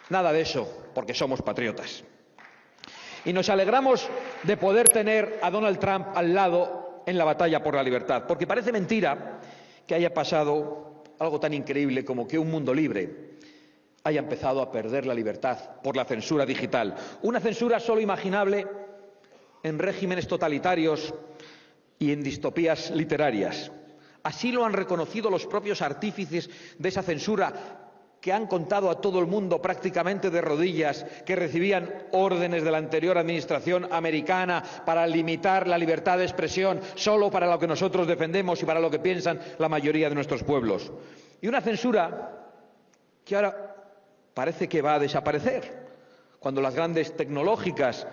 S17: nada de eso, porque somos patriotas. Y nos alegramos de poder tener a Donald Trump al lado en la batalla por la libertad, porque parece mentira que haya pasado algo tan increíble como que un mundo libre haya empezado a perder la libertad por la censura digital. Una censura solo imaginable en regímenes totalitarios y en distopías literarias. Así lo han reconocido los propios artífices de esa censura, que han contado a todo el mundo prácticamente de rodillas que recibían órdenes de la anterior administración americana para limitar la libertad de expresión solo para lo que nosotros defendemos y para lo que piensan la mayoría de nuestros pueblos. Y una censura que ahora parece que va a desaparecer. Cuando las grandes tecnológicas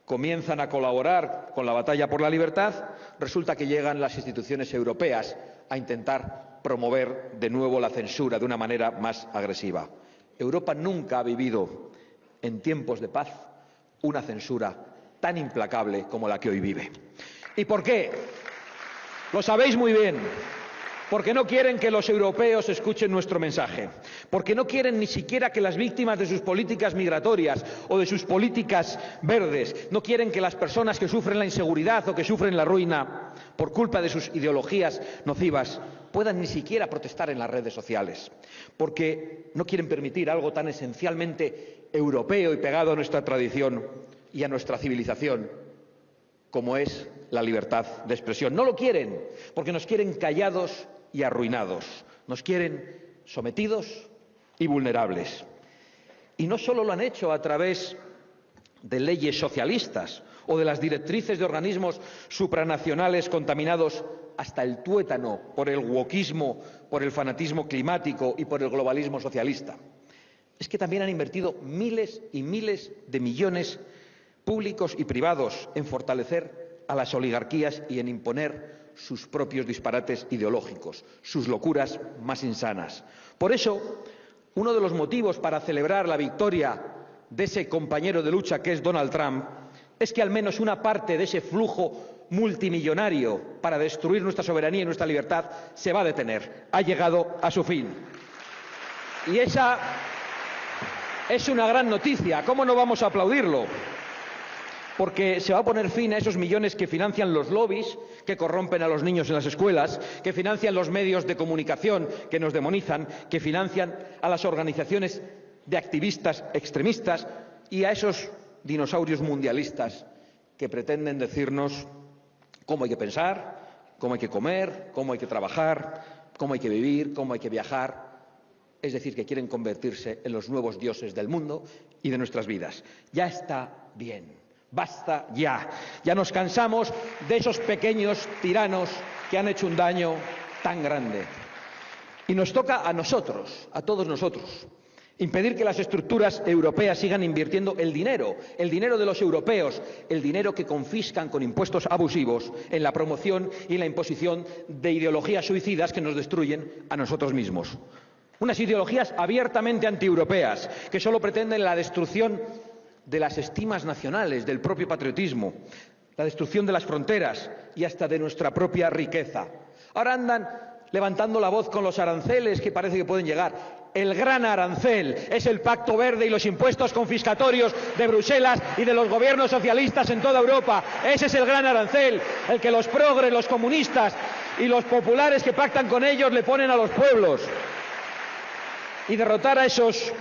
S17: comienzan a colaborar con la batalla por la libertad, resulta que llegan las instituciones europeas a intentar promover de nuevo la censura de una manera más agresiva. Europa nunca ha vivido en tiempos de paz una censura tan implacable como la que hoy vive. ¿Y por qué? Lo sabéis muy bien. Porque no quieren que los europeos escuchen nuestro mensaje, porque no quieren ni siquiera que las víctimas de sus políticas migratorias o de sus políticas verdes, no quieren que las personas que sufren la inseguridad o que sufren la ruina por culpa de sus ideologías nocivas puedan ni siquiera protestar en las redes sociales, porque no quieren permitir algo tan esencialmente europeo y pegado a nuestra tradición y a nuestra civilización como es la libertad de expresión. No lo quieren, porque nos quieren callados y arruinados, nos quieren sometidos y vulnerables. Y no solo lo han hecho a través de leyes socialistas o de las directrices de organismos supranacionales contaminados hasta el tuétano por el wokismo, por el fanatismo climático y por el globalismo socialista. Es que también han invertido miles y miles de millones públicos y privados en fortalecer a las oligarquías y en imponer sus propios disparates ideológicos, sus locuras más insanas. Por eso, uno de los motivos para celebrar la victoria de ese compañero de lucha que es Donald Trump es que al menos una parte de ese flujo multimillonario para destruir nuestra soberanía y nuestra libertad se va a detener. Ha llegado a su fin. Y esa es una gran noticia. ¿Cómo no vamos a aplaudirlo? Porque se va a poner fin a esos millones que financian los lobbies, que corrompen a los niños en las escuelas, que financian los medios de comunicación que nos demonizan, que financian a las organizaciones de activistas extremistas y a esos dinosaurios mundialistas que pretenden decirnos cómo hay que pensar, cómo hay que comer, cómo hay que trabajar, cómo hay que vivir, cómo hay que viajar. Es decir, que quieren convertirse en los nuevos dioses del mundo y de nuestras vidas. Ya está bien. Basta ya. Ya nos cansamos de esos pequeños tiranos que han hecho un daño tan grande. Y nos toca a nosotros, a todos nosotros, impedir que las estructuras europeas sigan invirtiendo el dinero de los europeos, el dinero que confiscan con impuestos abusivos en la promoción y en la imposición de ideologías suicidas que nos destruyen a nosotros mismos. Unas ideologías abiertamente antieuropeas que solo pretenden la destrucción de las estimas nacionales, del propio patriotismo, la destrucción de las fronteras y hasta de nuestra propia riqueza. Ahora andan levantando la voz con los aranceles que parece que pueden llegar. El gran arancel es el Pacto Verde y los impuestos confiscatorios de Bruselas y de los gobiernos socialistas en toda Europa. Ese es el gran arancel, el que los progres, los comunistas y los populares que pactan con ellos le ponen a los pueblos. Y derrotar a esos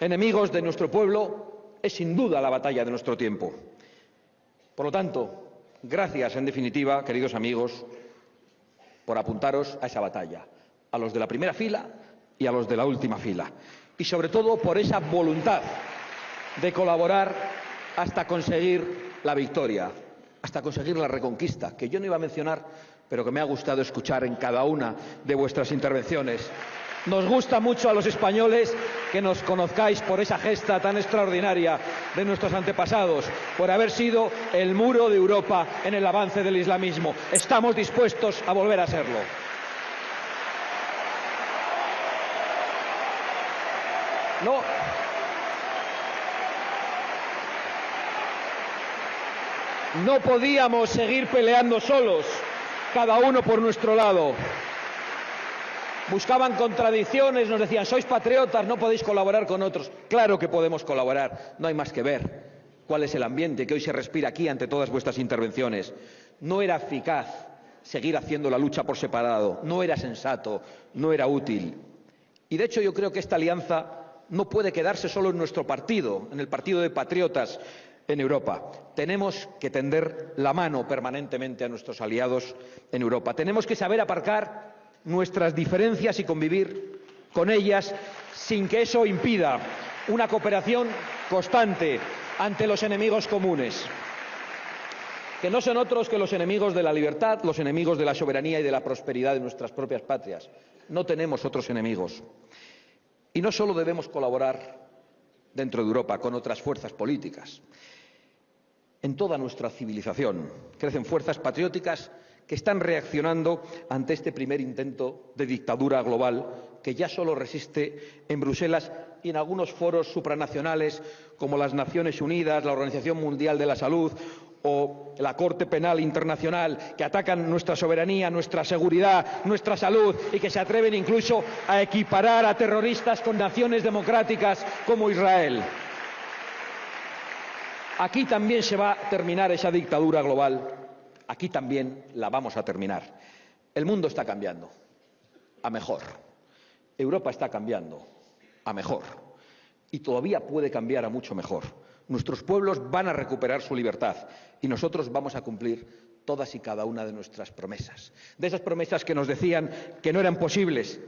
S17: enemigos de nuestro pueblo es sin duda la batalla de nuestro tiempo. Por lo tanto, gracias en definitiva, queridos amigos, por apuntaros a esa batalla, a los de la primera fila y a los de la última fila. Y sobre todo por esa voluntad de colaborar hasta conseguir la victoria, hasta conseguir la reconquista, que yo no iba a mencionar, pero que me ha gustado escuchar en cada una de vuestras intervenciones. Nos gusta mucho a los españoles que nos conozcáis por esa gesta tan extraordinaria de nuestros antepasados, por haber sido el muro de Europa en el avance del islamismo. Estamos dispuestos a volver a serlo. No podíamos seguir peleando solos, cada uno por nuestro lado. Buscaban contradicciones, nos decían, sois patriotas, no podéis colaborar con otros. Claro que podemos colaborar, no hay más que ver cuál es el ambiente que hoy se respira aquí ante todas vuestras intervenciones. No era eficaz seguir haciendo la lucha por separado, no era sensato, no era útil. Y de hecho yo creo que esta alianza no puede quedarse solo en nuestro partido, en el partido de patriotas en Europa. Tenemos que tender la mano permanentemente a nuestros aliados en Europa. Tenemos que saber aparcar nuestras diferencias y convivir con ellas sin que eso impida una cooperación constante ante los enemigos comunes, que no son otros que los enemigos de la libertad, los enemigos de la soberanía y de la prosperidad de nuestras propias patrias. No tenemos otros enemigos. Y no solo debemos colaborar dentro de Europa con otras fuerzas políticas. En toda nuestra civilización crecen fuerzas patrióticas que están reaccionando ante este primer intento de dictadura global que ya solo resiste en Bruselas y en algunos foros supranacionales como las Naciones Unidas, la Organización Mundial de la Salud o la Corte Penal Internacional, que atacan nuestra soberanía, nuestra seguridad, nuestra salud y que se atreven incluso a equiparar a terroristas con naciones democráticas como Israel. Aquí también se va a terminar esa dictadura global. Aquí también la vamos a terminar. El mundo está cambiando a mejor. Europa está cambiando a mejor. Y todavía puede cambiar a mucho mejor. Nuestros pueblos van a recuperar su libertad y nosotros vamos a cumplir todas y cada una de nuestras promesas. De esas promesas que nos decían que no eran posibles,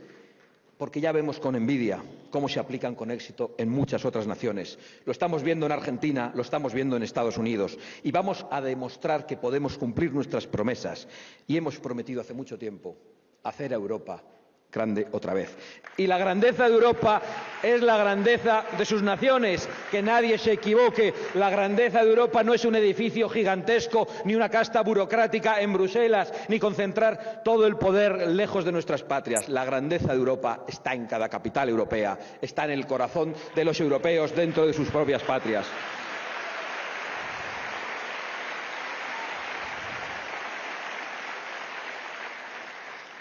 S17: porque ya vemos con envidia cómo se aplican con éxito en muchas otras naciones. Lo estamos viendo en Argentina, lo estamos viendo en Estados Unidos. Y vamos a demostrar que podemos cumplir nuestras promesas. Y hemos prometido hace mucho tiempo hacer a Europa grande otra vez. Y la grandeza de Europa es la grandeza de sus naciones. Que nadie se equivoque. La grandeza de Europa no es un edificio gigantesco, ni una casta burocrática en Bruselas, ni concentrar todo el poder lejos de nuestras patrias. La grandeza de Europa está en cada capital europea, está en el corazón de los europeos dentro de sus propias patrias.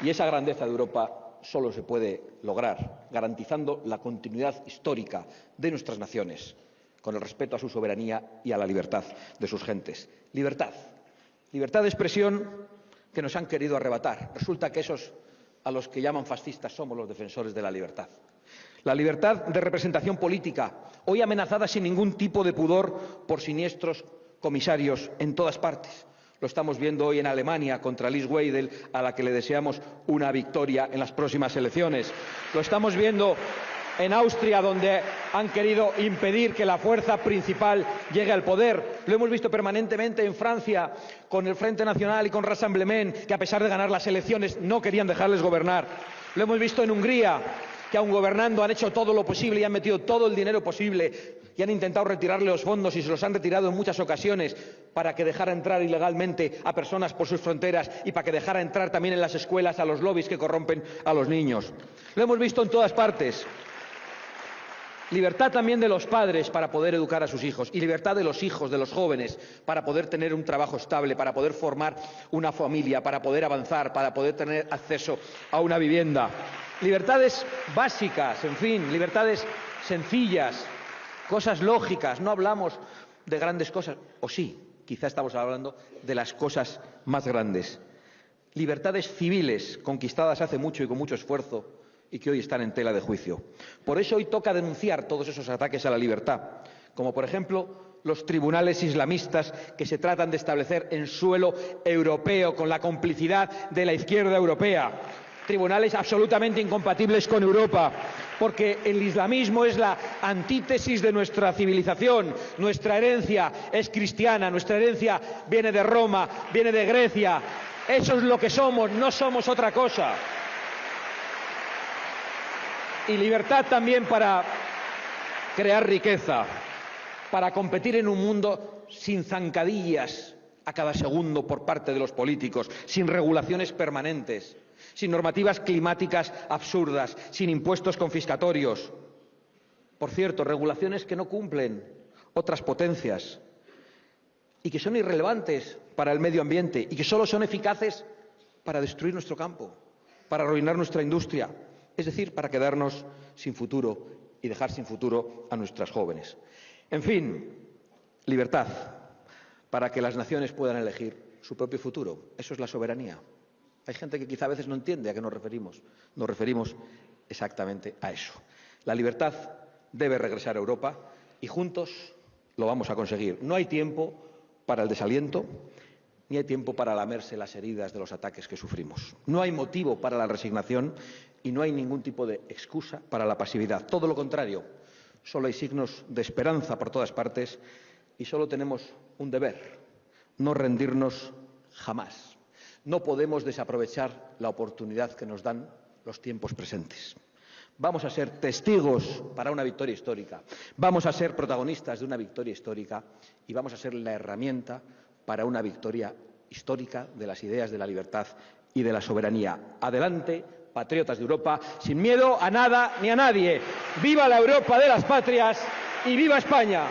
S17: Y esa grandeza de Europa solo se puede lograr garantizando la continuidad histórica de nuestras naciones, con el respeto a su soberanía y a la libertad de sus gentes. Libertad. Libertad de expresión que nos han querido arrebatar. Resulta que esos a los que llaman fascistas somos los defensores de la libertad. La libertad de representación política, hoy amenazada sin ningún tipo de pudor por siniestros comisarios en todas partes. Lo estamos viendo hoy en Alemania contra Alice Weidel, a la que le deseamos una victoria en las próximas elecciones. Lo estamos viendo en Austria, donde han querido impedir que la fuerza principal llegue al poder. Lo hemos visto permanentemente en Francia, con el Frente Nacional y con Rassemblement, que a pesar de ganar las elecciones no querían dejarles gobernar. Lo hemos visto en Hungría, que aun gobernando han hecho todo lo posible y han metido todo el dinero posible y han intentado retirarle los fondos y se los han retirado en muchas ocasiones para que dejara entrar ilegalmente a personas por sus fronteras y para que dejara entrar también en las escuelas a los lobbies que corrompen a los niños. Lo hemos visto en todas partes. Libertad también de los padres para poder educar a sus hijos y libertad de los hijos, de los jóvenes, para poder tener un trabajo estable, para poder formar una familia, para poder avanzar, para poder tener acceso a una vivienda. Libertades básicas, en fin, libertades sencillas, cosas lógicas. No hablamos de grandes cosas, o sí, quizá estamos hablando de las cosas más grandes. Libertades civiles conquistadas hace mucho y con mucho esfuerzo, y que hoy están en tela de juicio. Por eso hoy toca denunciar todos esos ataques a la libertad, como por ejemplo los tribunales islamistas que se tratan de establecer en suelo europeo con la complicidad de la izquierda europea. Tribunales absolutamente incompatibles con Europa, porque el islamismo es la antítesis de nuestra civilización. Nuestra herencia es cristiana, nuestra herencia viene de Roma, viene de Grecia. Eso es lo que somos, no somos otra cosa. Y libertad también para crear riqueza, para competir en un mundo sin zancadillas a cada segundo por parte de los políticos, sin regulaciones permanentes, sin normativas climáticas absurdas, sin impuestos confiscatorios. Por cierto, regulaciones que no cumplen otras potencias y que son irrelevantes para el medio ambiente y que solo son eficaces para destruir nuestro campo, para arruinar nuestra industria. Es decir, para quedarnos sin futuro y dejar sin futuro a nuestras jóvenes. En fin, libertad para que las naciones puedan elegir su propio futuro. Eso es la soberanía. Hay gente que quizá a veces no entiende a qué nos referimos. Nos referimos exactamente a eso. La libertad debe regresar a Europa y juntos lo vamos a conseguir. No hay tiempo para el desaliento, ni hay tiempo para lamerse las heridas de los ataques que sufrimos. No hay motivo para la resignación y no hay ningún tipo de excusa para la pasividad. Todo lo contrario, solo hay signos de esperanza por todas partes y solo tenemos un deber: no rendirnos jamás. No podemos desaprovechar la oportunidad que nos dan los tiempos presentes. Vamos a ser testigos para una victoria histórica, vamos a ser protagonistas de una victoria histórica y vamos a ser la herramienta para una victoria histórica de las ideas de la libertad y de la soberanía. Adelante, patriotas de Europa, sin miedo a nada ni a nadie. ¡Viva la Europa de las patrias y viva España!